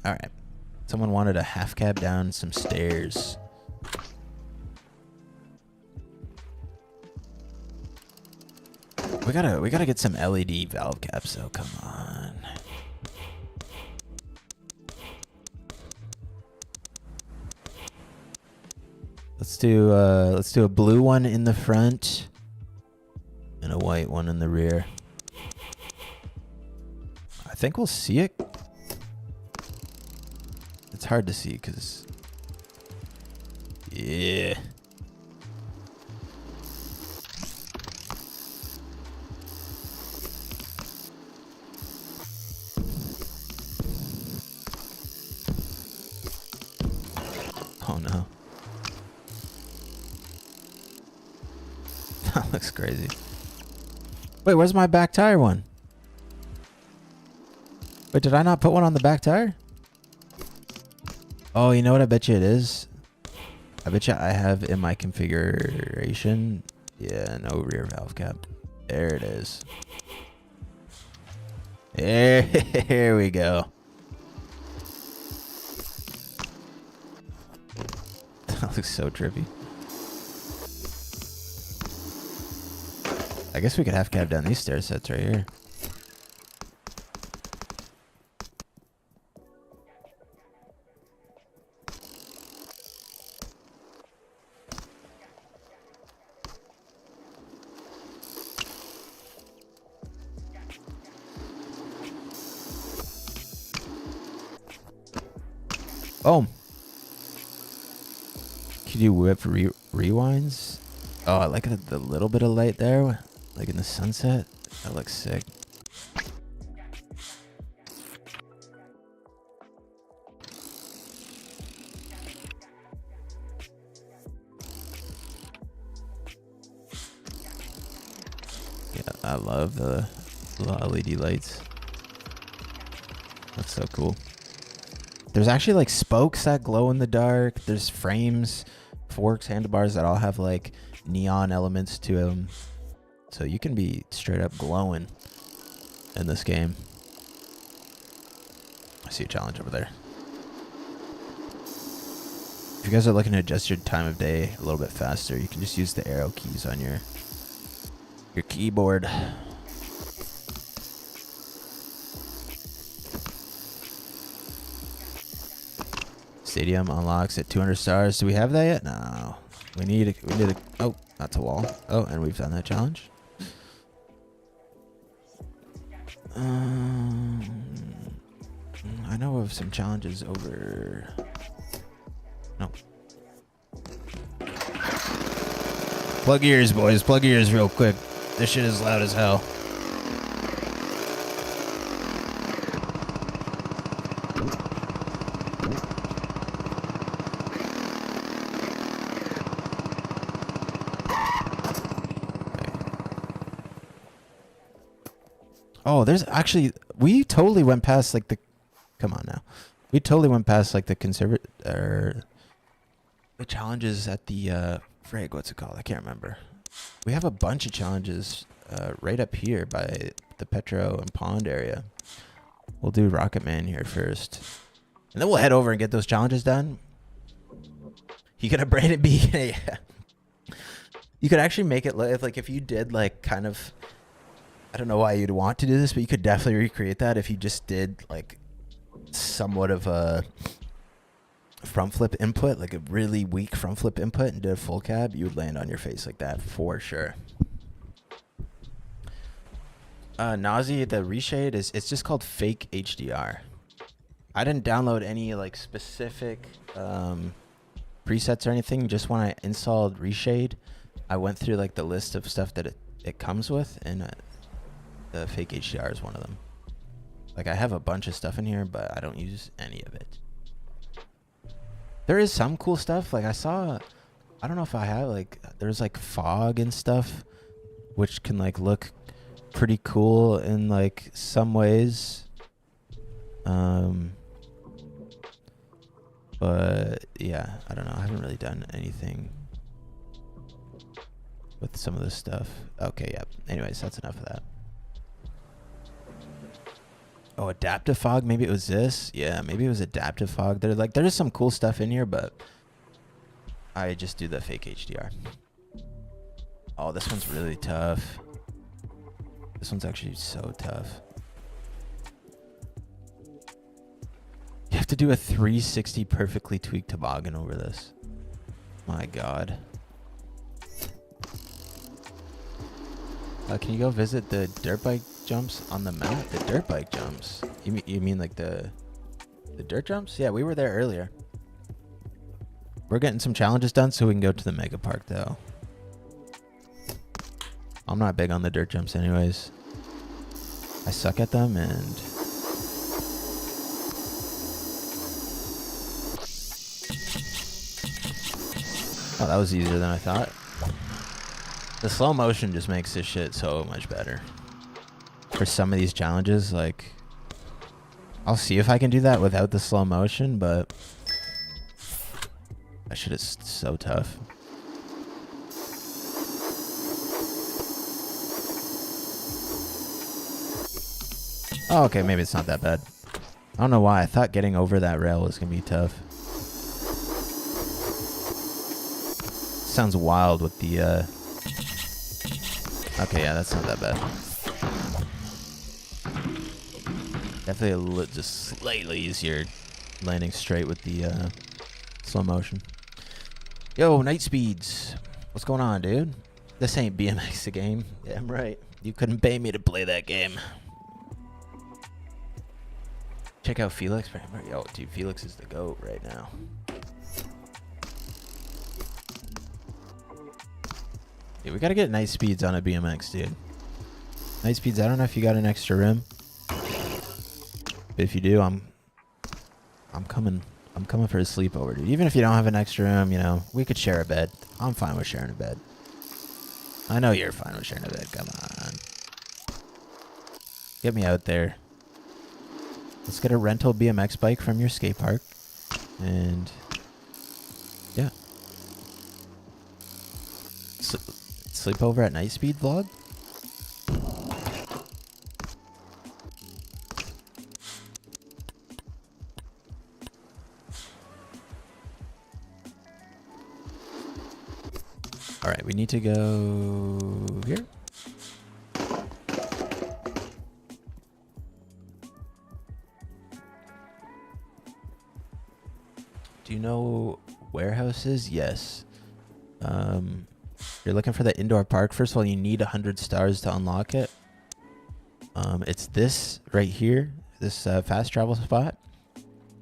All right. Someone wanted a half cab down some stairs. We gotta get some LED valve caps though. Come on. Let's do a blue one in the front and a white one in the rear. I think we'll see it. It's hard to see because, yeah. Oh no. That looks crazy. Wait, where's my back tire one? Wait, did I not put one on the back tire? Oh, you know what I bet you it is? I bet you I have in my configuration. Yeah, no rear valve cap. There it is. There we go. That looks so trippy. I guess we could half cab down these stair sets right here. Oh. Can you whip rewinds? Oh, I like the little bit of light there. Like in the sunset. That looks sick. Yeah, I love the little LED lights. That's so cool. There's actually like spokes that glow in the dark. There's frames, forks, handlebars that all have like neon elements to them. So you can be straight up glowing in this game. I see a challenge over there. If you guys are looking to adjust your time of day a little bit faster, you can just use the arrow keys on your keyboard. Stadium unlocks at 200 stars. Do we have that yet? No. We need a, oh, that's a wall. Oh, and we've done that challenge. I know of some challenges over. No. Plug ears, boys. Plug ears real quick. This shit is loud as hell. Oh, there's actually, we totally went past like the, come on now. We totally went past like the the challenges at the, frig, what's it called? I can't remember. We have a bunch of challenges right up here by the Petro and Pond area. We'll do Rocket Man here first. And then we'll head over and get those challenges done. You gonna brain it be? Yeah. You could actually make it like if you did like kind of, I don't know why you'd want to do this, but you could definitely recreate that if you just did like somewhat of a front flip input, like a really weak front flip input, and did a full cab, you would land on your face like that for sure. Nausea, the reshade it's just called fake HDR. I didn't download any like specific presets or anything. Just when I installed reshade, I went through like the list of stuff that it comes with, and the fake HDR is one of them. Like I have a bunch of stuff in here, but I don't use any of it. There is some cool stuff. Like I saw, I don't know if I have, like there's like fog and stuff, which can like look pretty cool in like some ways. But yeah, I don't know. I haven't really done anything with some of this stuff. Okay, yeah. Anyways, that's enough of that. Oh, adaptive fog. Maybe it was this. Yeah, maybe it was adaptive fog. There's some cool stuff in here, but I just do the fake HDR. Oh, this one's really tough. This one's actually so tough. You have to do a 360 perfectly tweaked toboggan over this. My God. Can you go visit the dirt bike jumps on the map? The dirt bike jumps? You mean like the dirt jumps? Yeah, we were there earlier. We're getting some challenges done so we can go to the mega park though. I'm not big on the dirt jumps anyways. I suck at them and... Oh, that was easier than I thought. The slow motion just makes this shit so much better. For some of these challenges, like... I'll see if I can do that without the slow motion, but... That shit is so tough. Oh, okay, maybe it's not that bad. I don't know why. I thought getting over that rail was going to be tough. Sounds wild with the... Okay, yeah, that's not that bad. Definitely just slightly easier landing straight with the slow motion. Yo, Night Speeds. What's going on, dude? This ain't BMX the game. Yeah, I'm right. You couldn't pay me to play that game. check out Felix? Yo, dude, Felix is the GOAT right now. Yeah, we gotta get nice speeds on a BMX, dude. Nice speeds. I don't know if you got an extra rim. But if you do, I'm coming. I'm coming for a sleepover, dude. Even if you don't have an extra rim, you know, we could share a bed. I'm fine with sharing a bed. I know you're fine with sharing a bed. Come on. Get me out there. Let's get a rental BMX bike from your skate park. And yeah. Sleepover at night speed vlog? All right, we need to go here. Do you know warehouses? Yes. You're looking for the indoor park. First of all, you need 100 stars to unlock it. It's this right here. This fast travel spot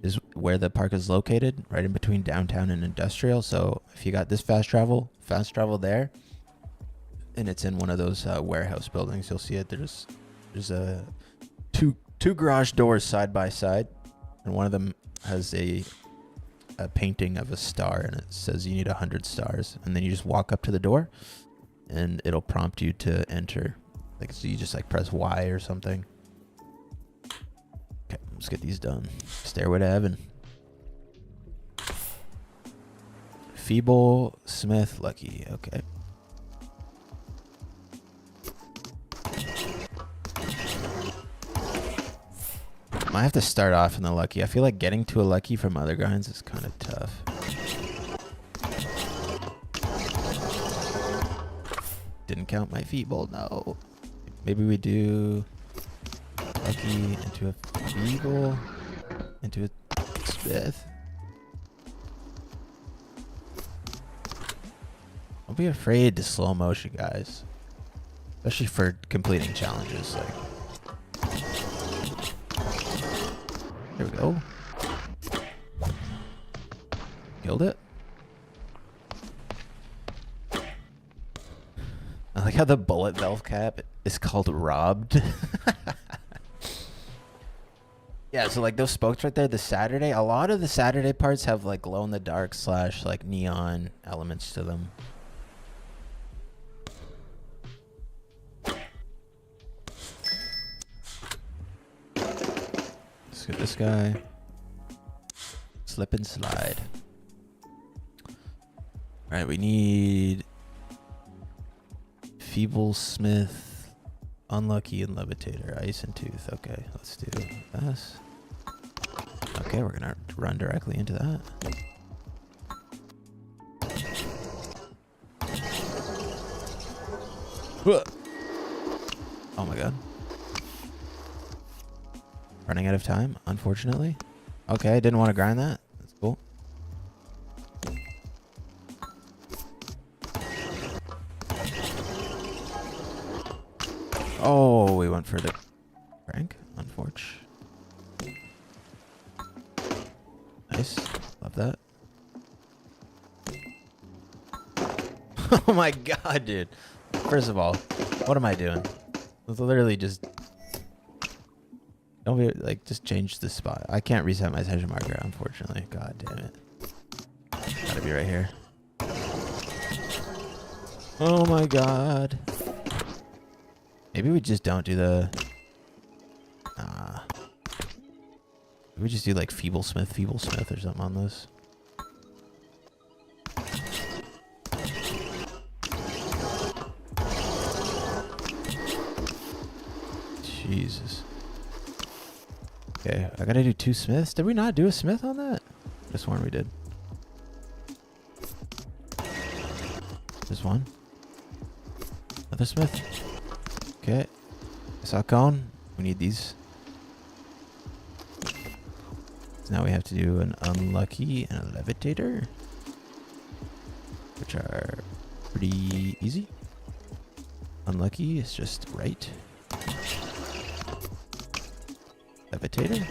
is where the park is located, right in between downtown and industrial. So if you got this fast travel there, and it's in one of those warehouse buildings, you'll see it. There's two garage doors side by side, and one of them has a painting of a star, and it says you need 100 stars, and then you just walk up to the door and it'll prompt you to enter. Like, so you just like press Y or something. Okay, let's get these done. Stairway to Heaven. Feeble, Smith, Lucky. Okay. Might have to start off in the Lucky. I feel like getting to a Lucky from other grinds is kind of tough. Didn't count my Feeble, no. Maybe we do Lucky into a Feeble, into a Smith. Don't be afraid to slow motion, guys. Especially for completing challenges. Like, there we go. Killed it. I like how the bullet valve cap is called Robbed. Yeah, so like those spokes right there, the Saturday, a lot of the Saturday parts have like glow in the dark / like neon elements to them. Let's get this guy. Slip and slide. All right, we need Feeble, Smith, Unlucky, and Levitator. Ice and Tooth. Okay, let's do this. Okay, we're gonna run directly into that. Oh my god. Running out of time, unfortunately. Okay, I didn't want to grind that. That's cool. Oh, we went for the crank, unfortunately. Nice. Love that. Oh my god, dude. First of all, what am I doing? It's literally just... Don't be like, just change the spot. I can't reset my session marker, unfortunately. God damn it. Gotta be right here. Oh my god. Maybe we just don't do the... Maybe we just do like Feeble Smith or something on this. Jesus. Okay, I gotta do 2 Smiths. Did we not do a Smith on that? Just one we did. Just one. Another Smith. Okay. I saw a cone. We need these. So now we have to do an Unlucky and a Levitator, which are pretty easy. Unlucky is just right. Levitator.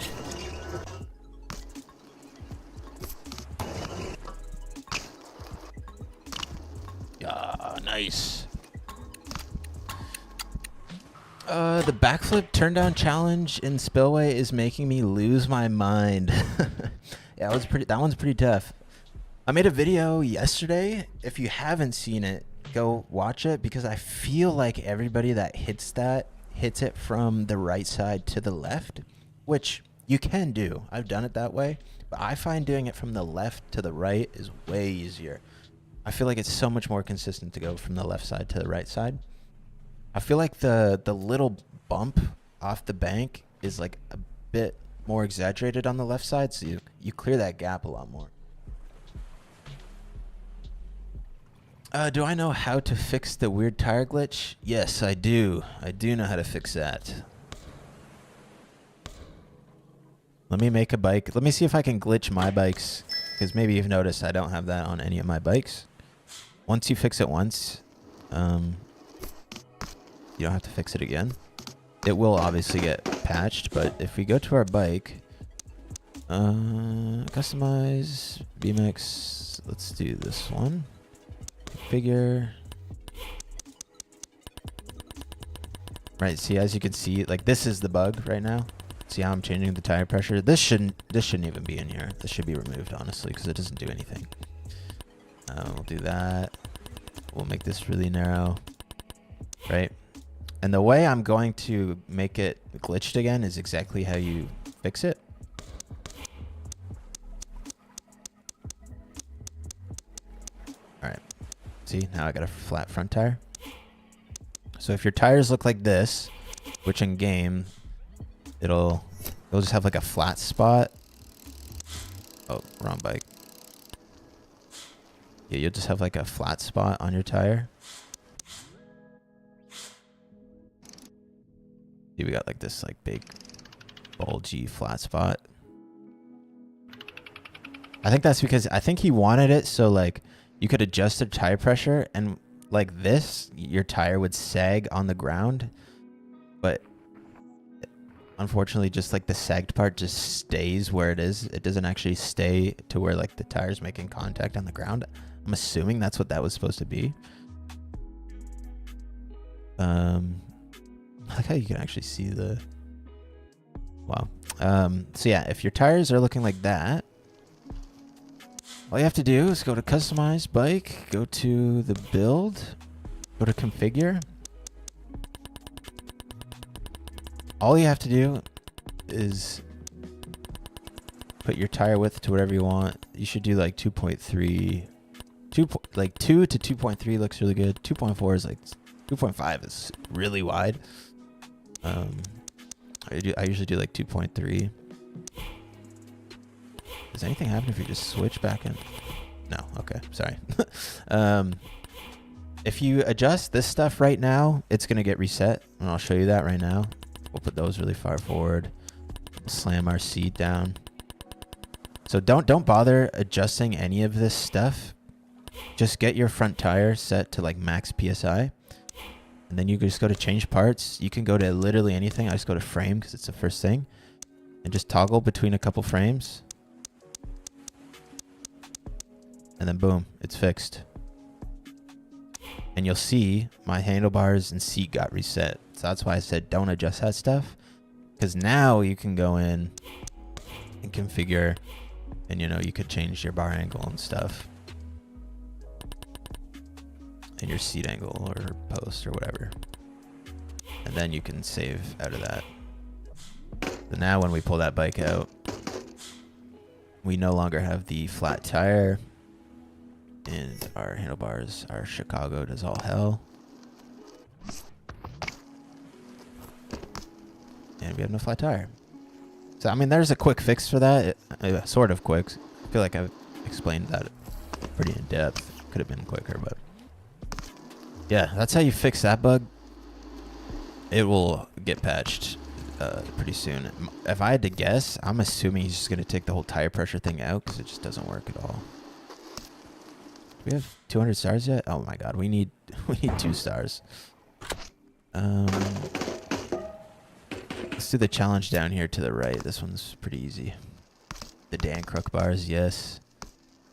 Yeah, nice. The backflip turn down challenge in Spillway is making me lose my mind. Yeah, that one's pretty tough. I made a video yesterday. If you haven't seen it, go watch it because I feel like everybody that hits it from the right side to the left, which you can do. I've done it that way, but I find doing it from the left to the right is way easier. I feel like it's so much more consistent to go from the left side to the right side. I feel like the little bump off the bank is like a bit more exaggerated on the left side, so you clear that gap a lot more. Do I know how to fix the weird tire glitch? Yes, I do. I do know how to fix that. Let me make a bike. Let me see if I can glitch my bikes, because maybe you've noticed I don't have that on any of my bikes. Once you fix it once, you don't have to fix it again. It will obviously get patched, but if we go to our bike, customize BMX, let's do this one. Configure. Right, see, as you can see, like this is the bug right now. See how I'm changing the tire pressure? This shouldn't even be in here. This should be removed, honestly, because it doesn't do anything. We'll do that. We'll make this really narrow, right? And the way I'm going to make it glitched again is exactly how you fix it. All right. See, now I got a flat front tire. So if your tires look like this, which in game, it'll just have like a flat spot. Oh, wrong bike. Yeah, you'll just have like a flat spot on your tire. See, we got like this like big bulgy flat spot. I think that's because I think he wanted it so like you could adjust the tire pressure and like this, your tire would sag on the ground, but unfortunately just like the sagged part just stays where it is. It doesn't actually stay to where like the tire's making contact on the ground. I'm assuming that's what that was supposed to be. I like how you can actually see the... Wow. So yeah, if your tires are looking like that, all you have to do is go to customize bike, go to the build, go to configure. All you have to do is put your tire width to whatever you want. You should do like 2.3. Like 2 to 2.3 looks really good. 2.4 is like 2.5 is really wide. I usually do like 2.3. Does anything happen if you just switch back in? No. Okay. Sorry. If you adjust this stuff right now, it's going to get reset. And I'll show you that right now. We'll put those really far forward. Slam our seat down. So don't bother adjusting any of this stuff. Just get your front tire set to like max PSI. And then you can just go to change parts. You can go to literally anything. I just go to frame because it's the first thing. And just toggle between a couple frames. And then boom, it's fixed. And you'll see my handlebars and seat got reset. So that's why I said don't adjust that stuff. Because now you can go in and configure. And you know, you could change your bar angle and stuff. And your seat angle or post or whatever. And then you can save out of that. So now when we pull that bike out, we no longer have the flat tire. And our handlebars are Chicago'd as all hell. And we have no flat tire. So, I mean, there's a quick fix for that. Sort of quick. I feel like I've explained that pretty in depth. Could have been quicker, but... yeah, that's how you fix that bug. It will get patched pretty soon. If I had to guess, I'm assuming he's just going to take the whole tire pressure thing out because it just doesn't work at all. Do we have 200 stars yet? Oh my god, we need 2 stars. Let's do the challenge down here to the right. This one's pretty easy. The Dan Crook bars, yes.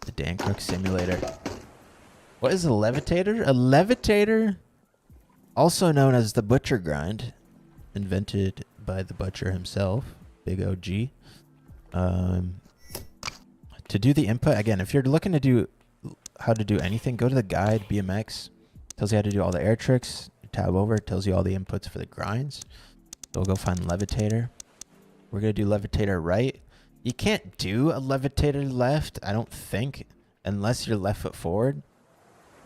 The Dan Crook simulator. What is a levitator? A levitator, also known as the butcher grind, invented by the butcher himself, Big OG. To do the input, again, if you're looking to do how to do anything, go to the guide, BMX. Tells you how to do all the air tricks. Tab over, tells you all the inputs for the grinds. So we'll go find levitator. We're going to do levitator right. You can't do a levitator left, I don't think, unless you're left foot forward.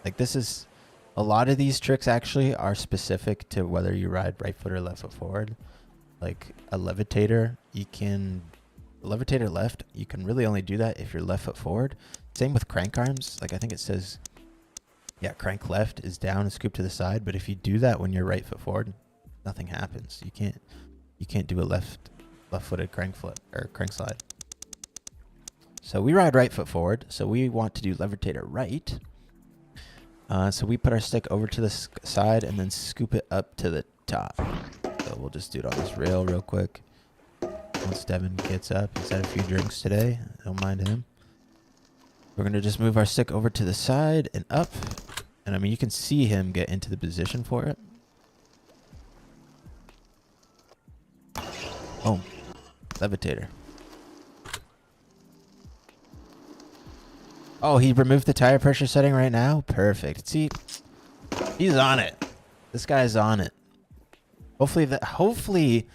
Like this is, a lot of these tricks actually are specific to whether you ride right foot or left foot forward. Like a levitator, levitator left, you can really only do that if you're left foot forward. Same with crank arms. Like I think it says, yeah, crank left is down and scoop to the side. But if you do that when you're right foot forward, nothing happens. You can't do a left-footed crank flip or crank slide. So we ride right foot forward. So we want to do levitator right. So we put our stick over to the side and then scoop it up to the top. So we'll just do it on this rail real quick. Once Devin gets up, he's had a few drinks today. Don't mind him. We're going to just move our stick over to the side and up. And I mean, you can see him get into the position for it. Boom. Levitator. Oh, he removed the tire pressure setting right now? Perfect. See, he's on it. This guy's on it. Hopefully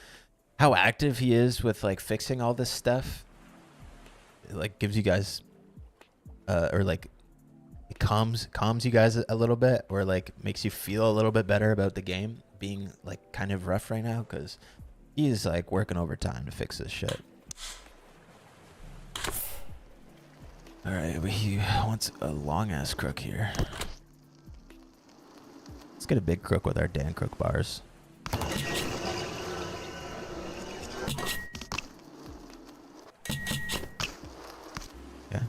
how active he is with like fixing all this stuff, it like gives you guys or like it calms you guys a little bit, or like makes you feel a little bit better about the game being like kind of rough right now, because he is like working overtime to fix this shit. All right, but he wants a long ass crook here. Let's get a big crook with our Dan Crook bars. Yeah.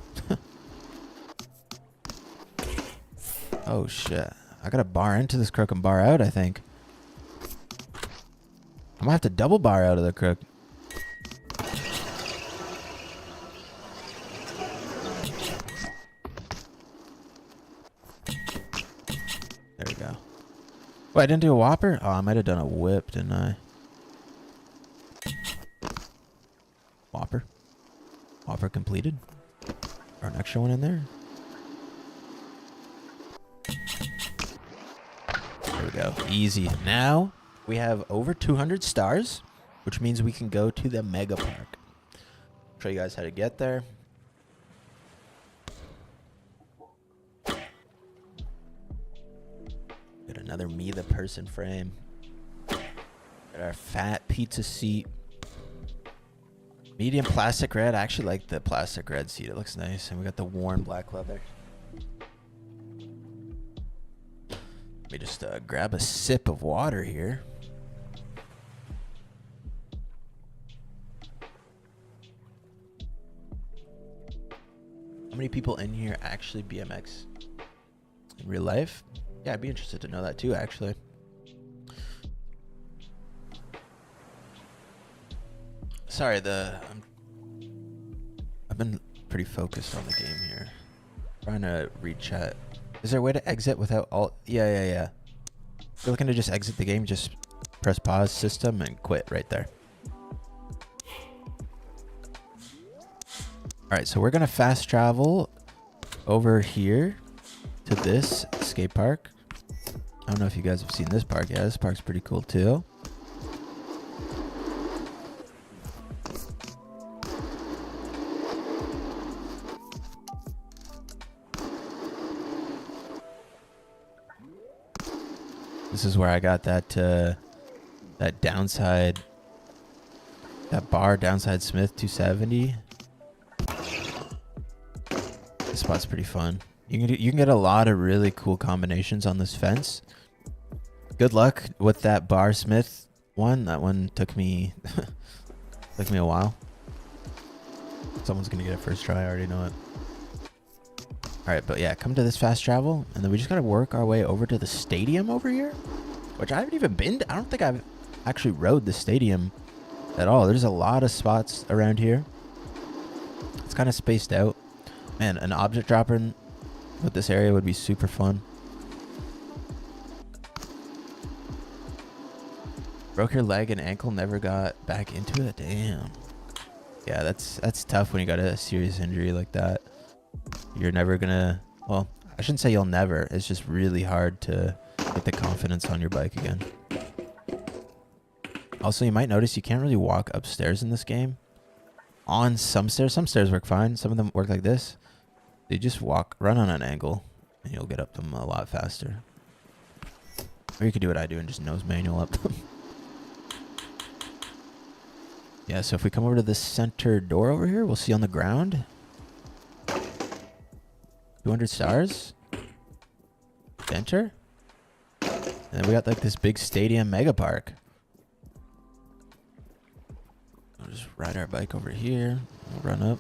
Oh shit. I gotta bar into this crook and bar out, I think. I'm gonna have to double bar out of the crook. There we go. Oh, I didn't do a whopper? Oh, I might have done a whip, didn't I? Whopper. Whopper completed. Or an extra one in there. There we go. Easy. Now we have over 200 stars, which means we can go to the Mega Park. Show you guys how to get there. Get another Me the Person frame. Get our fat pizza seat. Medium plastic red. I actually like the plastic red seat. It looks nice. And we got the worn black leather. Let me just grab a sip of water here. How many people in here actually BMX in real life? Yeah, I'd be interested to know that too, actually. Sorry, I've been pretty focused on the game here. Trying to read chat. Is there a way to exit without alt? Yeah. If you're looking to just exit the game, just press pause system and quit right there. Alright, so we're gonna fast travel over here to this skate park. I don't know if you guys have seen this park. Yeah, this park's pretty cool too. This is where I got that downside, that bar downside Smith 270. This spot's pretty fun. You can get a lot of really cool combinations on this fence. Good luck with that bar Smith one. That one took me took me a while. Someone's gonna get it first try. I already know it. All right, but yeah, come to this fast travel, and then we just gotta work our way over to the stadium over here, which I haven't even been to. I don't think I've actually rode the stadium at all. There's a lot of spots around here. It's kind of spaced out. Man, an object dropper with this area would be super fun. Broke your leg and ankle, never got back into it? Damn. Yeah, that's tough when you got a serious injury like that. You're never gonna... Well, I shouldn't say you'll never. It's just really hard to get the confidence on your bike again. Also, you might notice you can't really walk upstairs in this game. On some stairs. Some stairs work fine. Some of them work like this. You just run on an angle, and you'll get up them a lot faster. Or you could do what I do and just nose manual up them. Yeah, so if we come over to this center door over here, we'll see on the ground 200 stars. Enter. And then we got like this big stadium mega park. We'll just ride our bike over here. We'll run up.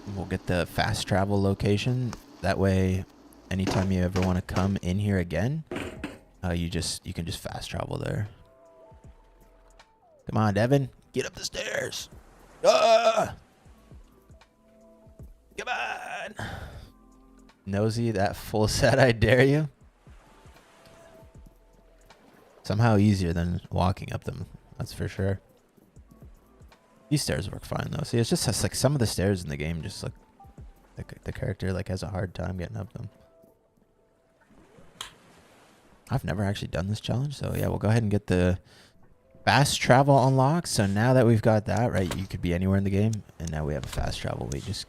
And we'll get the fast travel location. That way, anytime you ever want to come in here again, you can just fast travel there. Come on, Devin. Get up the stairs. Ah! Come on. Nosy, that full set, I dare you. Somehow easier than walking up them. That's for sure. These stairs work fine, though. See, it's just like some of the stairs in the game just look... The character like has a hard time getting up them. I've never actually done this challenge, so yeah, we'll go ahead and get the... fast travel unlocked. So now that we've got that, right, you could be anywhere in the game. And now we have a fast travel. We just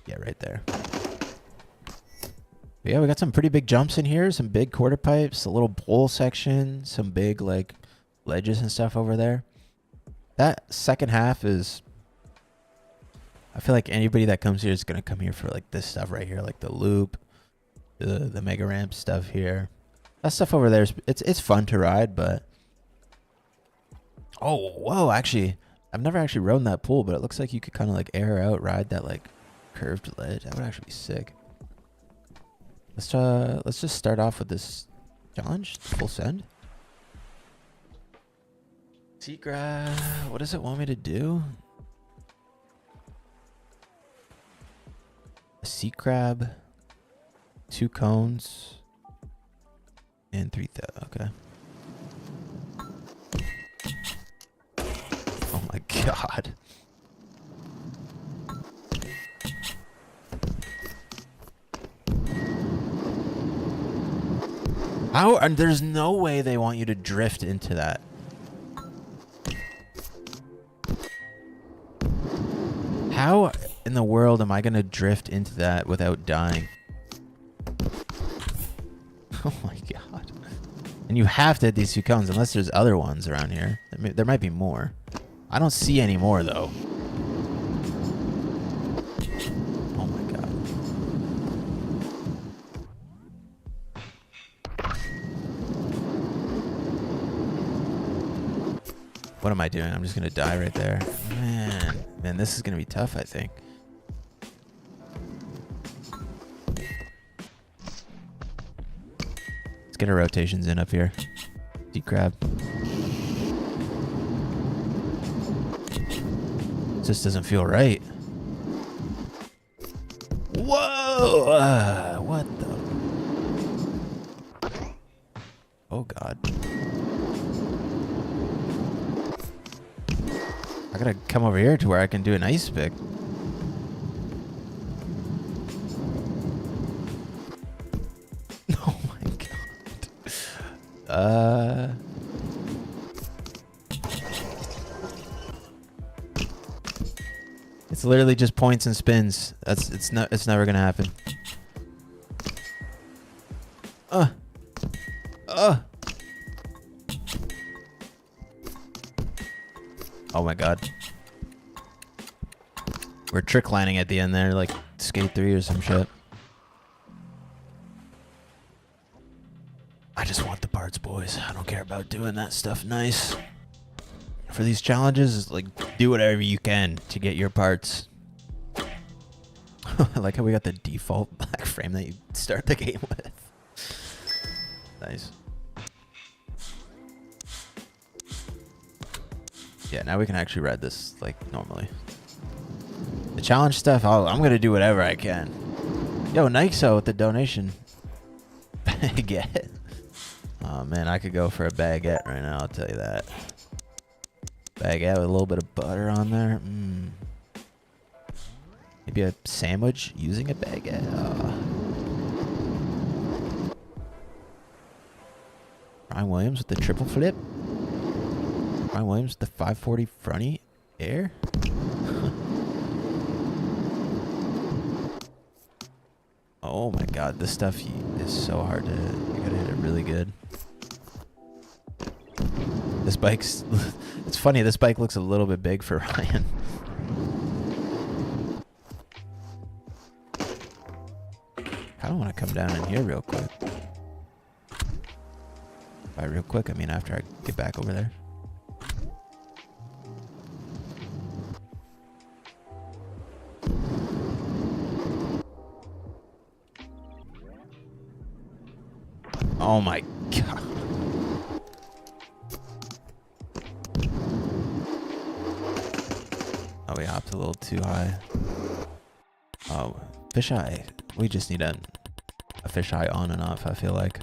get right there. But yeah, we got some pretty big jumps in here. Some big quarter pipes, a little bowl section, some big like ledges and stuff over there. That second half is... I feel like anybody that comes here is going to come here for like this stuff right here. Like the loop, the mega ramp stuff here. That stuff over there, it's fun to ride, but... Oh, whoa, actually, I've never actually rode that pool, but it looks like you could kind of like air out, ride that like curved ledge. That would actually be sick. Let's just start off with this challenge, full send. Sea grab, what does it want me to do? A sea crab, 2 cones, and 3,000, okay. Oh my god. How? And there's no way they want you to drift into that. How in the world am I going to drift into that without dying? Oh my god. And you have to hit these 2 cones unless there's other ones around here. There might be more. I don't see any more, though. Oh, my God. What am I doing? I'm just going to die right there. Man, this is going to be tough, I think. Let's get our rotations in up here. Deep crab. Just doesn't feel right. Whoa! What the? Oh god. I gotta come over here to where I can do an ice pick. Oh my god. It's literally just points and spins. It's never gonna happen. Oh my god. We're trick lining at the end there, like skate 3 or some shit. I just want the parts, boys. I don't care about doing that stuff nice. For these challenges, like, do whatever you can to get your parts. I like how we got the default black frame that you start the game with. Nice. Yeah, now we can actually ride this like normally. The challenge stuff, I'm going to do whatever I can. Yo, Nixo with the donation. Baguette. Oh, man, I could go for a baguette right now, I'll tell you that. Baguette with a little bit of butter on there. Maybe a sandwich using a baguette. Ryan Williams with the triple flip. Ryan Williams with the 540 fronty air. Oh my god, this stuff is so hard to hit. You gotta hit it really good. This bike's... It's funny, this bike looks a little bit big for Ryan. I don't want to come down in here real quick. By real quick, I mean after I get back over there. Oh my god. Oh, we hopped a little too high. Oh, fisheye. We just need a fisheye on and off, I feel like.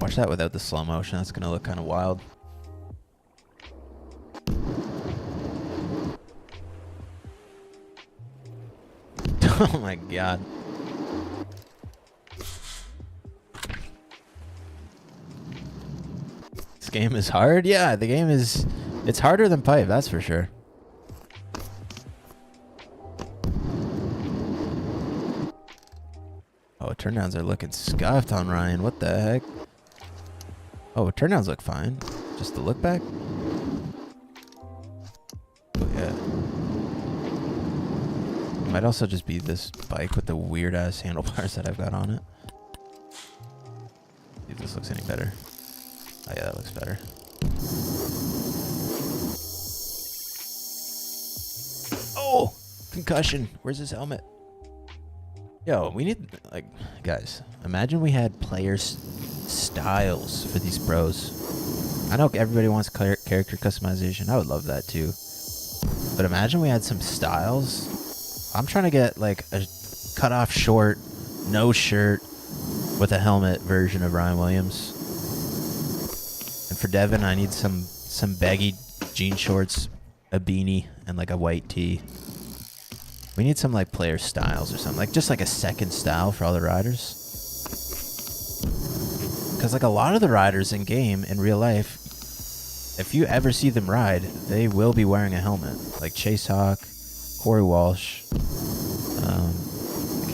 Watch that without the slow motion. That's going to look kind of wild. Oh my god. This game is hard? Yeah, the game is... It's harder than pipe, that's for sure. Oh, turndowns are looking scuffed on Ryan. What the heck? Oh, turndowns look fine. Just the look back? Oh, yeah. It might also just be this bike with the weird-ass handlebars that I've got on it. See if this looks any better. Oh, yeah, that looks better. Oh! Concussion. Where's his helmet? Yo, we need, like, guys, imagine we had players' styles for these pros. I know everybody wants character customization. I would love that too. But imagine we had some styles. I'm trying to get, like, a cut-off short, no shirt, with a helmet version of Ryan Williams. And for Devin, I need some baggy jean shorts, a beanie, and, like, a white tee. We need some, like, player styles or something. Like, just, like, a second style for all the riders. Because, like, a lot of the riders in-game, in real life, if you ever see them ride, they will be wearing a helmet. Like Chase Hawk, Corey Walsh,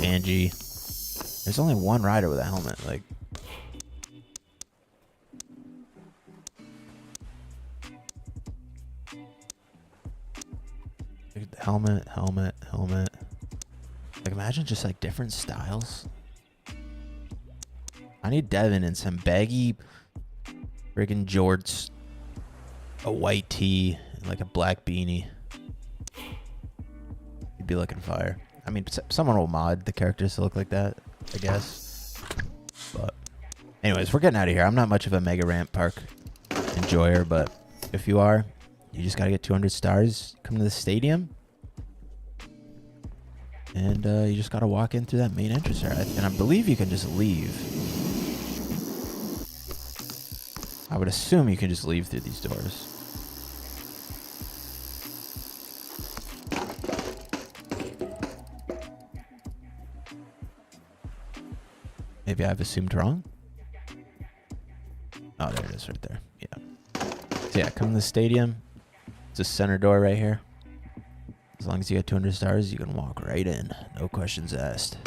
Angie. There's only one rider with a helmet. Like, helmet. Like, imagine just, like, different styles. I need Devin in some baggy friggin' jorts, a white tee, and, like, a black beanie. He'd be looking fire. I mean, someone will mod the characters to look like that, I guess. But anyways, we're getting out of here. I'm not much of a Mega Ramp Park enjoyer, but if you are, you just gotta get 200 stars, come to the stadium, and you just gotta walk in through that main entrance there. And I believe you can just leave. I would assume you can just leave through these doors. Maybe I've assumed wrong. Oh, there it is right there. Yeah. So yeah, come to the stadium. It's a center door right here. As long as you get 200 stars, you can walk right in. No questions asked.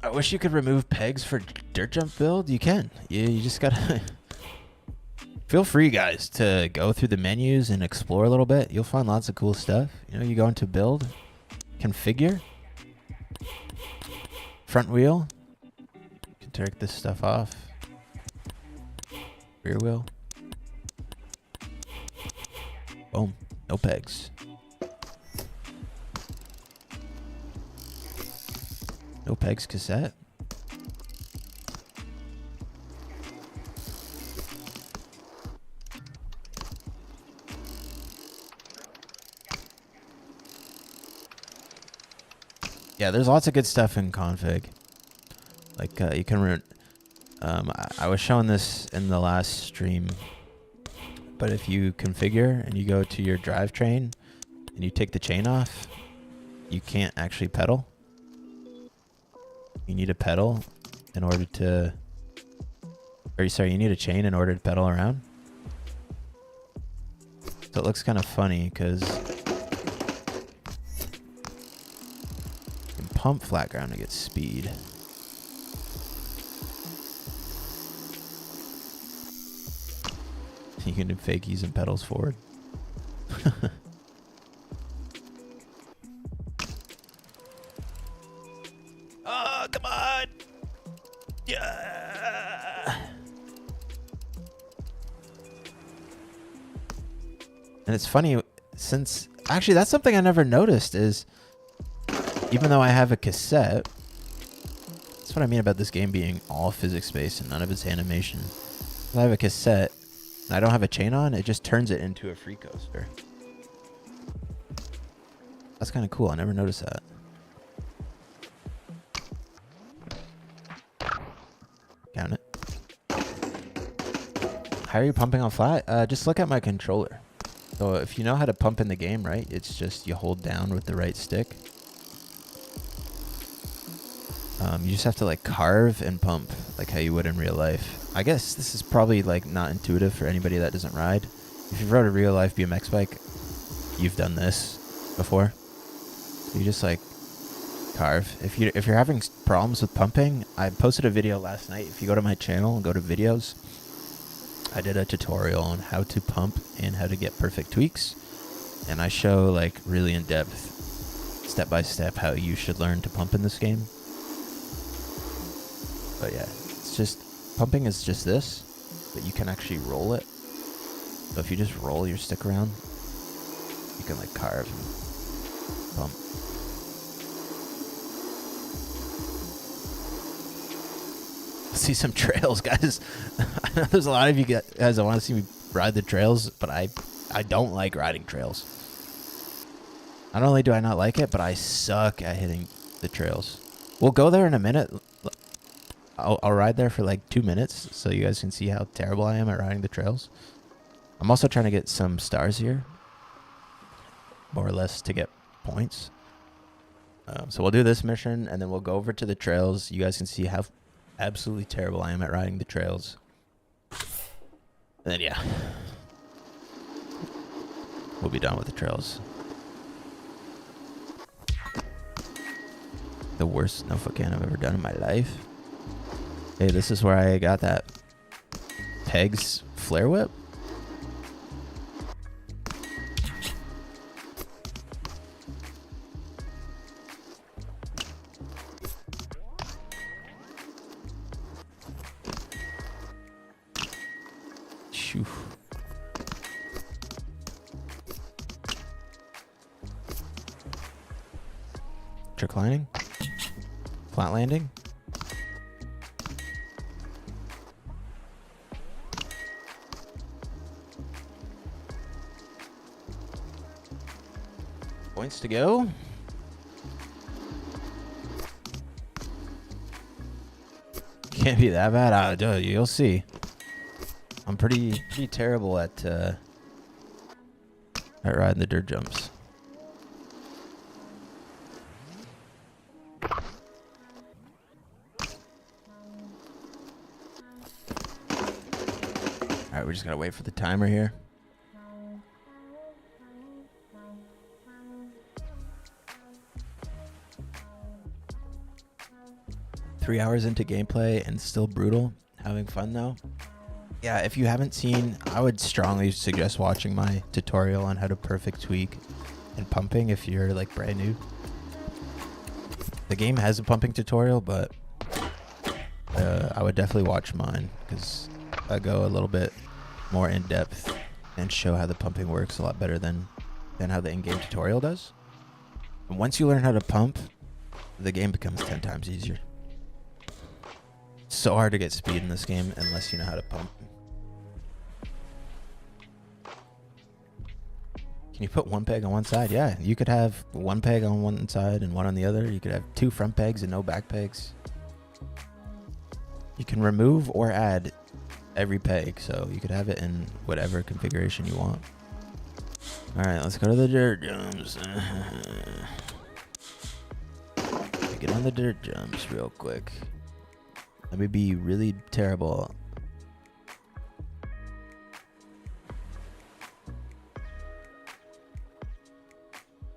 I wish you could remove pegs for dirt jump build. You can. You just gotta... Feel free, guys, to go through the menus and explore a little bit. You'll find lots of cool stuff. You know, you go into build, configure, front wheel. You can take this stuff off. Rear wheel. Boom. No pegs. No pegs cassette. Yeah, there's lots of good stuff in config. Like you can run. I was showing this in the last stream, but if you configure and you go to your drivetrain and you take the chain off, you can't actually pedal. You need a pedal in order to, or sorry, you need a chain in order to pedal around. So it looks kind of funny because you can pump flat ground to get speed. You can do fakies and pedals forward. Oh, come on! Yeah! And it's funny, since... Actually, that's something I never noticed is... Even though I have a cassette... That's what I mean about this game being all physics-based and none of its animation. If I have a cassette... and I don't have a chain on, it just turns it into a free coaster. That's kind of cool. I never noticed that. Count it. How are you pumping on flat? Just look at my controller. So if you know how to pump in the game, right, it's just you hold down with the right stick. You just have to like carve and pump like how you would in real life. I guess this is probably like not intuitive for anybody that doesn't ride. If you've rode a real life BMX bike, you've done this before. So you just like carve. If you're having problems with pumping, I posted a video last night. If you go to my channel and go to videos, I did a tutorial on how to pump and how to get perfect tweaks. And I show like really in depth, step by step, how you should learn to pump in this game. But yeah, it's just, pumping is just this, but you can actually roll it. So if you just roll your stick around, you can like carve and pump. See some trails, guys. I know there's a lot of you guys that want to see me ride the trails, but I don't like riding trails. Not only do I not like it, but I suck at hitting the trails. We'll go there in a minute. I'll ride there for like 2 minutes so you guys can see how terrible I am at riding the trails. I'm also trying to get some stars here, more or less to get points. So we'll do this mission and then we'll go over to the trails. You guys can see how absolutely terrible I am at riding the trails. And then yeah, we'll be done with the trails. The worst no foot can I've ever done in my life. Hey, this is where I got that Pegs flare whip. Shoo. Tricklining? Flat landing? Points to go. Can't be that bad. You'll see. I'm pretty terrible at riding the dirt jumps. All right, we just gotta wait for the timer here. Three hours into gameplay and still brutal. Having fun though. Yeah, if you haven't seen, I would strongly suggest watching my tutorial on how to perfect tweak and pumping if you're like brand new. The game has a pumping tutorial, but I would definitely watch mine because I go a little bit more in depth and show how the pumping works a lot better than how the in-game tutorial does. And once you learn how to pump, the game becomes 10 times easier. So hard to get speed in this game unless you know how to pump. Can Can you put one peg on one side? Yeah, you could have one peg on one side and one on the other. You could have 2 front pegs and no back pegs. You can remove or add every peg, so you could have it in whatever configuration you want. All right, let's go to the dirt jumps. Get on the dirt jumps real quick. Let me be really terrible.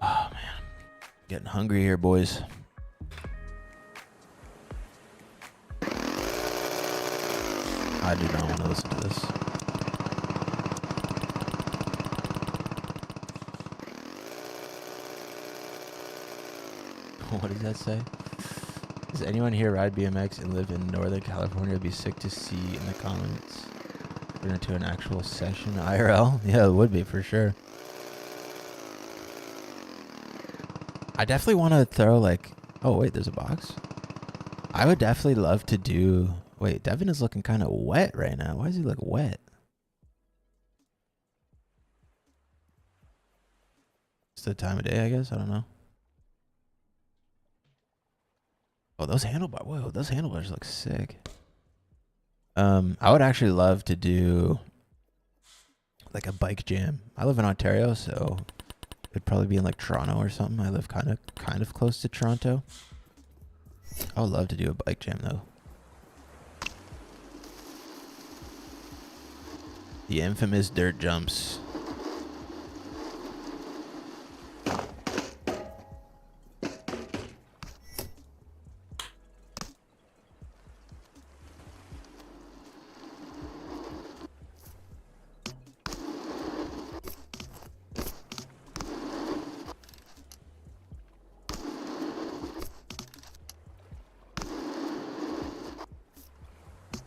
Oh man, getting hungry here, boys. I do not want to listen to this. What does that say? Does anyone here ride BMX and live in Northern California? Would be sick to see in the comments. Turn into an actual session IRL? Yeah, it would be for sure. I definitely want to throw like... Oh, wait, there's a box? I would definitely love to do... Wait, Devin is looking kind of wet right now. Why does he look wet? It's the time of day, I guess. I don't know. Oh, those handlebars. Whoa, those handlebars look sick. I would actually love to do like a bike jam. I live in Ontario, so it'd probably be in like Toronto or something. I live kind of close to Toronto. I would love to do a bike jam though. The infamous dirt jumps.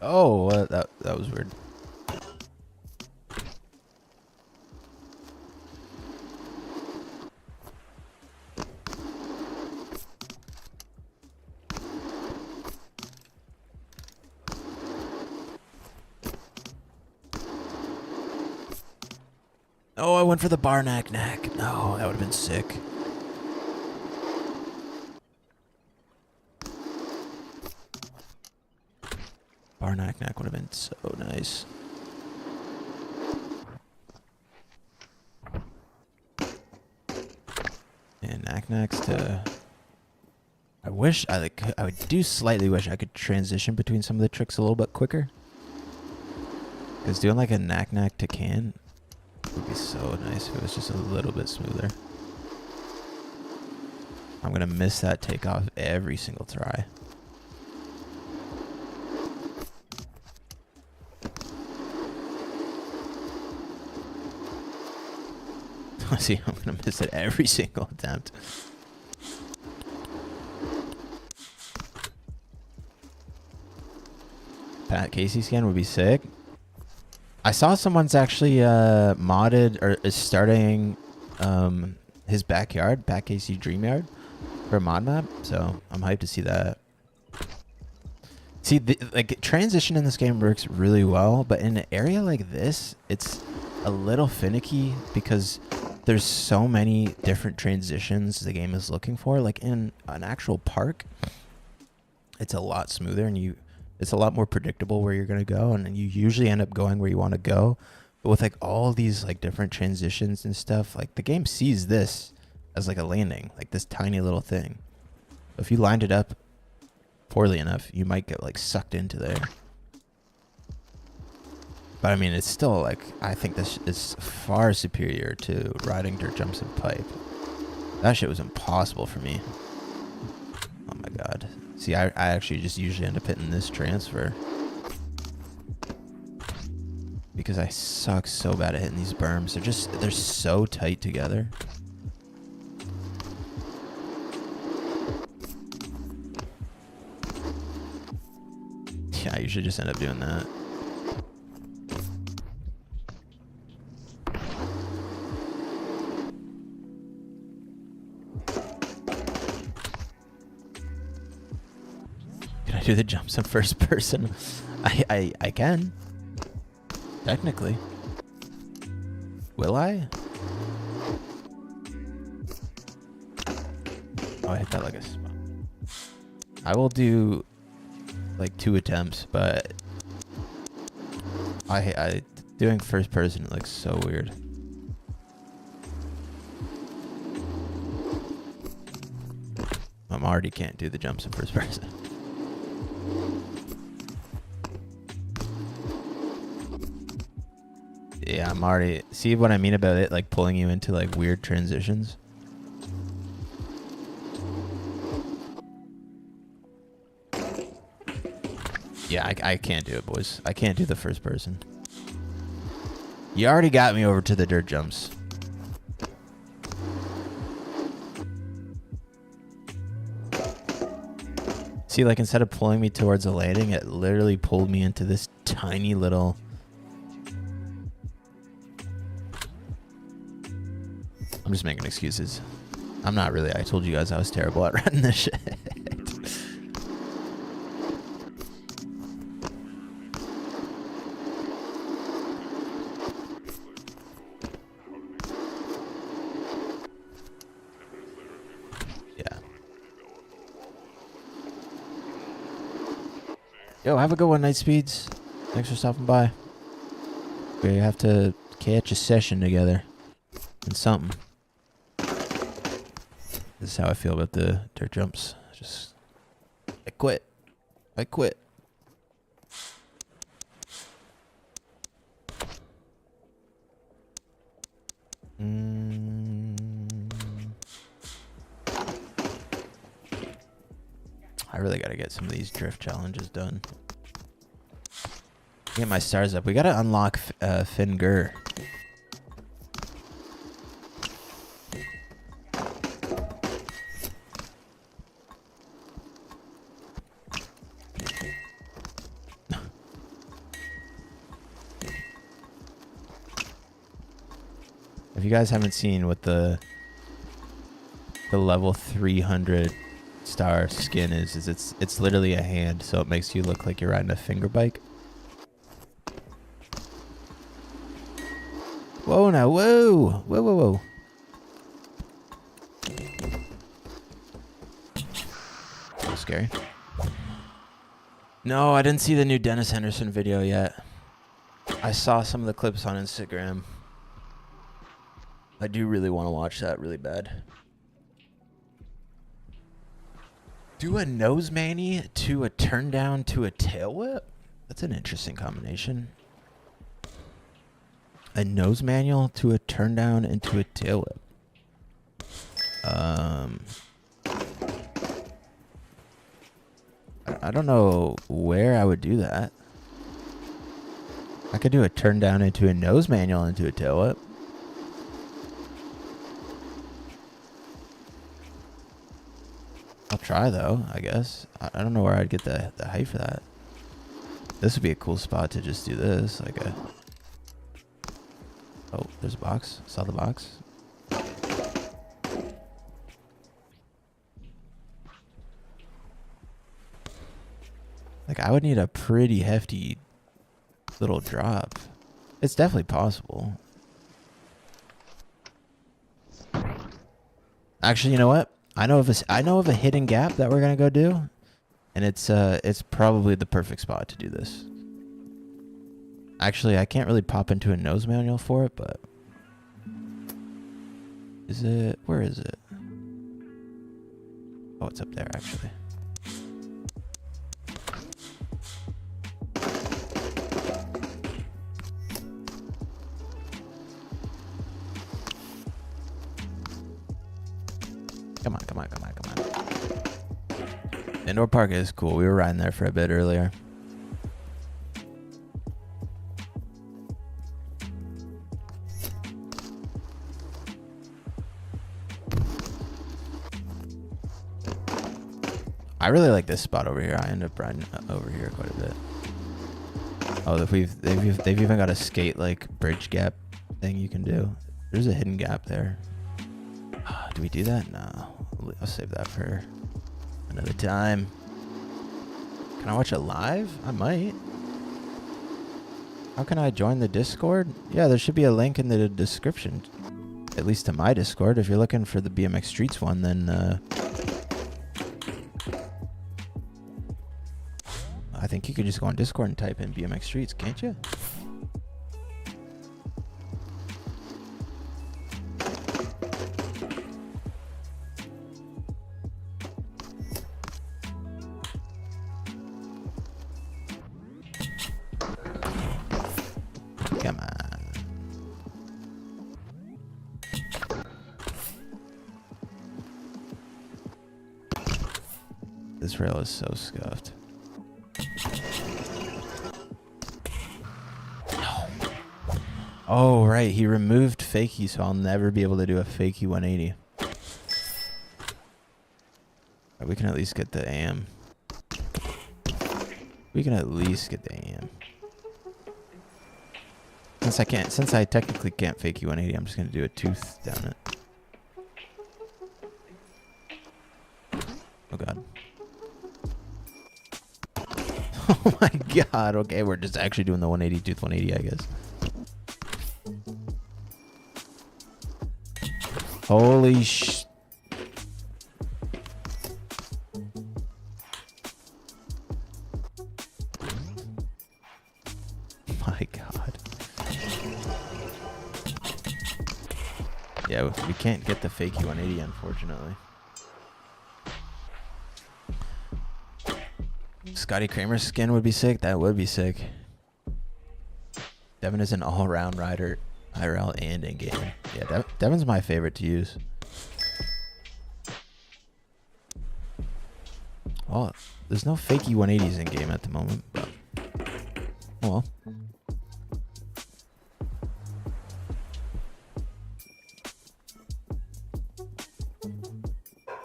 Oh, that was weird. Oh, I went for the bar knack. No, that would have been sick. Bar knack would have been so nice. And knack-knacks to... I do slightly wish I could transition between some of the tricks a little bit quicker. Because doing like a knack to can would be so nice if it was just a little bit smoother. I'm going to miss that takeoff every single try. See, I'm going to miss it every single attempt. Pat Casey scan would be sick. I saw someone's actually modded or is starting his backyard, Pat Casey Dream Yard, for a mod map. So I'm hyped to see that. See, like transition in this game works really well, but in an area like this, it's a little finicky because there's so many different transitions the game is looking for. Like in an actual park, it's a lot smoother and it's a lot more predictable where you're going to go, and you usually end up going where you want to go. But with like all these like different transitions and stuff, like the game sees this as like a landing, like this tiny little thing. If you lined it up poorly enough, you might get like sucked into there. But I mean, it's still like, I think this is far superior to riding dirt jumps and pipe. That shit was impossible for me. Oh my god. See, I actually just usually end up hitting this transfer. Because I suck so bad at hitting these berms. They're so tight together. Yeah, I usually just end up doing that. Do the jumps in first person. I can. Technically. Will I? Oh, I hit that like a spot. I will do like 2 attempts, but I doing first person looks so weird. I'm already can't do the jumps in first person. Yeah, I'm already... See what I mean about it, like pulling you into like weird transitions? Yeah, I can't do it, boys. I can't do the first person. You already got me over to the dirt jumps. See, like instead of pulling me towards a landing, it literally pulled me into this tiny little... I'm just making excuses. I'm not really. I told you guys I was terrible at running this shit. Yeah. Yo, have a good one, Night Speeds. Thanks for stopping by. We have to catch a session together and something. This is how I feel about the dirt jumps. Just, I quit. I quit. I really gotta get some of these drift challenges done. Get my stars up. We gotta unlock Finger. If you guys haven't seen what the level 300 star skin is it's literally a hand, so it makes you look like you're riding a finger bike. Whoa now, whoa! Whoa, whoa, whoa. So scary. No, I didn't see the new Dennis Henderson video yet. I saw some of the clips on Instagram. I do really want to watch that really bad. Do a nose mani to a turn down to a tail whip? That's an interesting combination. A nose manual to a turn down into a tail whip. I don't know where I would do that. I could do a turn down into a nose manual into a tail whip. I'll try though, I guess. I don't know where I'd get the height for that. This would be a cool spot to just do this, like a... Oh, there's a box. Saw the box. Like, I would need a pretty hefty little drop. It's definitely possible. Actually, you know what? I know of a hidden gap that we're gonna go do, and it's probably the perfect spot to do this. Actually, I can't really pop into a nose manual for it, but is it? Where is it? Oh, it's up there actually. Come on, come on, come on, come on. Indoor park is cool. We were riding there for a bit earlier. I really like this spot over here. I end up riding over here quite a bit. Oh, they've even got a skate like bridge gap thing you can do. There's a hidden gap there. Do we do that? No. I'll save that for another time. Can I watch it live? I might. How can I join the Discord? Yeah, there should be a link in the description. At least to my Discord. If you're looking for the BMX Streets one, then think you could just go on Discord and type in BMX Streets, can't you? Come on. This rail is so scuffed. No. Oh, right. He removed fakie, so I'll never be able to do a fakie 180. Right, we can at least get the AM. We can at least get the AM. Since I technically can't fakie 180, I'm just gonna do a tooth down it. Oh god. Oh my god. Okay, we're just actually doing the 180 tooth 180, I guess. Holy sh... My god. Yeah, we can't get the fakie 180, unfortunately. Scotty Kramer's skin would be sick. That would be sick. Devin is an all-around rider, IRL and in-game. Yeah, Devin's my favorite to use. Oh, there's no fakie 180s in-game at the moment, but oh well.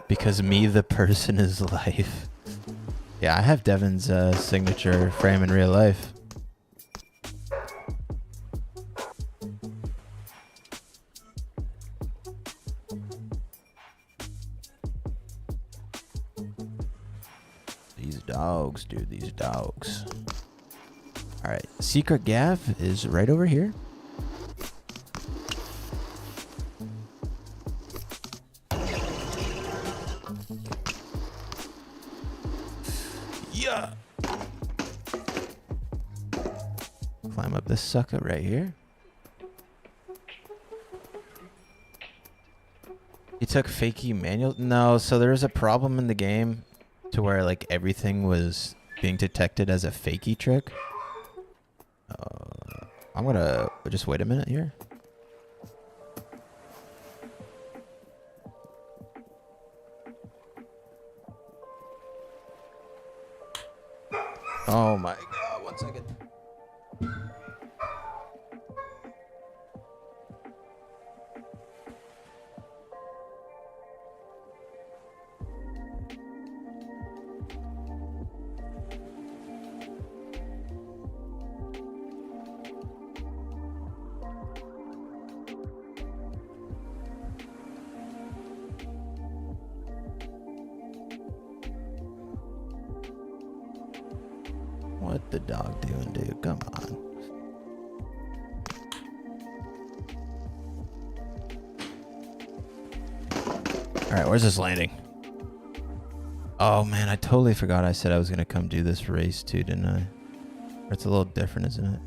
Because me, the person, is life. Yeah, I have Devin's signature frame in real life. These dogs, dude, these dogs. All right, secret gaff is right over here. Yeah. Climb up this sucker right here. You took fakie manual? No, so there was a problem in the game to where like everything was being detected as a fakie trick. I'm gonna just wait a minute here. Oh my god, 1 second. What the dog doing, dude? Come on. Alright, where's this landing? Oh man, I totally forgot I said I was gonna come do this race too, didn't I? Or it's a little different, isn't it?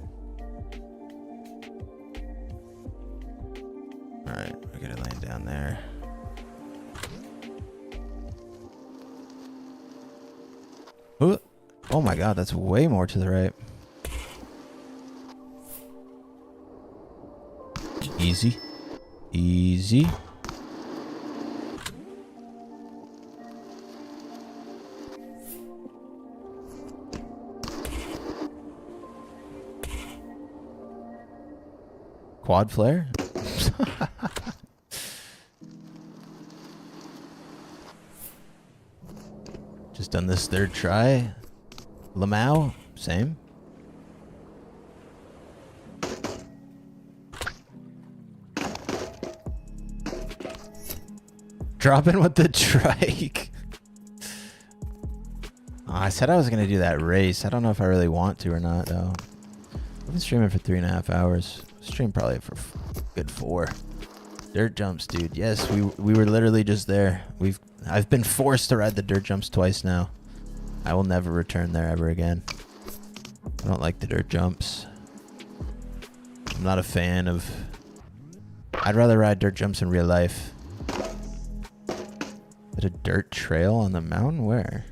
Alright, we're gonna land down there. Ooh. Oh my god, that's way more to the right. Easy. Easy. Quad flare? Just done this third try. Lamau, same. Dropping with the trike. Oh, I said I was going to do that race. I don't know if I really want to or not, though. I've been streaming for 3.5 hours. Stream probably for a good 4. Dirt jumps, dude. Yes, we were literally just there. I've been forced to ride the dirt jumps twice now. I will never return there ever again. I don't like the dirt jumps. I'm not a fan of... I'd rather ride dirt jumps in real life. Is it a dirt trail on the mountain? Where?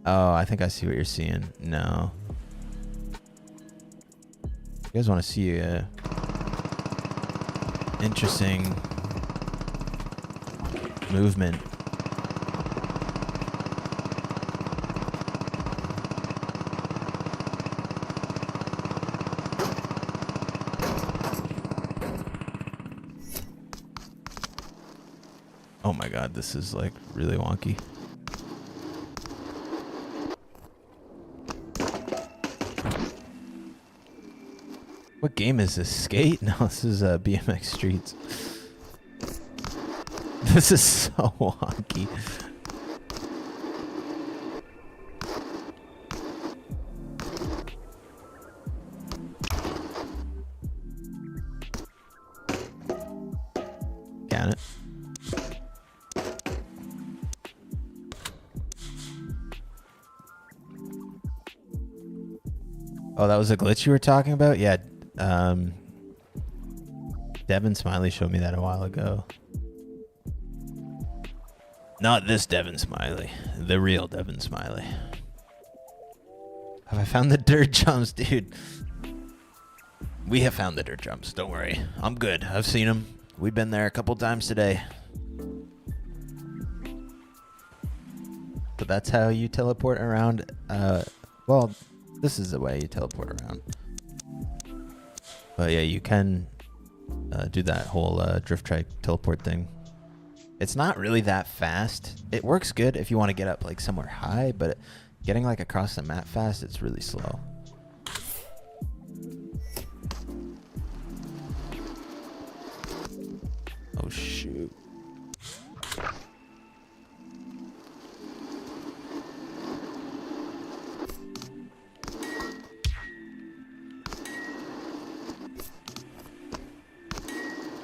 Oh, I think I see what you're seeing. No. You guys want to see a interesting movement. Oh my god, this is like really wonky. What game is this? Skate? No, this is BMX Streets. This is so wonky. Can it? Oh, that was a glitch you were talking about? Yeah. Devin Smiley showed me that a while ago. Not this Devin Smiley. The real Devin Smiley. Have I found the dirt jumps, dude? We have found the dirt jumps. Don't worry. I'm good. I've seen them. We've been there a couple times today. But that's how you teleport around. Well, this is the way you teleport around. But yeah, you can do that whole drift trike teleport thing. It's not really that fast. It works good if you want to get up like somewhere high, but getting like across the map fast, it's really slow. Oh shoot.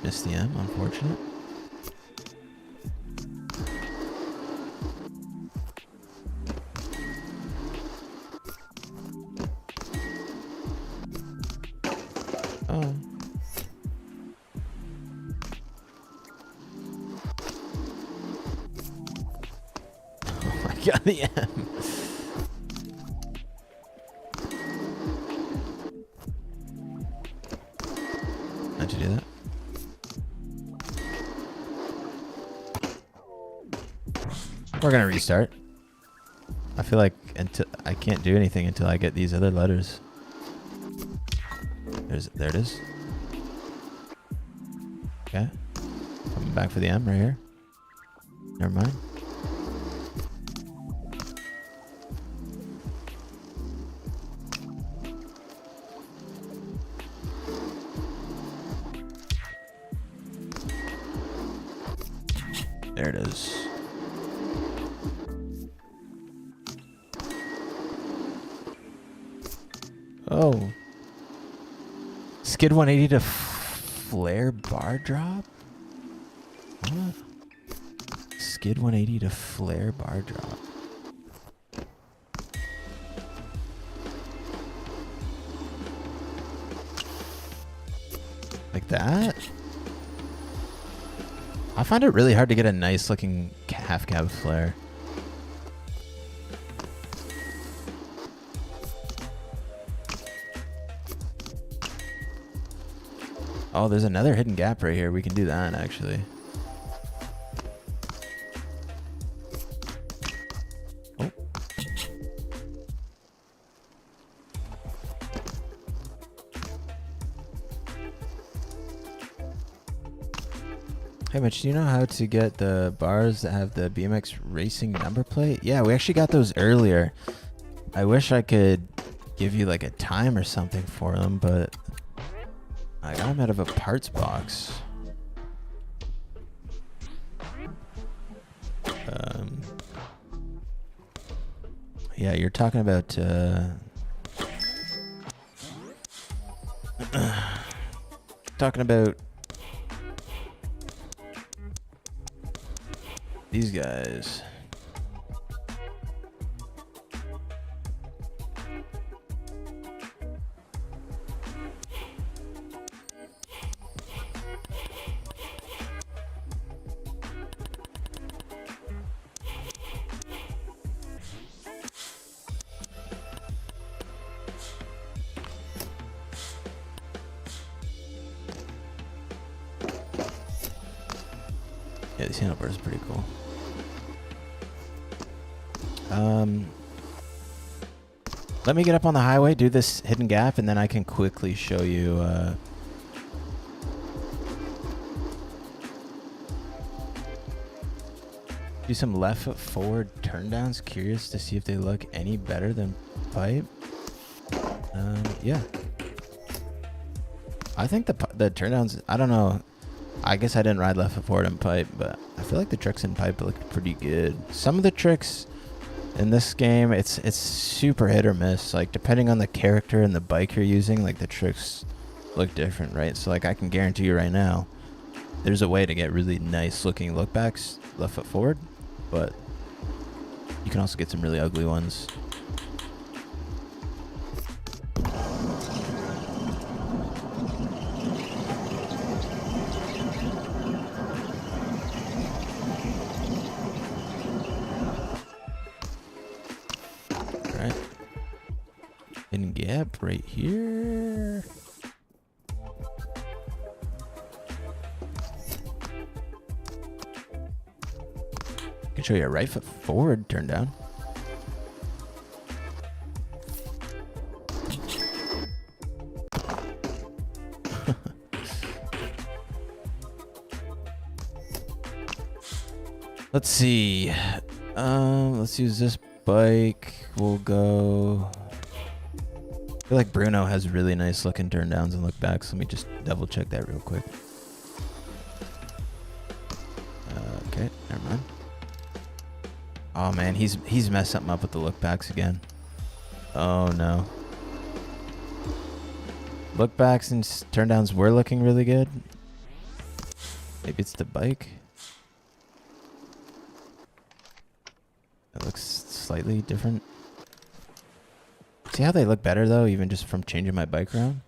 Missed the M, unfortunate. Oh. Oh my god, the M. How'd you do that? We're gonna restart. I feel like until I can't do anything until I get these other letters. There it is. Okay. Coming back for the M right here. Never mind. There it is. Oh. Skid 180 to flare bar drop? What? Skid 180 to flare bar drop. Like that? I find it really hard to get a nice looking half cab flare. Oh, there's another hidden gap right here. We can do that, actually. Oh. Hey, Mitch, do you know how to get the bars that have the BMX racing number plate? Yeah, we actually got those earlier. I wish I could give you like a time or something for them, but... I got them out of a parts box. Yeah, you're talking about talking about these guys. Yeah, these handlebars are pretty cool. Let me get up on the highway, do this hidden gap, and then I can quickly show you. Do some left foot forward turn downs. Curious to see if they look any better than pipe. Yeah. I think the turn downs, I don't know. I guess I didn't ride left foot forward in pipe, but I feel like the tricks in pipe looked pretty good. Some of the tricks in this game, it's super hit or miss. Like, depending on the character and the bike you're using, like, the tricks look different, right? So, like, I can guarantee you right now, there's a way to get really nice looking look backs left foot forward, but you can also get some really ugly ones. Gap right here. I can show you a right foot forward turn down. Let's see. Let's use this bike. We'll go. I feel like Bruno has really nice looking turn downs and look backs. Let me just double check that real quick. Okay, never mind. Oh man, he's messed something up with the look backs again. Oh no. Look backs and turn downs were looking really good. Maybe it's the bike. It looks slightly different. See how they look better though, even just from changing my bike around?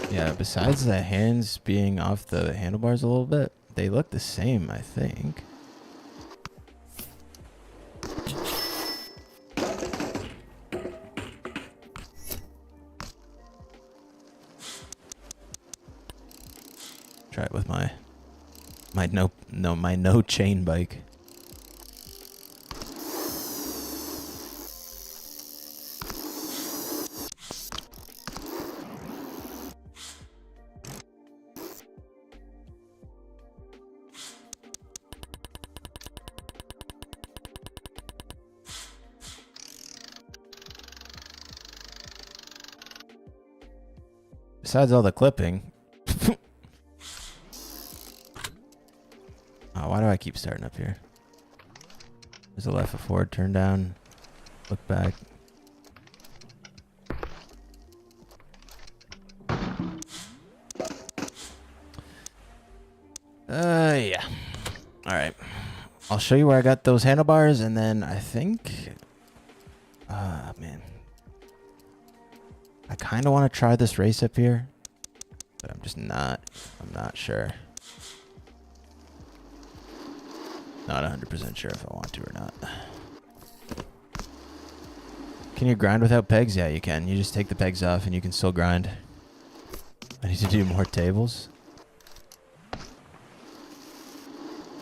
Yeah, besides the hands being off the handlebars a little bit, they look the same, I think. Try it with my no chain bike. Besides all the clipping. Oh, why do I keep starting up here? There's a left foot forward, turn down, look back. Yeah. All right. I'll show you where I got those handlebars, and then I think, man, I kind of want to try this race up here, but I'm not sure. Not 100% sure if I want to or not. Can you grind without pegs? Yeah, you can. You just take the pegs off and you can still grind. I need to do more tables.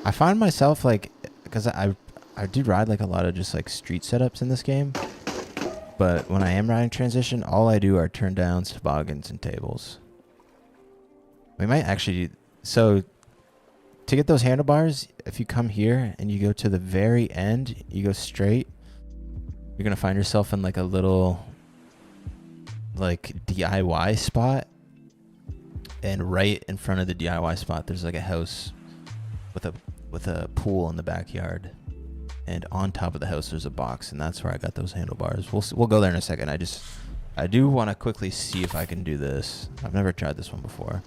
I find myself like, because I do ride like a lot of just like street setups in this game. But when I am riding transition, all I do are turn downs, toboggans, and tables. We might actually, so to get those handlebars, if you come here and you go to the very end, you go straight, you're going to find yourself in like a little like DIY spot. And right in front of the DIY spot, there's like a house with a pool in the backyard. And on top of the house, there's a box, and that's where I got those handlebars. We'll go there in a second. I do want to quickly see if I can do this. I've never tried this one before.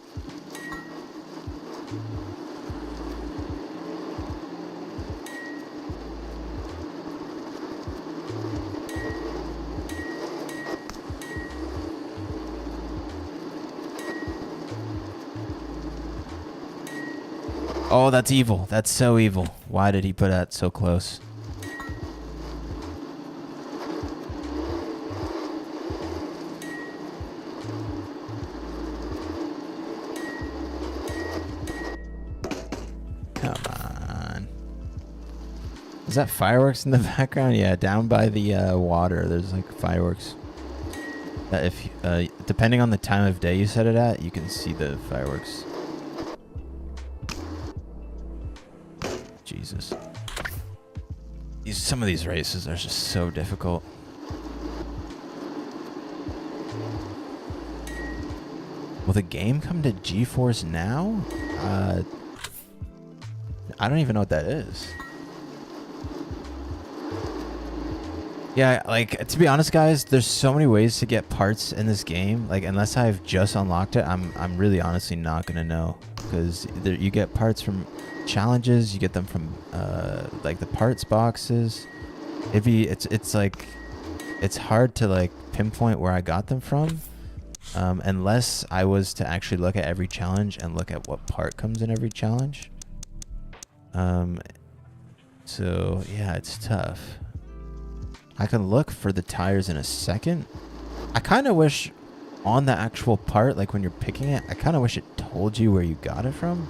Oh, that's evil. That's so evil. Why did he put that so close? Is that fireworks in the background? Yeah, down by the water, there's like fireworks. That if depending on the time of day you set it at, you can see the fireworks. Jesus. Some of these races are just so difficult. Will the game come to GeForce Now? I don't even know what that is. Yeah, like, to be honest, guys, there's so many ways to get parts in this game. Like, unless I've just unlocked it, I'm really honestly not gonna know, because you get parts from challenges, you get them from like the parts boxes. It's like, it's hard to like pinpoint where I got them from, unless I was to actually look at every challenge and look at what part comes in every challenge. So yeah, it's tough. I can look for the tires in a second. I kind of wish on the actual part, like when you're picking it, I kind of wish it told you where you got it from.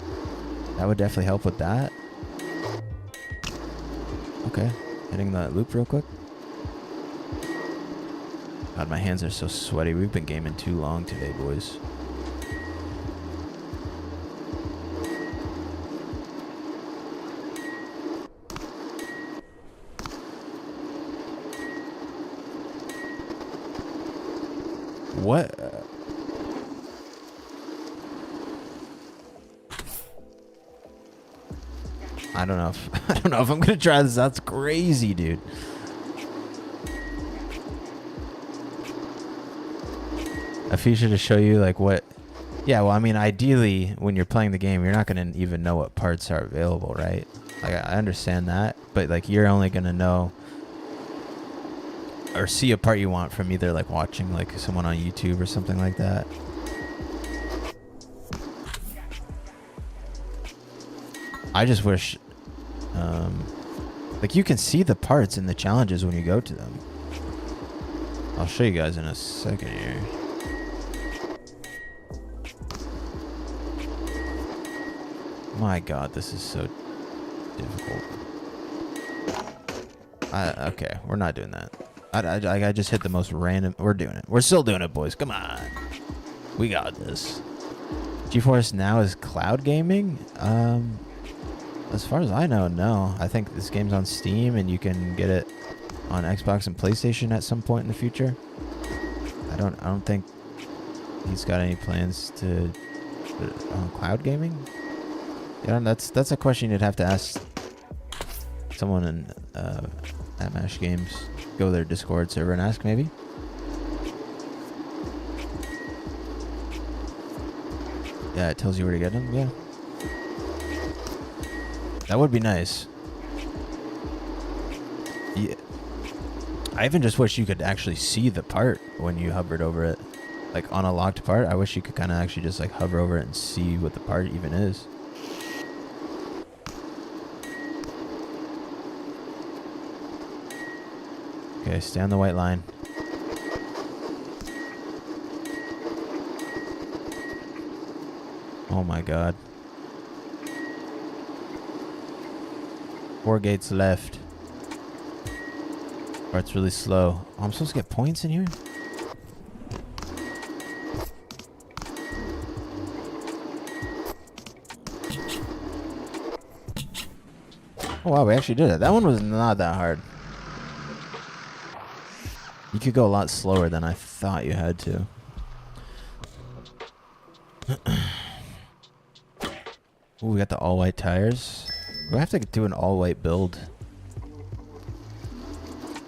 That would definitely help with that. Okay, hitting that loop real quick. God, my hands are so sweaty. We've been gaming too long today, boys. What? I don't know if I'm gonna try this. That's crazy, dude. A feature to show you like what. Yeah, well, I mean, ideally, when you're playing the game, you're not gonna even know what parts are available, right? Like, I understand that, but like, you're only gonna know or see a part you want from either like watching like someone on YouTube or something like that. I just wish like you can see the parts in the challenges when you go to them. I'll show you guys in a second here. My God, this is so difficult. Okay, we're not doing that. I just hit the most random. We're doing it. We're still doing it, boys. Come on. We got this. GeForce Now is cloud gaming? As far as I know, no. I think this game's on Steam and you can get it on Xbox and PlayStation at some point in the future. I don't think he's got any plans to cloud gaming. Yeah, that's a question you'd have to ask someone in at Mash Games. Go to their Discord server and ask, maybe. Yeah, it tells you where to get them. Yeah, that would be nice. Yeah, I even just wish you could actually see the part when you hovered over it, like on a locked part. I wish you could kind of actually just like hover over it and see what the part even is. Okay, stay on the white line. Oh my God. 4 gates left. Part's really slow. Oh, I'm supposed to get points in here? Oh wow, we actually did it. That one was not that hard. You could go a lot slower than I thought you had to. Ooh, we got the all-white tires. We have to do an all-white build.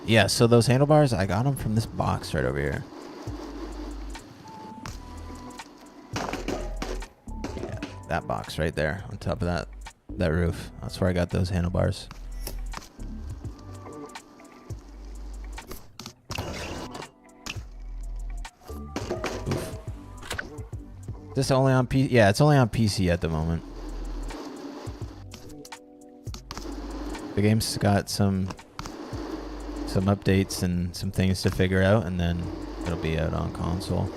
Yeah, so those handlebars, I got them from this box right over here. Yeah, that box right there on top of that roof. That's where I got those handlebars. This only on PC? Yeah, it's only on PC at the moment. The game's got some updates and some things to figure out, and then it'll be out on console.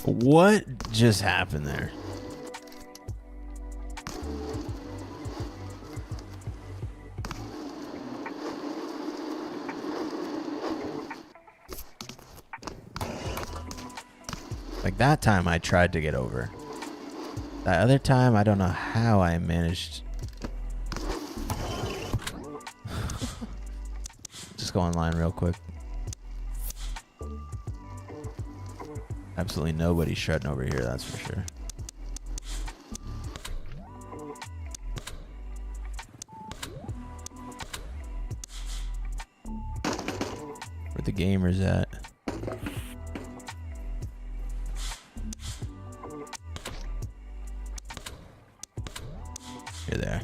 What just happened there? Like that time I tried to get over. That other time, I don't know how I managed. Just go online real quick. Absolutely nobody's shredding over here, that's for sure. Where the gamers at? You're there.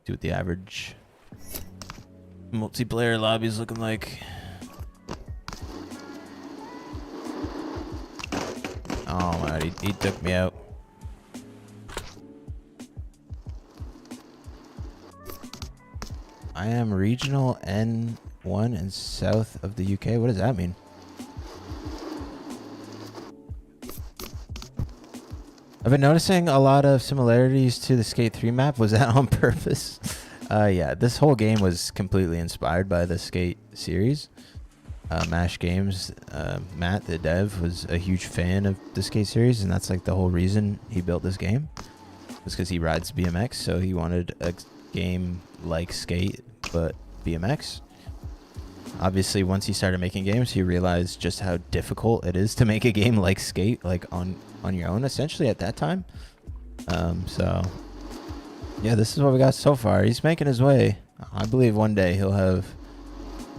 See what the average multiplayer lobby is looking like. Oh my god, he took me out. I am regional N1 and south of the UK. What does that mean? I've been noticing a lot of similarities to the Skate 3 map. Was that on purpose? Yeah, this whole game was completely inspired by the Skate series. Mash Games, Matt, the dev, was a huge fan of the Skate series, and that's like the whole reason he built this game. Was because he rides BMX, so he wanted a game like Skate, but BMX. Obviously, once he started making games, he realized just how difficult it is to make a game like Skate, like on your own, essentially, at that time. So, yeah, this is what we got so far. He's making his way. I believe one day he'll have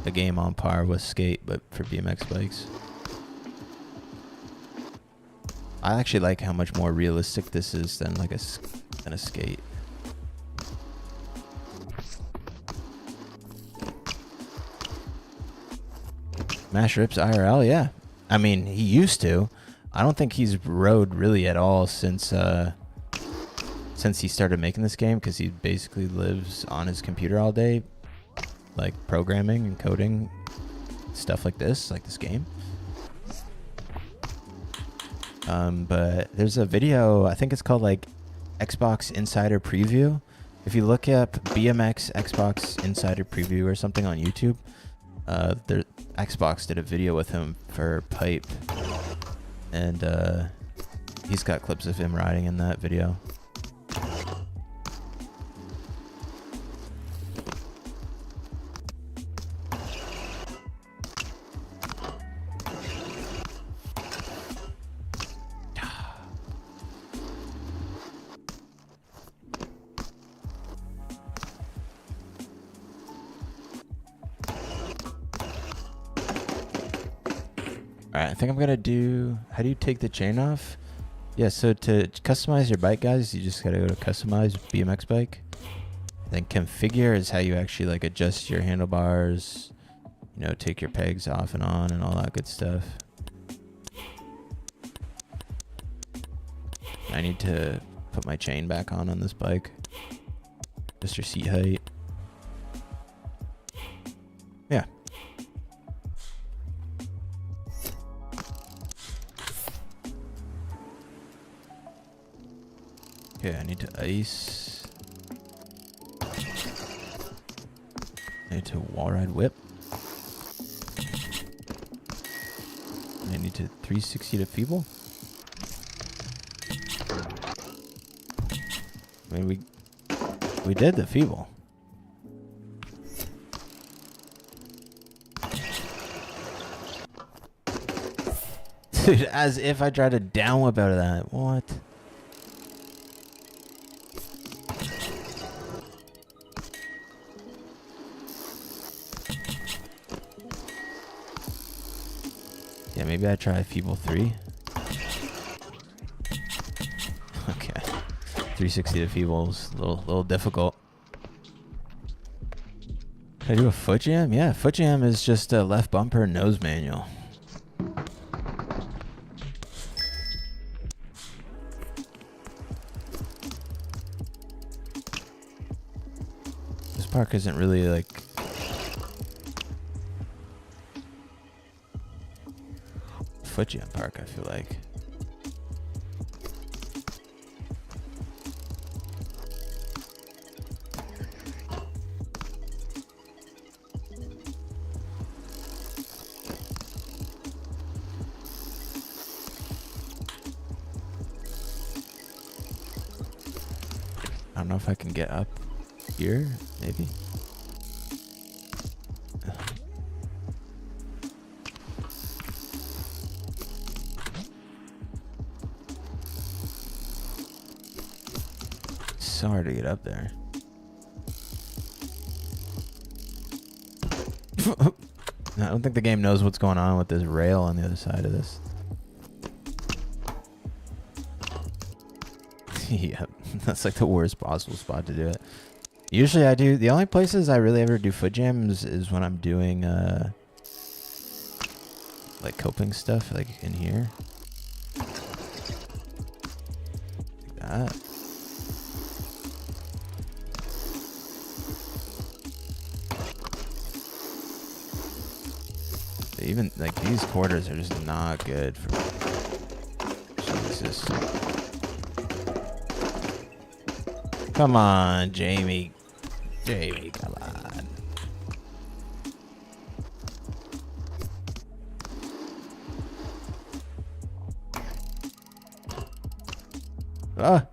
a game on par with Skate, but for BMX bikes. I actually like how much more realistic this is than like a Skate. Mash rips IRL, yeah. I mean, he used to. I don't think he's rode really at all since he started making this game, because he basically lives on his computer all day, like programming and coding stuff like this game. But there's a video, I think it's called like Xbox Insider Preview. If you look up BMX Xbox Insider Preview or something on YouTube, Xbox did a video with him for Pipe, and he's got clips of him riding in that video. Alright, I think I'm gonna do... How do you take the chain off? Yeah, so to customize your bike, guys, you just gotta go to Customize BMX Bike. Then Configure is how you actually like adjust your handlebars, you know, take your pegs off and on and all that good stuff. I need to put my chain back on this bike. Just your seat height. Yeah. Okay, I need to ice. I need to wall ride whip. I need to 360 to feeble. I mean, we did the feeble. Dude, as if I tried to down whip out of that. What? Yeah, maybe I try feeble 3. Okay. 360 to feeble is a little difficult. Can I do a foot jam? Yeah, foot jam is just a left bumper nose manual. This park isn't really like... foot jam park, I feel like. I don't know if I can get up here, maybe. It's so hard to get up there. I don't think the game knows what's going on with this rail on the other side of this. Yeah, that's like the worst possible spot to do it. Usually I do, the only places I really ever do foot jams is when I'm doing like coping stuff, like in here. Like that. Even like these quarters are just not good for Jesus. Come on, Jamie. Jamie, come on. Ah.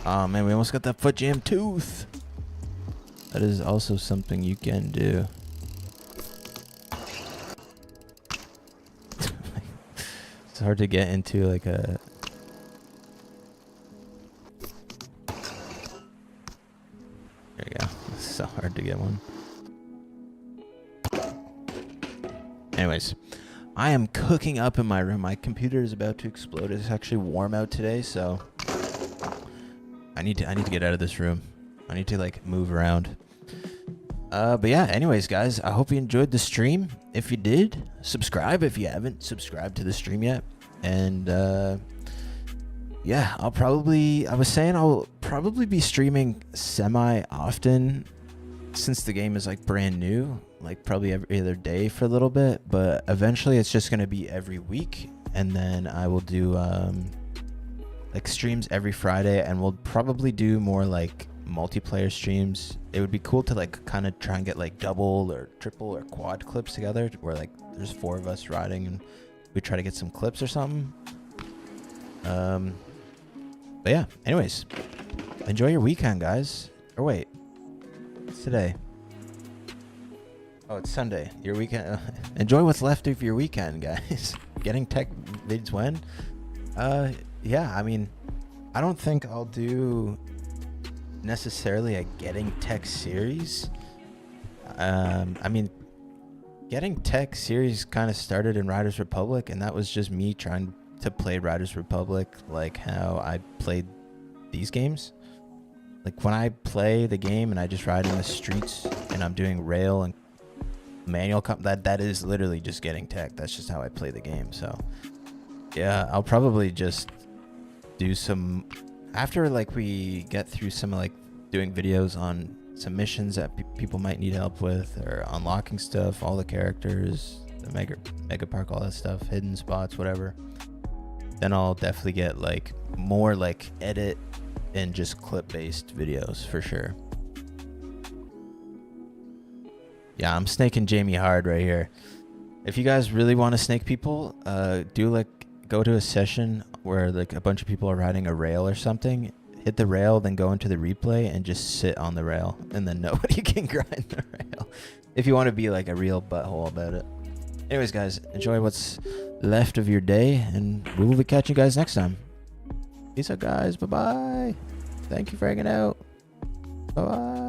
Oh man, we almost got that foot jam tooth. That is also something you can do. It's hard to get into like a... There you go. It's so hard to get one. Anyways, I am cooking up in my room. My computer is about to explode. It's actually warm out today, so I need to get out of this room. I need to like move around. But yeah, anyways, guys, I hope you enjoyed the stream. If you did, subscribe if you haven't subscribed to the stream yet. And yeah, I was saying I'll probably be streaming semi-often since the game is like brand new, like probably every other day for a little bit. But eventually it's just going to be every week. And then I will do like streams every Friday, and we'll probably do more like multiplayer streams. It would be cool to like kind of try and get like double or triple or quad clips together where like there's 4 of us riding and we try to get some clips or something. But yeah, anyways, enjoy your weekend, guys. Or wait, it's today. Oh, it's Sunday. Your weekend. Enjoy what's left of your weekend, guys. Getting tech vids when? Yeah, I mean, I don't think I'll do necessarily a getting tech series. I mean, getting tech series kind of started in Riders Republic, and that was just me trying to play Riders Republic like how I played these games. Like when I play the game and I just ride in the streets and I'm doing rail and manual that is literally just getting tech. That's just how I play the game. So yeah, I'll probably just do some after like we get through some like doing videos on some missions that people might need help with, or unlocking stuff, all the characters, the mega park, all that stuff, hidden spots, whatever. Then I'll definitely get like more like edit and just clip based videos for sure. Yeah, I'm snaking Jamie hard right here. If you guys really want to snake people, do like go to a session where like a bunch of people are riding a rail or something. Hit the rail, then go into the replay and just sit on the rail, and then nobody can grind the rail. If you want to be like a real butthole about it. Anyways, guys, enjoy what's left of your day, and we will be catching you guys next time. Peace out, guys. Bye-bye. Thank you for hanging out. Bye-bye.